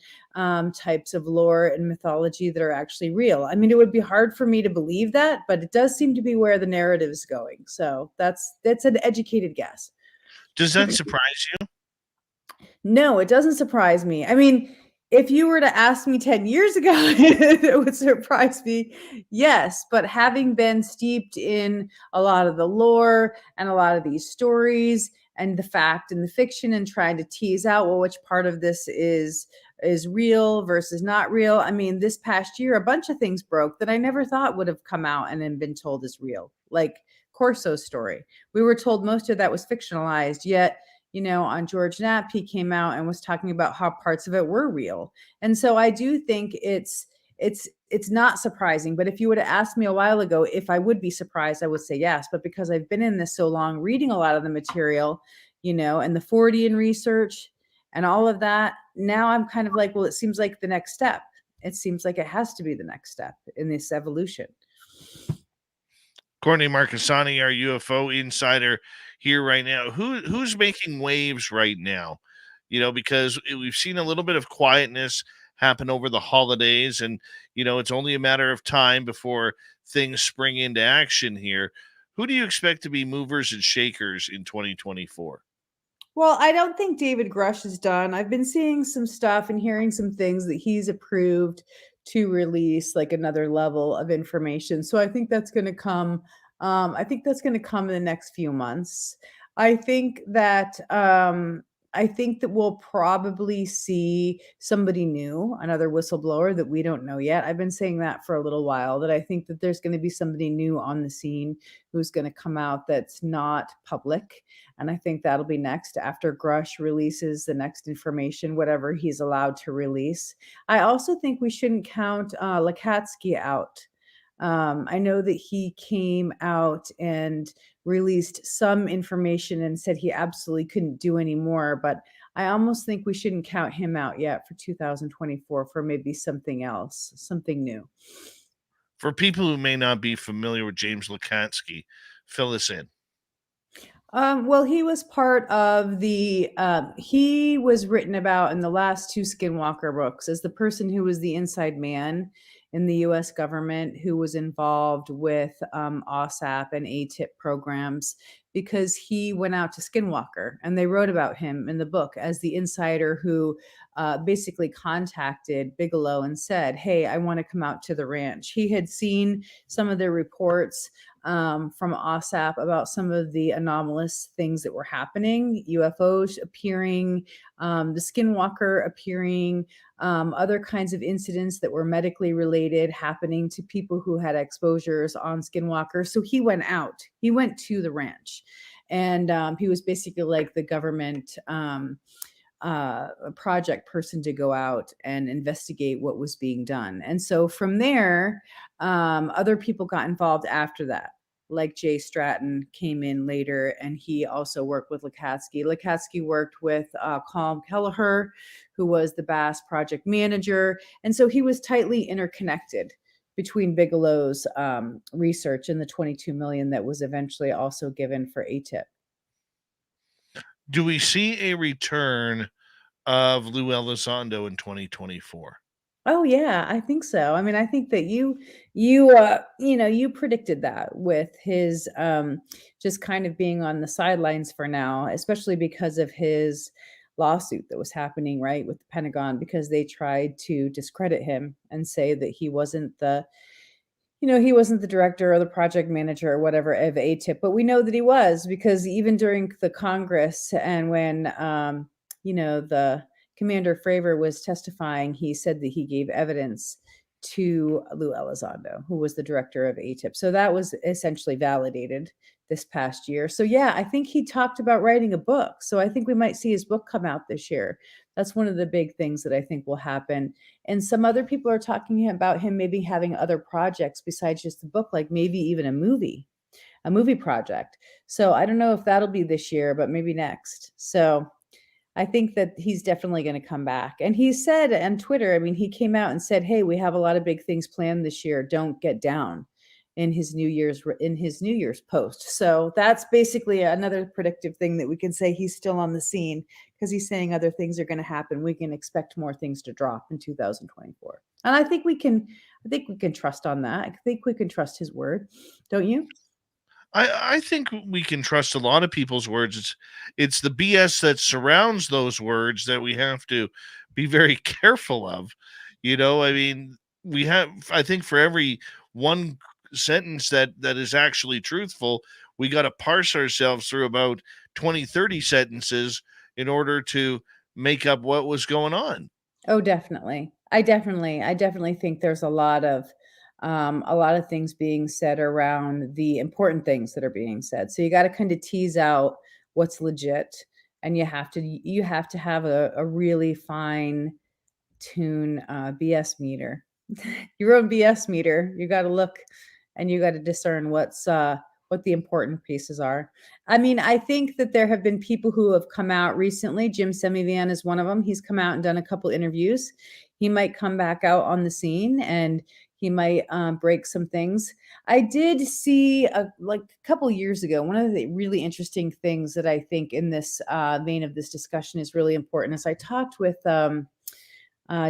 types of lore and mythology that are actually real. I mean, it would be hard for me to believe that, but it does seem to be where the narrative is going. So that's an educated guess. Does that surprise you? No, it doesn't surprise me. I mean, if you were to ask me 10 years ago, it would surprise me. Yes, but having been steeped in a lot of the lore and a lot of these stories and the fact and the fiction, and trying to tease out, well, which part of this is real versus not real. I mean, this past year, a bunch of things broke that I never thought would have come out and then been told as real, like Corso's story. We were told most of that was fictionalized, yet on George Knapp, he came out and was talking about how parts of it were real. And so I do think it's not surprising. But if you would have asked me a while ago if I would be surprised, I would say yes. But because I've been in this so long, reading a lot of the material, and the Fortean research and all of that, now I'm kind of like, well, it seems like the next step. It seems like it has to be the next step in this evolution. Courtney Marani, our UFO insider here right now. Who's making waves right now? Because we've seen a little bit of quietness happen over the holidays, and it's only a matter of time before things spring into action here. Who do you expect to be movers and shakers in 2024? Well, I don't think David Grush is done. I've been seeing some stuff and hearing some things that he's approved to release, like another level of information. So I think that's going to come. I think that's going to come in the next few months. I think that we'll probably see somebody new, another whistleblower that we don't know yet. I've been saying that for a little while, that I think that there's going to be somebody new on the scene who's going to come out that's not public. And I think that'll be next after Grush releases the next information, whatever he's allowed to release. I also think we shouldn't count Lakatsky out. I know that he came out and released some information and said he absolutely couldn't do any more, but I almost think we shouldn't count him out yet for 2024 for maybe something else, something new. For people who may not be familiar with James Lakatsky, fill us in. Well, he was part of he was written about in the last two Skinwalker books as the person who was the inside man in the U.S. government, who was involved with OSAP and ATIP programs, because he went out to Skinwalker, and they wrote about him in the book as the insider who basically contacted Bigelow and said, hey, I want to come out to the ranch. He had seen some of their reports from OSAP about some of the anomalous things that were happening, UFOs appearing, the Skinwalker appearing, other kinds of incidents that were medically related happening to people who had exposures on Skinwalker. So he went to the ranch, and he was basically like the government project person to go out and investigate what was being done. And so from there, other people got involved after that, like Jay Stratton came in later, and he also worked with Lakatsky. Lakatsky worked with Colm Kelleher, who was the Bass project manager. And so he was tightly interconnected between Bigelow's research and the $22 million that was eventually also given for ATIP. Do we see a return of Lou Elizondo in 2024? Oh yeah, I think so. I mean, I think that you you predicted that with his just kind of being on the sidelines for now, especially because of his lawsuit that was happening right with the Pentagon because they tried to discredit him and say that he wasn't the he wasn't the director or the project manager or whatever of ATIP, but we know that he was because even during the Congress and when the Commander Fravor was testifying, he said that he gave evidence to Lou Elizondo, who was the director of ATIP. So that was essentially validated this past year. So yeah, I think he talked about writing a book. So I think we might see his book come out this year. That's one of the big things that I think will happen. And some other people are talking about him maybe having other projects besides just the book, like maybe even a movie project. So I don't know if that'll be this year, but maybe next. So I think that he's definitely going to come back. And he said on Twitter, I mean, he came out and said, "Hey, we have a lot of big things planned this year. Don't get down." In his New Year's post. So that's basically another predictive thing that we can say he's still on the scene because he's saying other things are going to happen. We can expect more things to drop in 2024. And I think we can trust on that. I think we can trust his word. Don't you? I think we can trust a lot of people's words. It's the BS that surrounds those words that we have to be very careful of. I mean, I think for every one sentence that is actually truthful, we got to parse ourselves through about 20, 30 sentences in order to make up what was going on. Oh, definitely. I definitely think there's a lot of things being said around the important things that are being said. So you got to kind of tease out what's legit, and you have to have a really fine tune BS meter, your own BS meter. You got to look and you got to discern what the important pieces are. I mean, I think that there have been people who have come out recently. Jim Semivan is one of them. He's come out and done a couple interviews. He might come back out on the scene and he might break some things. I did see a couple years ago, one of the really interesting things that I think in this vein of this discussion is really important is I talked with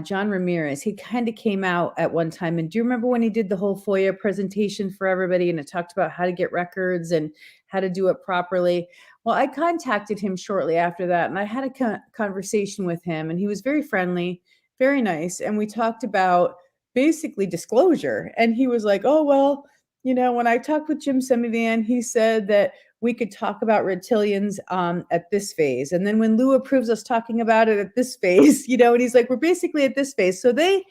John Ramirez. He kind of came out at one time. And do you remember when he did the whole FOIA presentation for everybody and it talked about how to get records and how to do it properly? Well, I contacted him shortly after that and I had a conversation with him and he was very friendly, very nice. And we talked about basically disclosure. And he was like, "Oh, well, when I talked with Jim Semivan, he said that we could talk about reptilians at this phase. And then when Lou approves us talking about it at this phase, and he's like, we're basically at this phase." So they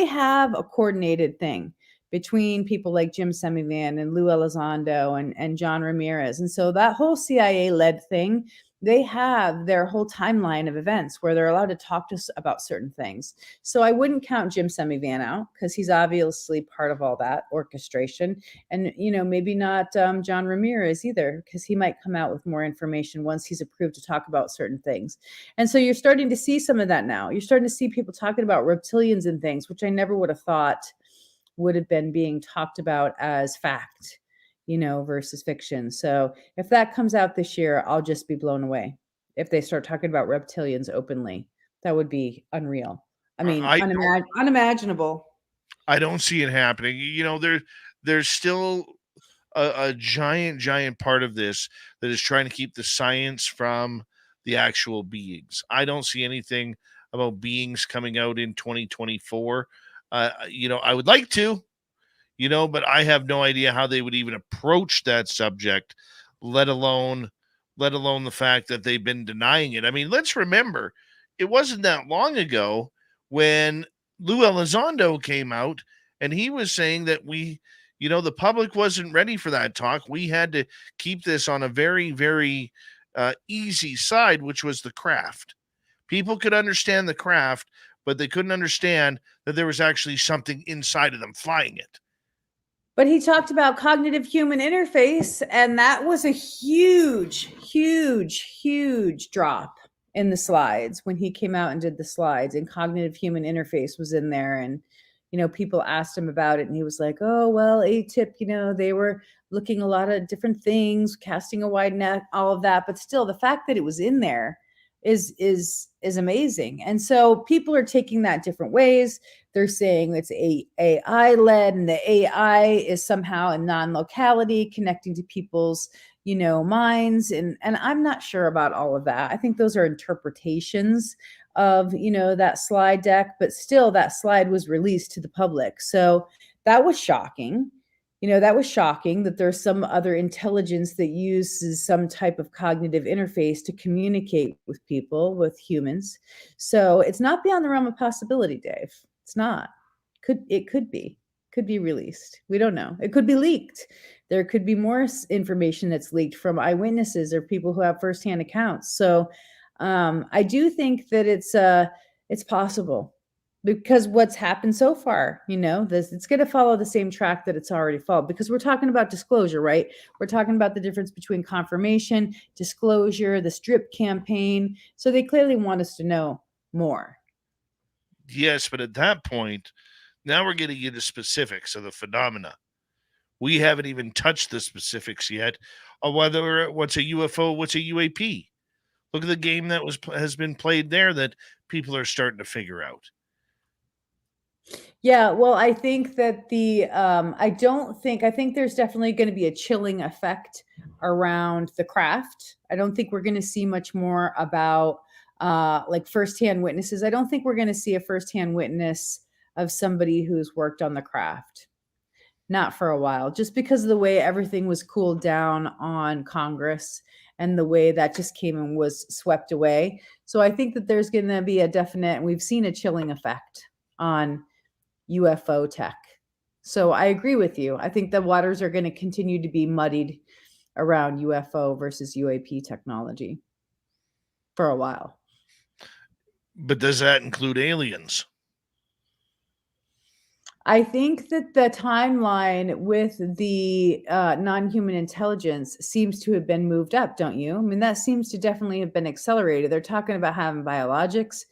have a coordinated thing between people like Jim Semivan and Lou Elizondo and John Ramirez. And so that whole CIA-led thing, they have their whole timeline of events where they're allowed to talk to us about certain things. So I wouldn't count Jim Semivan out because he's obviously part of all that orchestration. And, maybe not John Ramirez either, because he might come out with more information once he's approved to talk about certain things. And so you're starting to see some of that now. You're starting to see people talking about reptilians and things, which I never would have thought would have been being talked about as fact, versus fiction. So if that comes out this year, I'll just be blown away. If they start talking about reptilians openly, that would be unreal. I mean, unimaginable. I don't see it happening. There's still a giant part of this that is trying to keep the science from the actual beings. I don't see anything about beings coming out in 2024. I would like to, but I have no idea how they would even approach that subject, let alone the fact that they've been denying it. I mean, let's remember, it wasn't that long ago when Lou Elizondo came out and he was saying that the public wasn't ready for that talk. We had to keep this on a very, very easy side, which was the craft. People could understand the craft, but they couldn't understand that there was actually something inside of them flying it. But he talked about cognitive human interface, and that was a huge drop in the slides when he came out and did the slides, and cognitive human interface was in there. And, people asked him about it and he was like, "Oh, well, ATIP, they were looking a lot of different things, casting a wide net, all of that." But still, the fact that it was in there is amazing. And so people are taking that different ways. They're saying it's AI led, and the AI is somehow a non-locality connecting to people's, minds. And I'm not sure about all of that. I think those are interpretations of, that slide deck, but still that slide was released to the public. So that was shocking. That was shocking that there's some other intelligence that uses some type of cognitive interface to communicate with people, with humans. So it's not beyond the realm of possibility, Dave. It's not. It could be released. We don't know. It could be leaked. There could be more information that's leaked from eyewitnesses or people who have firsthand accounts. So I do think that it's possible, because what's happened so far, it's going to follow the same track that it's already followed, because we're talking about disclosure, right? We're talking about the difference between confirmation, disclosure, the strip campaign. So they clearly want us to know more. Yes, but at that point, now we're getting into specifics of the phenomena. We haven't even touched the specifics yet of whether what's a UFO, what's a UAP. Look at the game that has been played there that people are starting to figure out. Yeah, well, I think that I think there's definitely going to be a chilling effect around the craft. I don't think we're going to see much more about like firsthand witnesses. I don't think we're going to see a firsthand witness of somebody who's worked on the craft. Not for a while, just because of the way everything was cooled down on Congress and the way that just came and was swept away. So I think that there's going to be we've seen a chilling effect on UFO tech. So I agree with you. I think the waters are going to continue to be muddied around UFO versus UAP technology for a while. But does that include aliens? I think that the timeline with the non-human intelligence seems to have been moved up, don't you? I mean, that seems to definitely have been accelerated. They're talking about having biologics.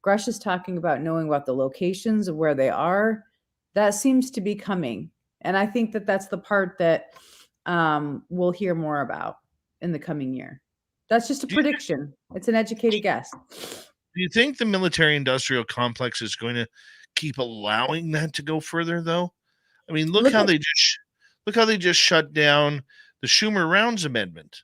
Grush is talking about knowing about the locations of where they are. That seems to be coming. And I think that that's the part that we'll hear more about in the coming year. That's just a prediction. It's an educated guess. Do you think the military-industrial complex is going to keep allowing that to go further, though? I mean, look how they just shut down the Schumer Rounds Amendment.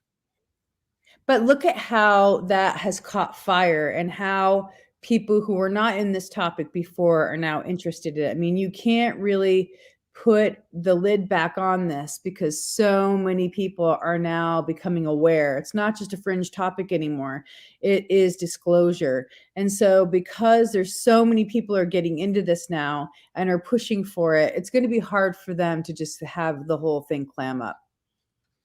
But look at how that has caught fire, and how people who were not in this topic before are now interested in it. I mean, you can't really put the lid back on this, because so many people are now becoming aware. It's not just a fringe topic anymore. It is disclosure. And so because there's so many people are getting into this now and are pushing for it, it's going to be hard for them to just have the whole thing clam up.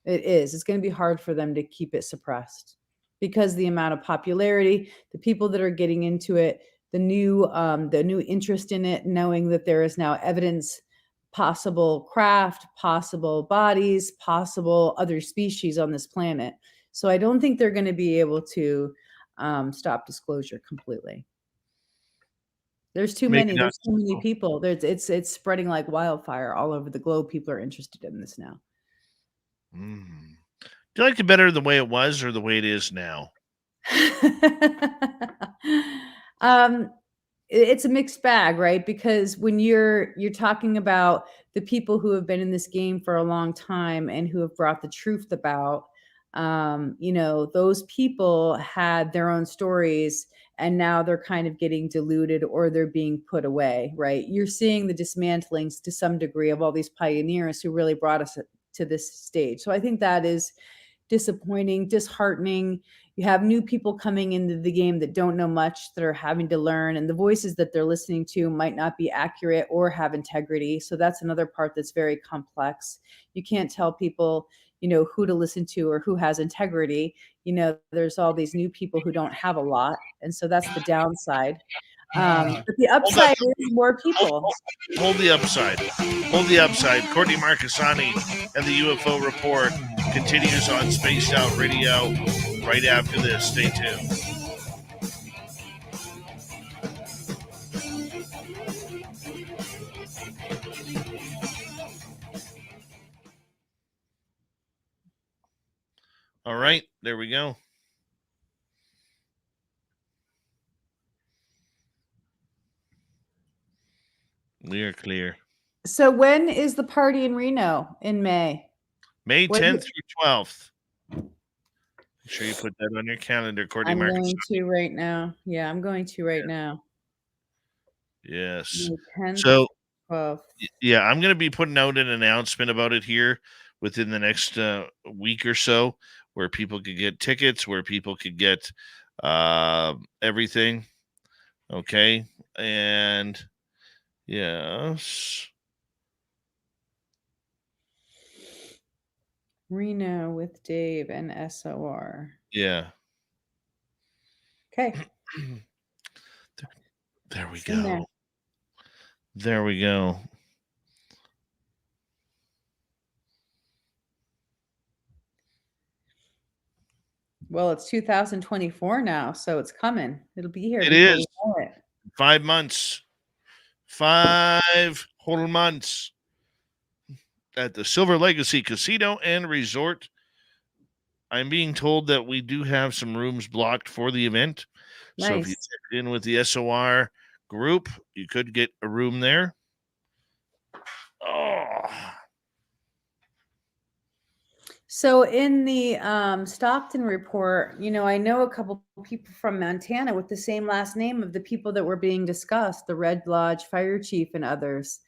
It is. It's going to be hard for them to keep it suppressed, because the amount of popularity, the people that are getting into it, the new interest in it, knowing that there is now evidence, possible craft, possible bodies, possible other species on this planet. So I don't think they're going to be able to stop disclosure completely. There's too many. There's too many people. It's spreading like wildfire all over the globe. People are interested in this now. Do you like it better the way it was or the way it is now? It's a mixed bag, right? Because when you're talking about the people who have been in this game for a long time and who have brought the truth about, those people had their own stories, and now they're kind of getting diluted, or they're being put away, right? You're seeing the dismantlings to some degree of all these pioneers who really brought us to this stage. So I think that is disappointing, disheartening. You have new people coming into the game that don't know much, that are having to learn, and the voices that they're listening to might not be accurate or have integrity. So that's another part that's very complex. You can't tell people, who to listen to or who has integrity. There's all these new people who don't have a lot. And so that's the downside. But the upside is more people. Hold the upside. Hold the upside. Courtney Marani and the UFO Report continues on Spaced Out Radio right after this. Stay tuned. All right, there we go. We are clear. So when is the party in Reno in May? May What is 10th it? through 12th. Make sure you put that on your calendar, Courtney I'm Marani. going to right now. Yeah, I'm going to right now. Yes. May 10th, So 12th. yeah, I'm going to be putting out an announcement about it here within the next week or so, where people could get tickets, where people could get everything. Okay. And yes. Reno with Dave and SOR. Yeah. Okay. There we It's in there. go. There we go. Well, it's 2024 now, so it's coming. It'll be here It before is we know it. 5 months. 5 whole months at the Silver Legacy Casino and Resort. I'm being told that we do have some rooms blocked for the event. So if you Nice. check in with the SOR group, you could get a room there. Oh, So in the Stockton report, I know a couple people from Montana with the same last name of the people that were being discussed, the Red Lodge fire chief and others.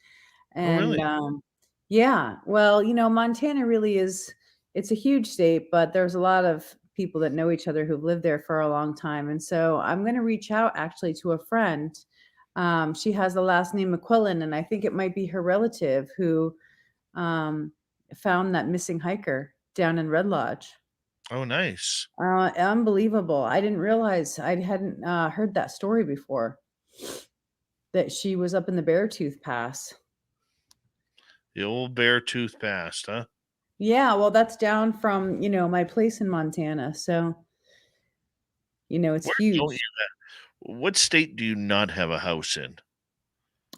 And really? yeah, well, Montana really it's a huge state, but there's a lot of people that know each other who've lived there for a long time. And so I'm going to reach out actually to a friend. She has the last name McQuillan, and I think it might be her relative who found that missing hiker down in Red Lodge. Oh, nice. Unbelievable. I didn't realize I hadn't heard that story before, that she was up in the Beartooth Pass. The old Beartooth Pass, huh? Yeah, well, that's down from, my place in Montana. So, it's Where huge. don't you have? What state do you not have a house in?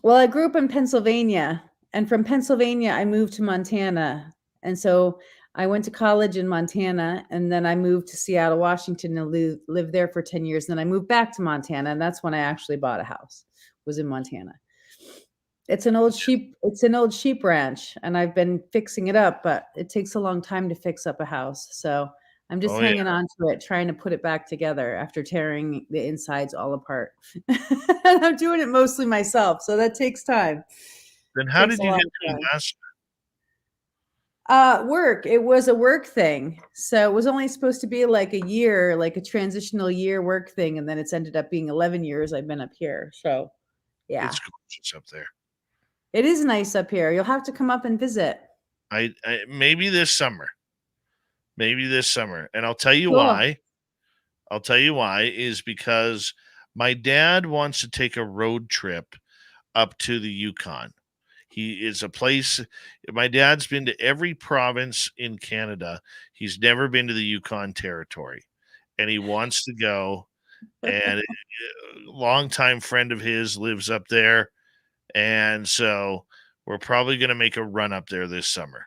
Well, I grew up in Pennsylvania, and from Pennsylvania, I moved to Montana. And so I went to college in Montana, and then I moved to Seattle, Washington, and lived there for 10 years. Then I moved back to Montana, and that's when I actually bought a house, was in Montana. It's an old sheep ranch, and I've been fixing it up, but it takes a long time to fix up a house. So I'm just Oh, yeah. hanging on to it, trying to put it back together after tearing the insides all apart. I'm doing it mostly myself, so that takes time. Then how Takes did a you lot get of to time. Alaska? Work. It was a work thing. So it was only supposed to be like a year, like a transitional year work thing. And then it's ended up being 11 years I've been up here. So yeah, It's gorgeous up there. it is nice up here. You'll have to come up and visit. I maybe this summer. And I'll tell you Cool. why. Is because my dad wants to take a road trip up to the Yukon. He is a place. My dad's been to every province in Canada. He's never been to the Yukon Territory, and he wants to go. And a longtime friend of his lives up there, and so we're probably going to make a run up there this summer.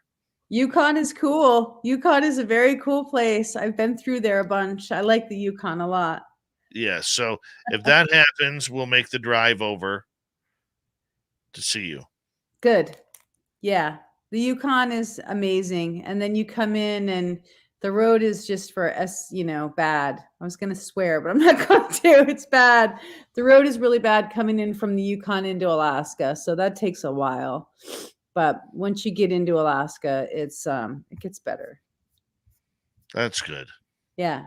Yukon is cool. Yukon is a very cool place. I've been through there a bunch. I like the Yukon a lot. Yeah, so if that happens, we'll make the drive over to see you. Good. Yeah. The Yukon is amazing. And then you come in and the road is just for bad. I was going to swear, but I'm not going to. It's bad. The road is really bad coming in from the Yukon into Alaska. So that takes a while. But once you get into Alaska, it gets better. That's good. Yeah.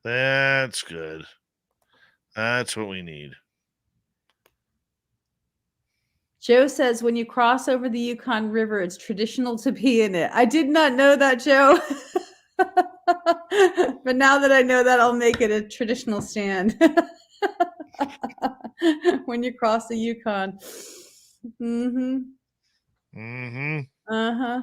That's good. That's what we need. Joe says when you cross over the Yukon River, it's traditional to be in it. I did not know that, Joe. But now that I know that, I'll make it a traditional stand. When you cross the Yukon. Mm-hmm. Mm-hmm. Uh-huh.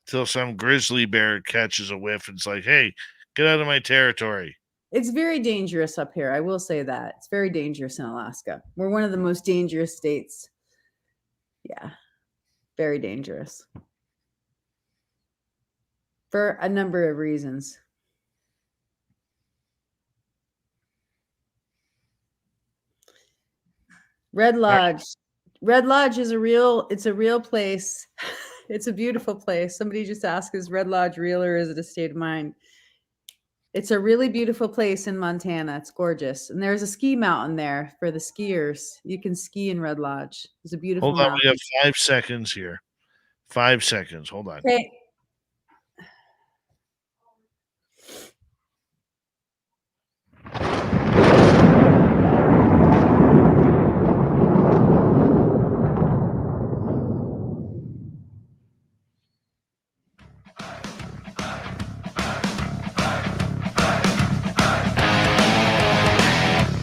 Till some grizzly bear catches a whiff and it's like, hey, get out of my territory. It's very dangerous up here. I will say that. It's very dangerous in Alaska. We're one of the most dangerous states. Yeah. Very dangerous. For a number of reasons. Red Lodge. Red Lodge is it's a real place. It's a beautiful place. Somebody just asked, is Red Lodge real or is it a state of mind? It's a really beautiful place in Montana. It's gorgeous. And there's a ski mountain there for the skiers. You can ski in Red Lodge. It's a beautiful Hold on, mountain. we have 5 seconds here. 5 seconds. Hold on. Okay.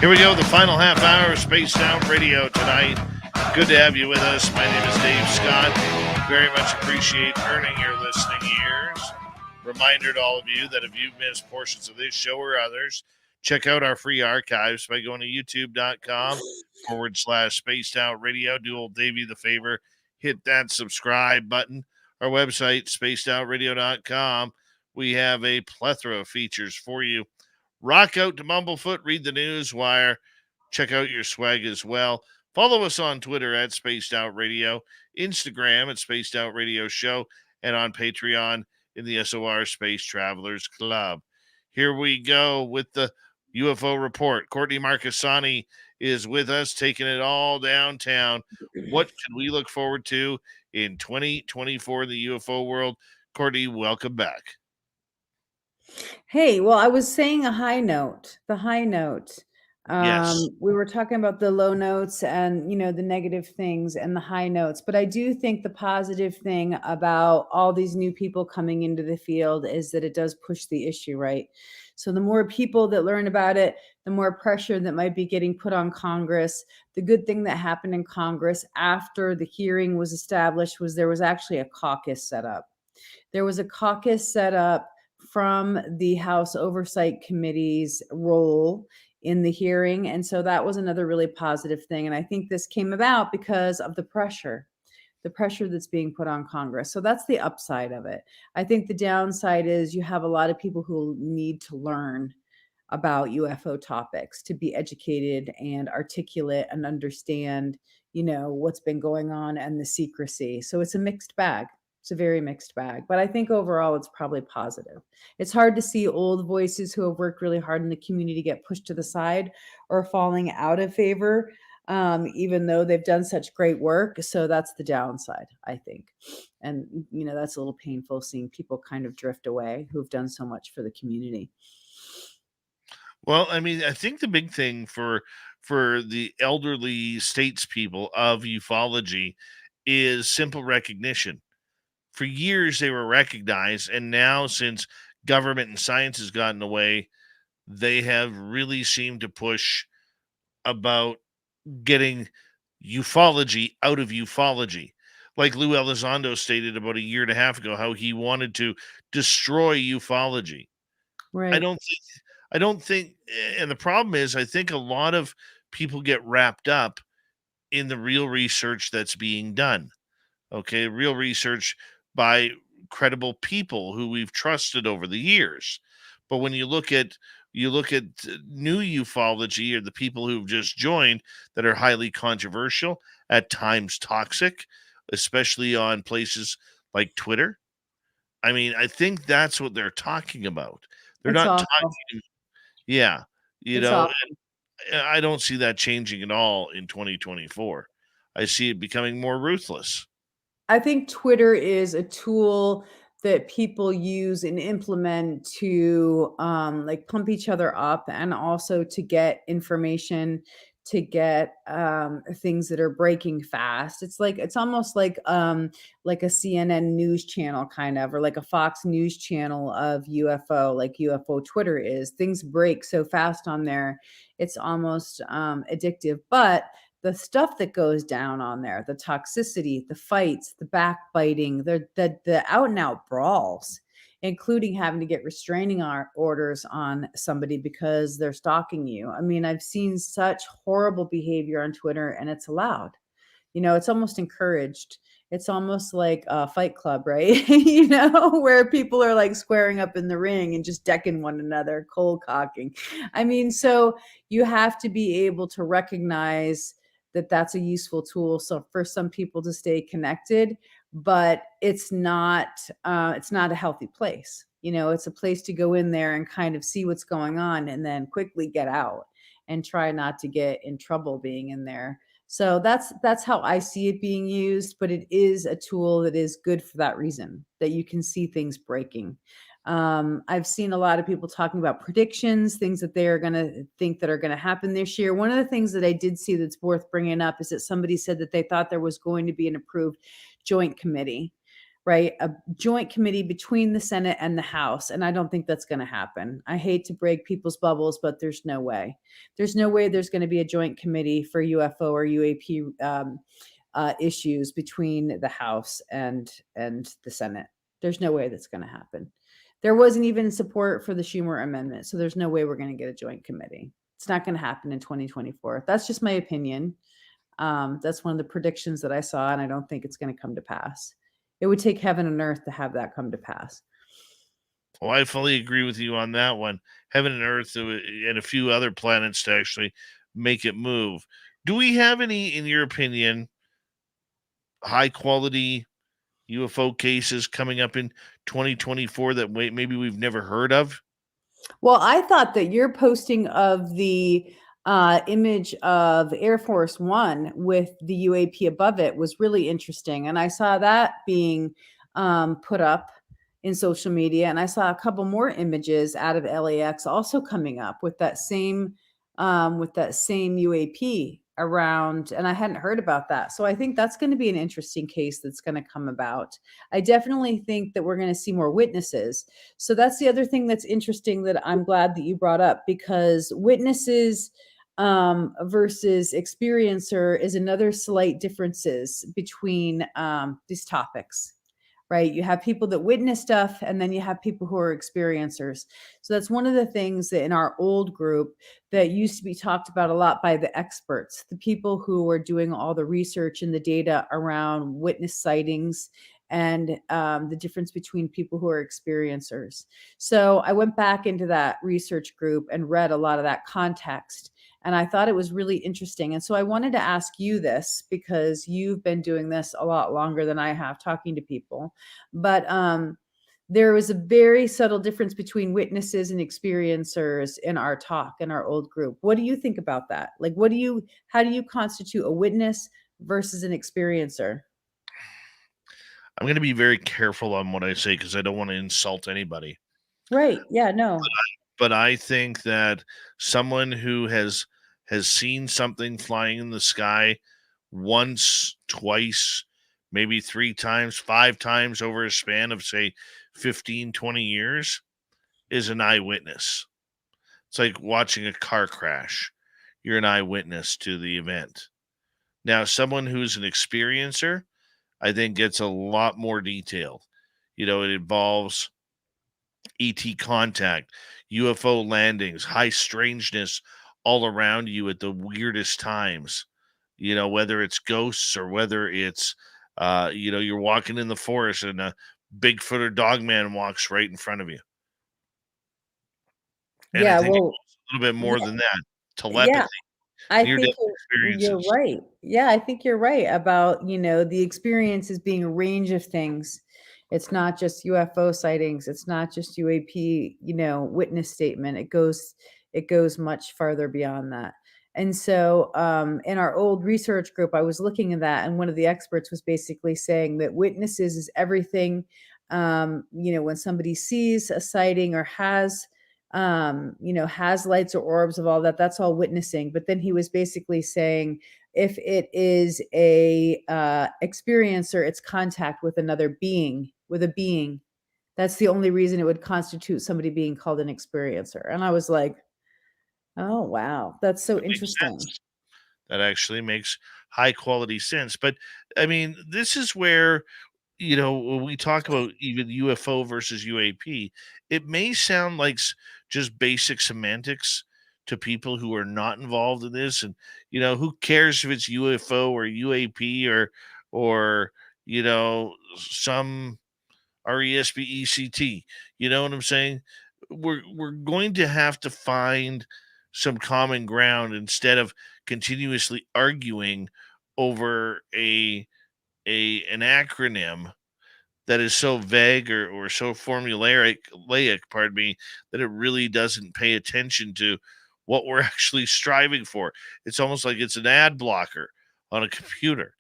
Here we go, the final half hour of Spaced Out Radio tonight. Good to have you with us. My name is Dave Scott. Very much appreciate earning your listening ears. Reminder to all of you that if you've missed portions of this show or others, check out our free archives by going to youtube.com/Spaced Out Radio. Do old Davey the favor, hit that subscribe button. Our website, spacedoutradio.com. We have a plethora of features for you. Rock out to Mumblefoot, read the news wire, check out your swag as well. Follow us on Twitter at Spaced Out Radio, Instagram at Spaced Out Radio Show, and on Patreon in the SOR Space Travelers Club. Here we go with the UFO report. Courtney Marani is with us, taking it all downtown. What can we look forward to in 2024 in the UFO world? Courtney, welcome back. Hey, well, I was saying the high note. Yes. We were talking about the low notes and, the negative things and the high notes. But I do think the positive thing about all these new people coming into the field is that it does push the issue, right? So the more people that learn about it, the more pressure that might be getting put on Congress. The good thing that happened in Congress after the hearing was established was there was actually a caucus set up. There was a caucus set up from the House Oversight Committee's role in the hearing. And so that was another really positive thing. And I think this came about because of the pressure that's being put on Congress. So that's the upside of it. I think the downside is you have a lot of people who need to learn about UFO topics to be educated and articulate and understand, what's been going on and the secrecy. So it's a mixed bag. It's a very mixed bag, but I think overall it's probably positive. It's hard to see old voices who have worked really hard in the community get pushed to the side or falling out of favor, even though they've done such great work. So that's the downside, I think. And, that's a little painful seeing people kind of drift away who've done so much for the community. Well, I mean, I think the big thing for the elderly statespeople of ufology is simple recognition. For years, they were recognized, and now since government and science has gotten away, they have really seemed to push about getting ufology out of ufology. Like Lou Elizondo stated about a year and a half ago, how he wanted to destroy ufology. Right. I don't think, and the problem is, I think a lot of people get wrapped up in the real research that's being done. Okay, real research by credible people who we've trusted over the years. But when you look at new ufology or the people who've just joined that are highly controversial, at times toxic, especially on places like Twitter. I mean, I think that's what they're talking about. They're It's not awful. talking. Yeah, It's awful. and I don't see that changing at all in 2024. I see it becoming more ruthless. I think Twitter is a tool that people use and implement to like pump each other up and also to get information, to get things that are breaking fast. It's almost like a CNN news channel kind of, or like a Fox News channel of UFO, like UFO Twitter is. Things break so fast on there. It's almost addictive, but the stuff that goes down on there, the toxicity, the fights, the backbiting, the out and out brawls, including having to get restraining orders on somebody because they're stalking you. I mean, I've seen such horrible behavior on Twitter and it's allowed. It's almost encouraged. It's almost like a Fight Club, right? Where people are like squaring up in the ring and just decking one another, cold cocking. I mean, so you have to be able to recognize that's a useful tool. So for some people to stay connected, but it's not a healthy place. It's a place to go in there and kind of see what's going on and then quickly get out and try not to get in trouble being in there. So that's how I see it being used, but it is a tool that is good for that reason, that you can see things breaking. I've seen a lot of people talking about predictions, things that they are going to think that are going to happen this year. One of the things that I did see that's worth bringing up is that somebody said that they thought there was going to be an approved joint committee, right? A joint committee between the Senate and the House. And I don't think that's going to happen. I hate to break people's bubbles, but there's no way. There's no way there's going to be a joint committee for UFO or UAP issues between the House and the Senate. There's no way that's going to happen. There wasn't even support for the Schumer amendment. So there's no way we're going to get a joint committee. It's not going to happen in 2024. That's just my opinion. That's one of the predictions that I saw, and I don't think it's going to come to pass. It would take heaven and earth to have that come to pass. Well, I fully agree with you on that one. Heaven and earth and a few other planets to actually make it move. Do we have any, in your opinion, high quality UFO cases coming up in 2024 that maybe we've never heard of? Well, I thought that your posting of the image of Air Force One with the UAP above it was really interesting. And I saw that being put up in social media. And I saw a couple more images out of LAX also coming up with that same UAP around, and I hadn't heard about that. So I think that's going to be an interesting case that's going to come about. I definitely think that we're going to see more witnesses. So that's the other thing that's interesting that I'm glad that you brought up, because witnesses versus experiencer is another slight differences between these topics. Right? You have people that witness stuff, and then you have people who are experiencers. So that's one of the things that in our old group that used to be talked about a lot by the experts, the people who are doing all the research and the data around witness sightings and the difference between people who are experiencers. So I went back into that research group and read a lot of that context. And I thought it was really interesting. And so I wanted to ask you this, because you've been doing this a lot longer than I have, talking to people. But there was a very subtle difference between witnesses and experiencers in our talk, in our old group. What do you think about that? Like, how do you constitute a witness versus an experiencer? I'm going to be very careful on what I say because I don't want to insult anybody. Right. Yeah, no. But I think that someone who has seen something flying in the sky once, twice, maybe 3 times, 5 times over a span of, say, 15, 20 years is an eyewitness. It's like watching a car crash. You're an eyewitness to the event. Now, someone who's an experiencer, I think, gets a lot more detailed. It involves ET contact, UFO landings, high strangeness all around you at the weirdest times. Whether it's ghosts or whether it's, you're walking in the forest and a Bigfoot or Dogman walks right in front of you. And Yeah, I think well, it's a little bit more than that. yeah, Telepathy, I near-death think you're experiences. right. Yeah, I think you're right about, the experiences being a range of things. It's not just UFO sightings. It's not just UAP, witness statement. It goes much farther beyond that. And so in our old research group, I was looking at that, and one of the experts was basically saying that witnesses is everything. When somebody sees a sighting or has lights or orbs of all that, that's all witnessing. But then he was basically saying, if it is a experiencer, it's contact with another being, with a being. That's the only reason it would constitute somebody being called an experiencer. And I was like, oh, wow, that's so That makes interesting. sense. That actually makes high quality sense. But I mean, this is where, when we talk about even UFO versus UAP, it may sound like just basic semantics to people who are not involved in this. And, who cares if it's UFO or UAP or, some RESPECT, you know what I'm saying? We're going to have to find some common ground instead of continuously arguing over an acronym that is so vague or so formulaic, pardon me, that it really doesn't pay attention to what we're actually striving for. It's almost like it's an ad blocker on a computer.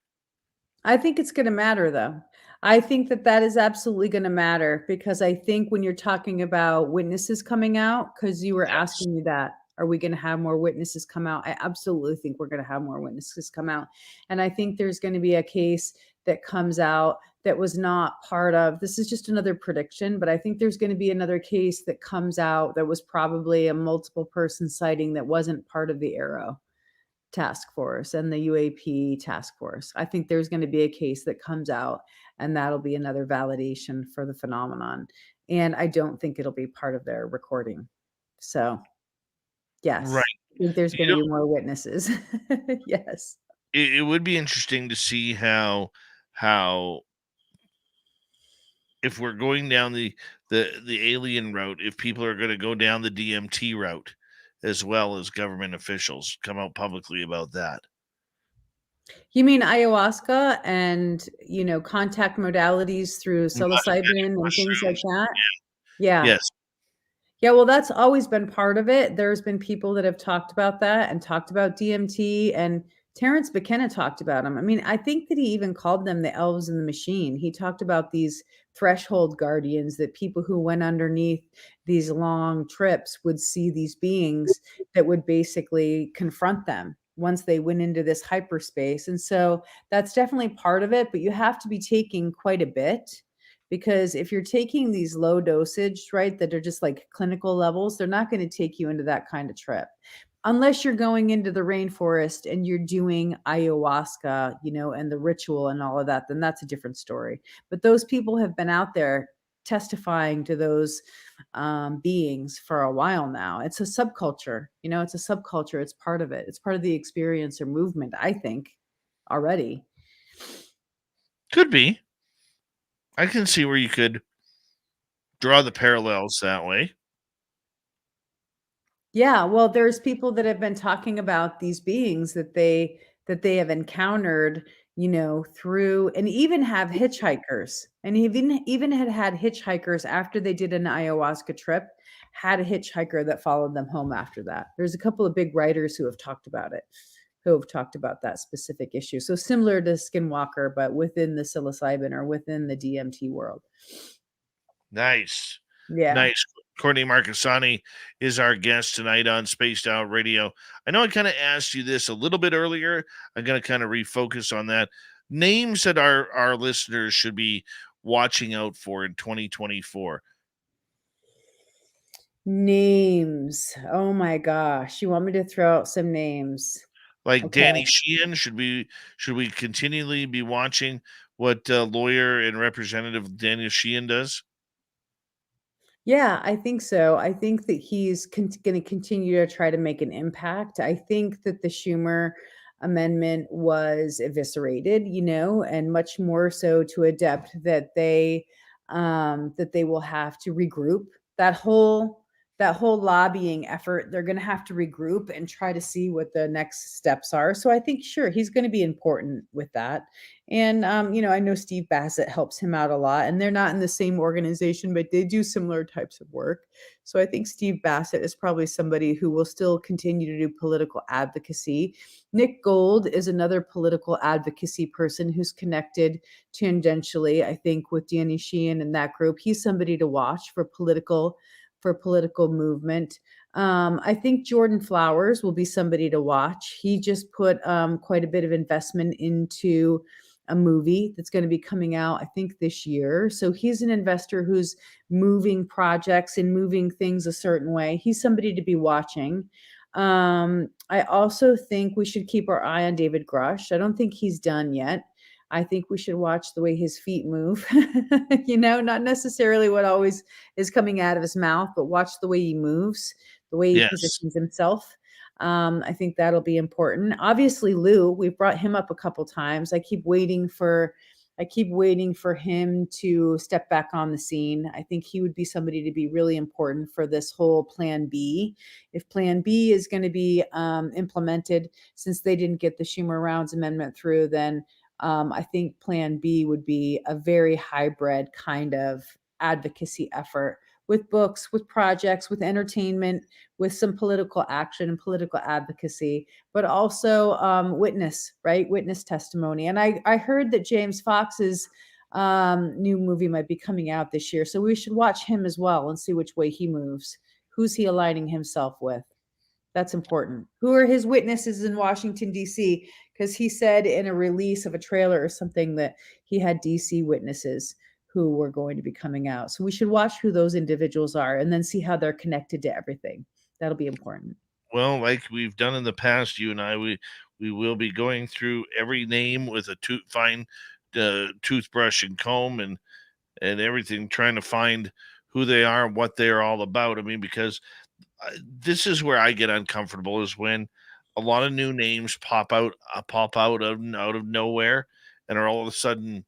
I think it's going to matter, though. I think that is absolutely going to matter, because I think when you're talking about witnesses coming out, because you were asking me that, are we going to have more witnesses come out? I absolutely think we're going to have more witnesses come out. And I think there's going to be a case that comes out that was not part of, this is just another prediction, but I think there's going to be another case that comes out that was probably a multiple person sighting that wasn't part of the Arrow task force and the UAP task force. I think there's going to be a case that comes out, and that'll be another validation for the phenomenon. And I don't think it'll be part of their recording. So, yes, Right. I think there's going to be more witnesses. Yes. It would be interesting to see how if we're going down the alien route, if people are going to go down the DMT route, as well as government officials come out publicly about that. You mean ayahuasca and, contact modalities through psilocybin and things like that? Yeah. Yes. Yeah, well, that's always been part of it. There's been people that have talked about that and talked about DMT, and Terrence McKenna talked about them. I mean, I think that he even called them the elves in the machine. He talked about these threshold guardians, that people who went underneath these long trips would see these beings that would basically confront them once they went into this hyperspace. And so that's definitely part of it, but you have to be taking quite a bit. Because if you're taking these low dosage, right, that are just like clinical levels, they're not going to take you into that kind of trip. Unless you're going into the rainforest and you're doing ayahuasca, and the ritual and all of that, then that's a different story. But those people have been out there testifying to those beings for a while now. It's a subculture, it's a subculture. It's part of it. It's part of the experience or movement, I think, already. Could be. I can see where you could draw the parallels that way. Yeah, well, there's people that have been talking about these beings that they have encountered, through, and even have hitchhikers, and even had hitchhikers after they did an ayahuasca trip, had a hitchhiker that followed them home after that. There's a couple of big writers who have talked about it, who have talked about that specific issue. So similar to Skinwalker, but within the psilocybin or within the DMT world. Nice. Yeah. Nice. Courtney Marani is our guest tonight on Spaced Out Radio. I know I kind of asked you this a little bit earlier. I'm going to kind of refocus on that. Names that our listeners should be watching out for in 2024. Names. Oh my gosh. You want me to throw out some names? Like Okay. Danny Sheehan, should we continually be watching what lawyer and representative Daniel Sheehan does? Yeah, I think so. I think that he's going to continue to try to make an impact. I think that the Schumer amendment was eviscerated, and much more so to a depth that they will have to regroup. That whole lobbying effort, they're going to have to regroup and try to see what the next steps are. So I think, sure, he's going to be important with that. And, I know Steve Bassett helps him out a lot, and they're not in the same organization, but they do similar types of work. So I think Steve Bassett is probably somebody who will still continue to do political advocacy. Nick Gold is another political advocacy person who's connected tangentially, I think, with Danny Sheehan and that group. He's somebody to watch for political movement. I think Jordan Flowers will be somebody to watch. He just put quite a bit of investment into a movie that's going to be coming out, I think, this year. So he's an investor who's moving projects and moving things a certain way. He's somebody to be watching. I also think we should keep our eye on David Grush. I don't think he's done yet. I think we should watch the way his feet move, not necessarily what always is coming out of his mouth, but watch the way he moves, the way he positions himself. I think that'll be important. Obviously, Lou, we've brought him up a couple times. I keep waiting for I keep waiting for him to step back on the scene. I think he would be somebody to be really important for this whole Plan B. If Plan B is going to be implemented, since they didn't get the Schumer-Rounds amendment through, then I think Plan B would be a very hybrid kind of advocacy effort with books, with projects, with entertainment, with some political action and political advocacy, but also witness, right? Witness testimony. And I heard that James Fox's new movie might be coming out this year. So we should watch him as well and see which way he moves. Who's he aligning himself with? That's important. Who are his witnesses in Washington, D.C.? Because he said in a release of a trailer or something that he had D.C. witnesses who were going to be coming out. So we should watch who those individuals are and then see how they're connected to everything. That'll be important. Well, like we've done in the past, you and I, we will be going through every name with a fine toothbrush and comb and everything, trying to find who they are and what they're all about. I mean, because this is where I get uncomfortable, is when a lot of new names pop out of nowhere and are all of a sudden,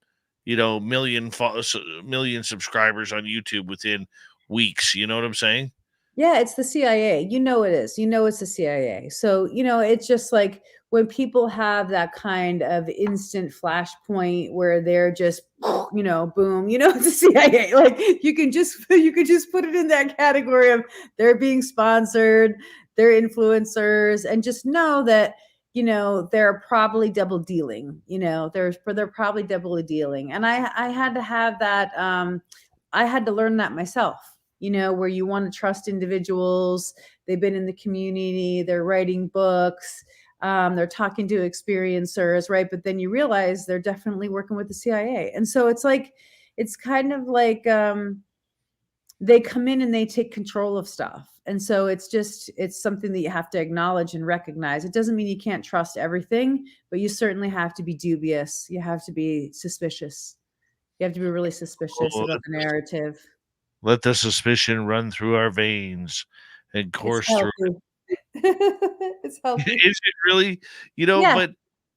million subscribers on YouTube within weeks. You know what I'm saying? Yeah, it's the CIA. You know it is. You know it's the CIA. So, it's just like when people have that kind of instant flashpoint where they're just, boom, it's the CIA. Like you can just put it in that category of they're being sponsored, they're influencers, and just know that they're probably double dealing. They're probably double dealing. And I had to have that. I had to learn that myself. Where you want to trust individuals. They've been in the community, they're writing books, they're talking to experiencers, right? But then you realize they're definitely working with the CIA. And so it's kind of like they come in and they take control of stuff. And so it's something that you have to acknowledge and recognize. It doesn't mean you can't trust everything, but you certainly have to be dubious. You have to be suspicious. You have to be really suspicious about the narrative. Let the suspicion run through our veins and course through it. It's healthy. Is it really? Yeah. But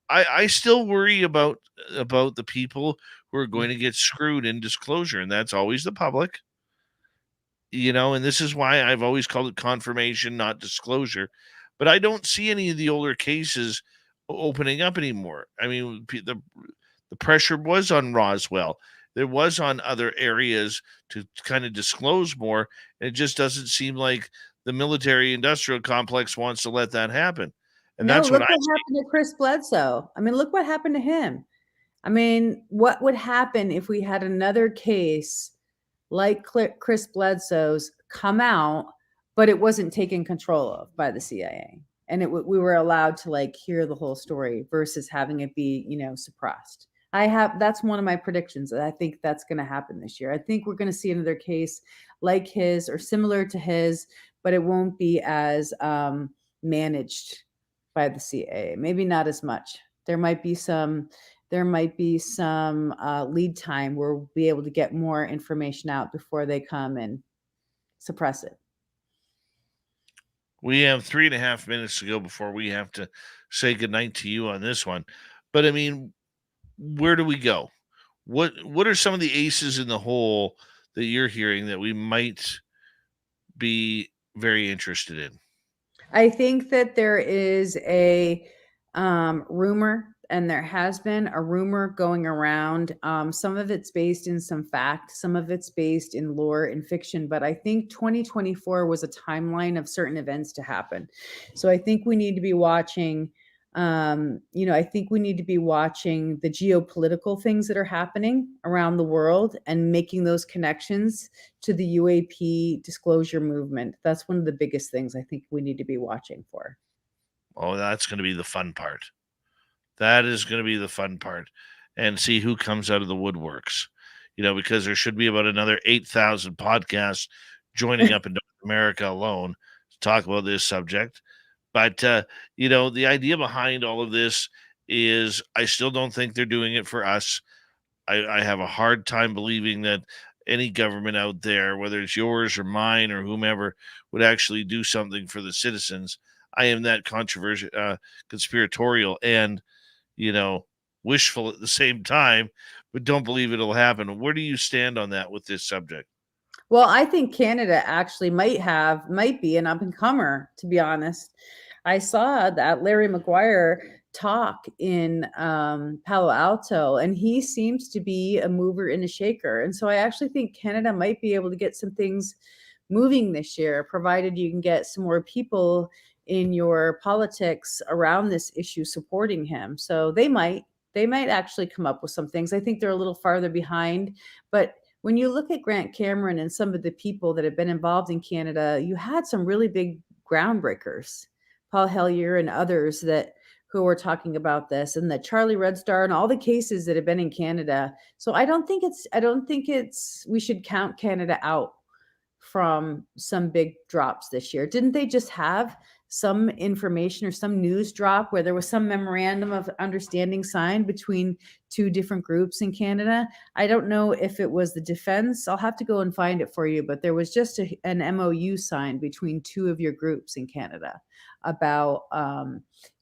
I still worry about the people who are going to get screwed in disclosure, and that's always the public. And this is why I've always called it confirmation, not disclosure. But I don't see any of the older cases opening up anymore. I mean, the pressure was on Roswell. There was on other areas to kind of disclose more. And it just doesn't seem like the military industrial complex wants to let that happen. And that's look what happened to Chris Bledsoe. I mean, look what happened to him. I mean, what would happen if we had another case like Chris Bledsoe's come out, but it wasn't taken control of by the CIA? And we were allowed to hear the whole story versus having it be, suppressed. That's one of my predictions. I think that's going to happen this year. I think we're going to see another case like his or similar to his, but it won't be as managed by the CIA. Maybe not as much. There might be some lead time where we'll be able to get more information out before they come and suppress it. We have 3.5 minutes to go before we have to say goodnight to you on this one. But I mean, where do we go? What are some of the aces in the hole that you're hearing that we might be very interested in? I think that there is a rumor, and there has been a rumor going around. Some of it's based in some fact, some of it's based in lore and fiction, but I think 2024 was a timeline of certain events to happen. So I think we need to be watching I think we need to be watching the geopolitical things that are happening around the world and making those connections to the UAP disclosure movement. That's one of the biggest things I think we need to be watching for. Oh, that's going to be the fun part. That is going to be the fun part, and see who comes out of the woodworks, because there should be about another 8,000 podcasts joining up in North America alone to talk about this subject. But, the idea behind all of this is I still don't think they're doing it for us. I have a hard time believing that any government out there, whether it's yours or mine or whomever, would actually do something for the citizens. I am that conspiratorial and, wishful at the same time, but don't believe it'll happen. Where do you stand on that with this subject? Well, I think Canada actually might be an up and comer, to be honest. I saw that Larry McGuire talk in Palo Alto, and he seems to be a mover and a shaker. And so I actually think Canada might be able to get some things moving this year, provided you can get some more people in your politics around this issue supporting him. So they might actually come up with some things. I think they're a little farther behind, but when you look at Grant Cameron and some of the people that have been involved in Canada, you had some really big groundbreakers, Paul Hellyer and others who were talking about this, and the Charlie Red Star and all the cases that have been in Canada. So I don't think we should count Canada out from some big drops this year. Didn't they just have some information or some news drop where there was some memorandum of understanding signed between two different groups in Canada? I don't know if it was the defense. I'll have to go and find it for you, but there was just an MOU signed between two of your groups in Canada about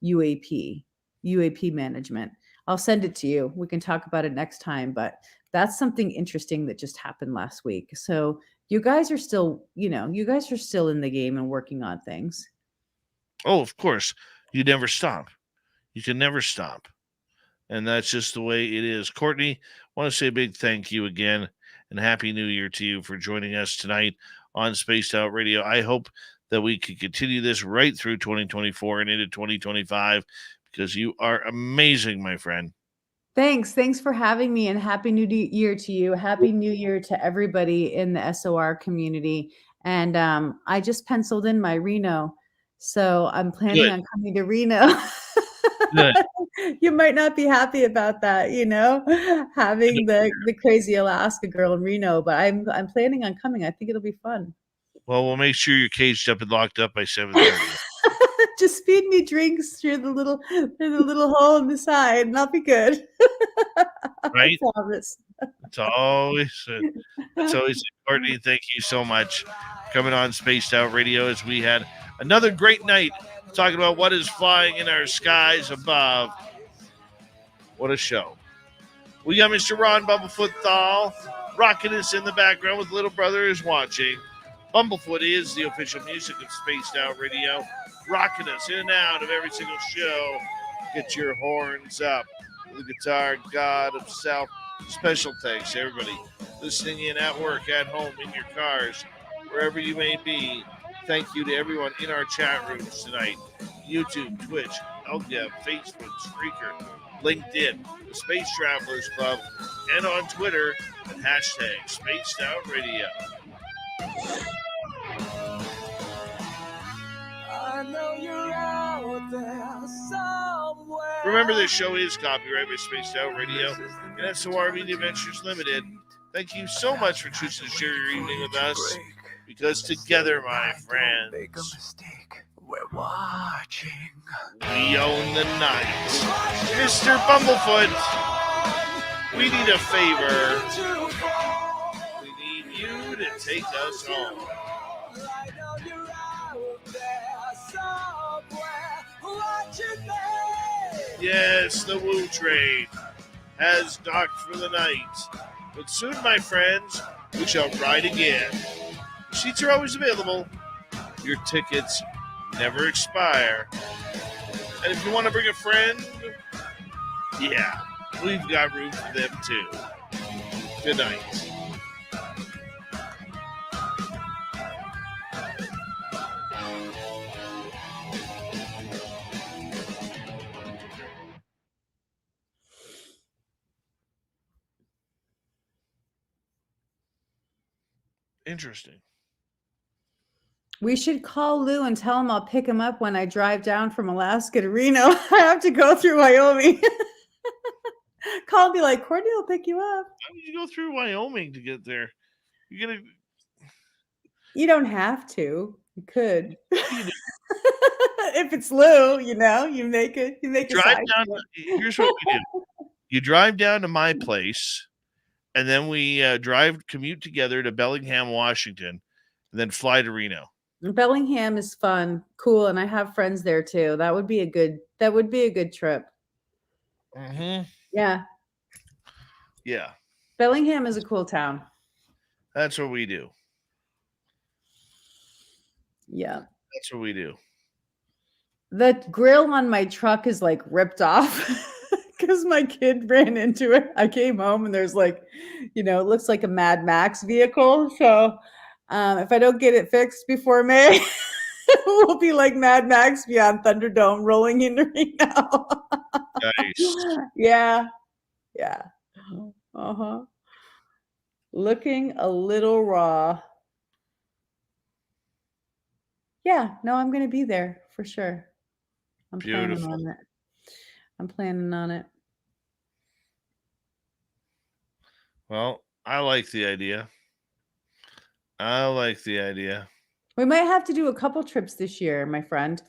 UAP management. I'll send it to you. We can talk about it next time, but that's something interesting that just happened last week. So you guys are still in the game and working on things. Oh, of course. You never stop. You can never stop. And that's just the way it is. Courtney, I want to say a big thank you again and Happy New Year to you for joining us tonight on Spaced Out Radio. I hope that we can continue this right through 2024 and into 2025 because you are amazing, my friend. Thanks for having me, and Happy New Year to you. Happy New Year to everybody in the SOR community. And I just penciled in my Reno, so I'm planning on coming to Reno. Good. You might not be happy about that, having the crazy Alaska girl in Reno, but I'm planning on coming. I think it'll be fun. Well, we'll make sure you're caged up and locked up by 7:30. Just feed me drinks through the little hole in the side, and I'll be good. Right? I promise. It's always Courtney. Thank you so much for coming on Spaced Out Radio as we had another great night talking about what is flying in our skies above. What a show. We got Mr. Ron Bumblefoot Thal rocking us in the background with Little Brother is watching. Bumblefoot is the official music of Spaced Out Radio, rocking us in and out of every single show. Get your horns up. The guitar god himself. Special thanks to everybody listening in at work, at home, in your cars, wherever you may be. Thank you to everyone in our chat rooms tonight. YouTube, Twitch, LGAB, Facebook, Spreaker, LinkedIn, the Space Travelers Club, and on Twitter at hashtag Spaced Out Radio. I know you're out there somewhere. Remember, this show is copyrighted by Spaced Out Radio and SOR Media Ventures Limited. Thank you so much for choosing to share your evening with us, because together, my friends, make a mistake. We're watching. We own the night. Mr. Bumblefoot, we need a favor. We need you to take us home. Yes, the Woo train has docked for the night. But soon, my friends, we shall ride again. Seats are always available. Your tickets never expire. And if you want to bring a friend, yeah, we've got room for them too. Good night. Interesting. We should call Lou and tell him I'll pick him up when I drive down from Alaska to Reno. I have to go through Wyoming. Call and be like, Courtney will pick you up. How would you go through Wyoming to get there? You're gonna. You don't have to. You could. If it's Lou, you make it. You make drive down. Here's what we do. You drive down to my place, and then we commute together to Bellingham, Washington, and then fly to Reno. Bellingham is fun, cool, and I have friends there too. That would be a good trip. Mm-hmm. Yeah. Yeah, Bellingham is a cool town. that's what we do. Yeah. That's what we do. The grill on my truck is like ripped off because my kid ran into it. I came home and there's like, it looks like a Mad Max vehicle. So if I don't get it fixed before May, we'll be like Mad Max beyond Thunderdome rolling in right now. Nice. Yeah. Yeah. Uh-huh. Looking a little raw. Yeah, no, I'm going to be there for sure. I'm planning Beautiful. on it. I'm planning on it. Well, I like the idea. I like the idea. We might have to do a couple trips this year, my friend.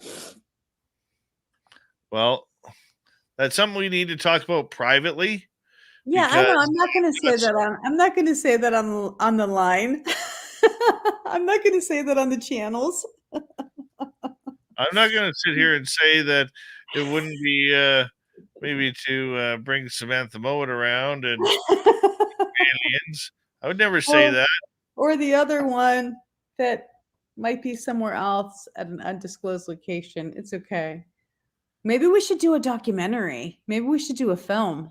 Well, that's something we need to talk about privately. Yeah, I know. Because I'm not going to say that I'm not going to say that on the line. I'm not going to say that on the channels. I'm not going to sit here and say that it wouldn't be maybe to bring Samantha Mowat around and aliens. I would never say that. Or the other one that might be somewhere else at an undisclosed location. It's okay. Maybe we should do a documentary. Maybe we should do a film.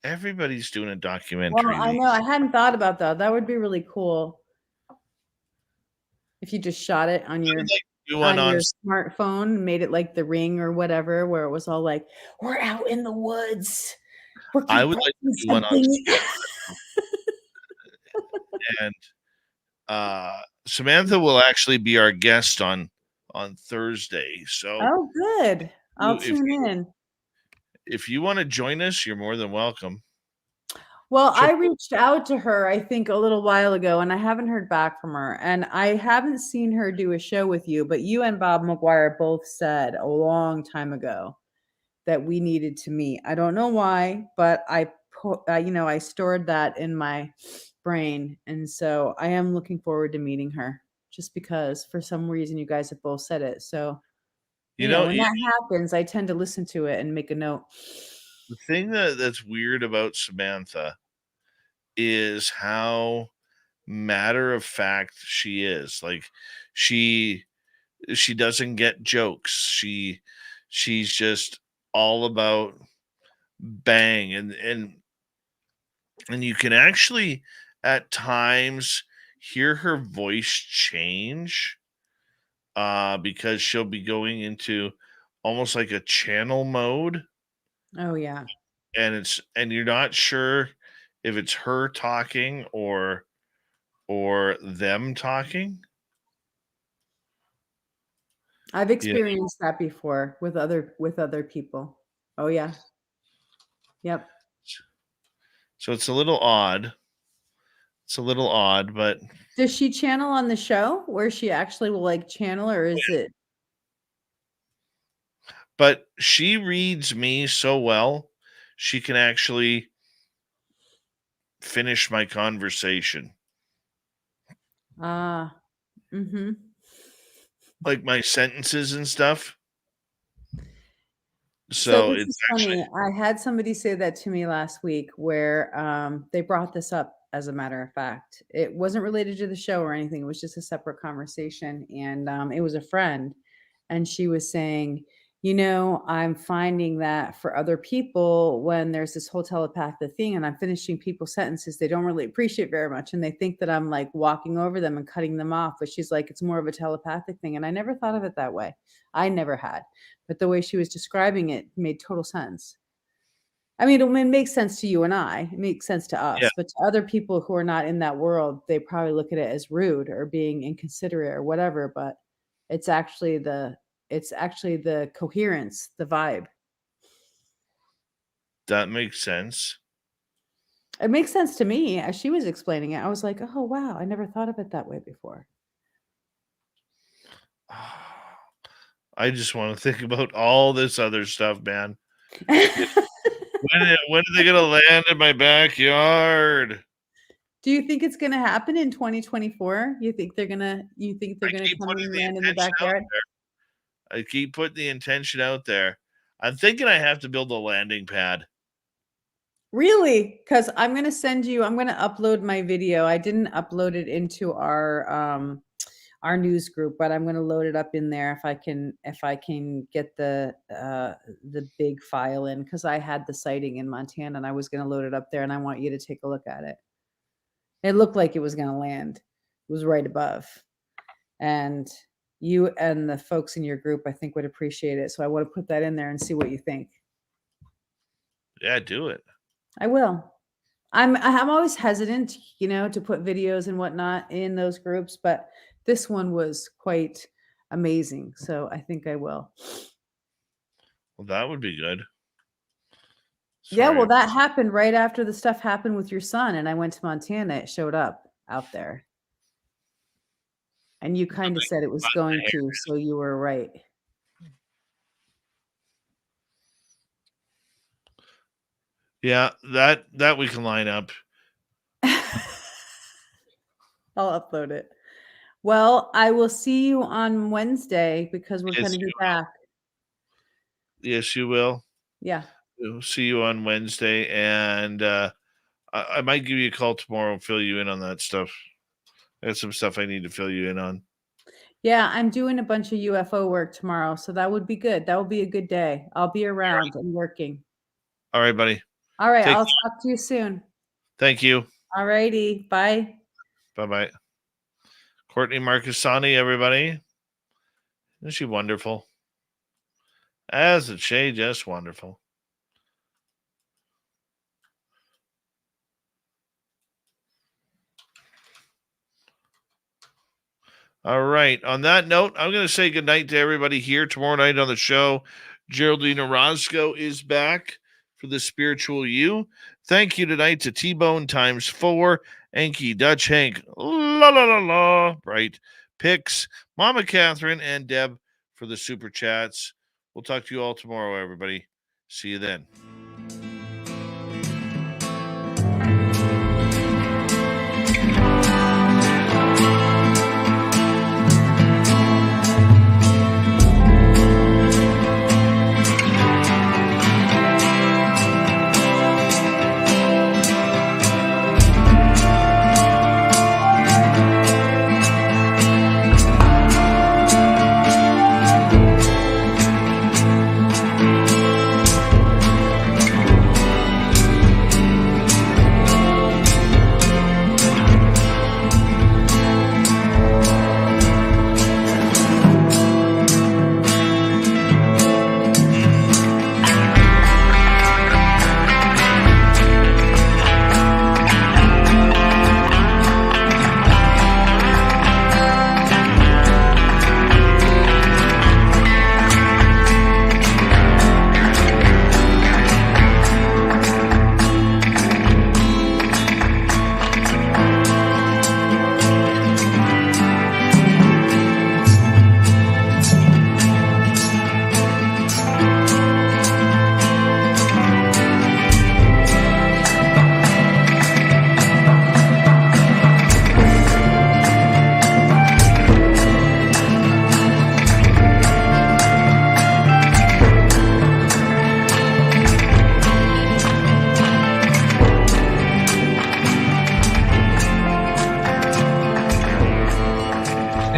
Everybody's doing a documentary. Well, I know. I hadn't thought about that. That would be really cool. If you just shot it on your smartphone and made it like The Ring or whatever, where it was all like, we're out in the woods. I would like to do one on and Samantha will actually be our guest on Thursday. So good. I'll tune in. If you want to join us, you're more than welcome. Well, I reached out to her, I think, a little while ago, and I haven't heard back from her. And I haven't seen her do a show with you, but you and Bob McGuire both said a long time ago that we needed to meet. I don't know why, but I stored that in my brain. And so I am looking forward to meeting her just because for some reason you guys have both said it. So, when that happens, I tend to listen to it and make a note. The thing that's weird about Samantha is how matter of fact she is. Like she doesn't get jokes. She's just all about bang and you can actually at times hear her voice change because she'll be going into almost like a channel mode. Oh yeah. And you're not sure if it's her talking or them talking. I've experienced that before with other people. Oh yeah. Yep. So it's a little odd. But does she channel on the show where she actually will like channel, or is it? But she reads me so well, she can actually finish my conversation. Mm-hmm. Like my sentences and stuff. So it's funny. I had somebody say that to me last week where they brought this up, as a matter of fact. It wasn't related to the show or anything. It was just a separate conversation. And it was a friend. And she was saying, I'm finding that for other people, when there's this whole telepathic thing and I'm finishing people's sentences, they don't really appreciate very much. And they think that I'm like walking over them and cutting them off. But she's like, it's more of a telepathic thing. And I never thought of it that way. I never had. But the way she was describing it made total sense. I mean, it makes sense to you and I. It makes sense to us. Yeah. But to other people who are not in that world, they probably look at it as rude or being inconsiderate or whatever. But it's actually the coherence, the vibe. That makes sense. It makes sense to me. As she was explaining it, I was like, oh, wow, I never thought of it that way before. I just want to think about all this other stuff, man. when are they going to land in my backyard? Do you think it's going to happen in 2024? You think they're going to come and land in the backyard? I keep putting the intention out there. I'm thinking I have to build a landing pad. Really? Because I'm going to upload my video. I didn't upload it into our news group, but I'm going to load it up in there if I can get the big file in, because I had the sighting in Montana and I was going to load it up there, and I want you to take a look at it. It looked like it was going to land. It was right above. And you and the folks in your group, I think, would appreciate it. So I want to put that in there and see what you think. Yeah, do it. I will. I'm always hesitant, to put videos and whatnot in those groups, but this one was quite amazing. So I think I will. Well, that would be good. Yeah, Sorry. well, that happened right after the stuff happened with your son, and I went to Montana. It showed up out there. And you kind of said it was going to, so you were right. Yeah, that we can line up. I'll upload it. Well, I will see you on Wednesday, because we're going to be back. Yes, you will. Yeah. We'll see you on Wednesday, and I might give you a call tomorrow and fill you in on that stuff. I got some stuff I need to fill you in on. Yeah, I'm doing a bunch of UFO work tomorrow, so that would be good. That would be a good day. I'll be around and working. All right, buddy. All right, Take I'll care. talk to you soon. Thank you. All righty, bye. Bye-bye. Courtney Marani, everybody. Isn't she wonderful? Isn't she just wonderful? All right. On that note, I'm going to say goodnight to everybody here. Tomorrow night on the show, Geraldine Orozco is back for the Spiritual You. Thank you tonight to T-Bone ×4, Enki, Dutch Hank, la la la la, Bright, Pix, Mama Catherine, and Deb for the super chats. We'll talk to you all tomorrow, everybody. See you then.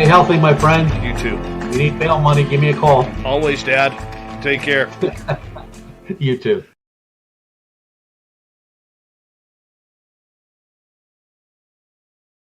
Stay healthy, my friend. You too. If you need bail money, give me a call. Always, Dad. Take care. You too.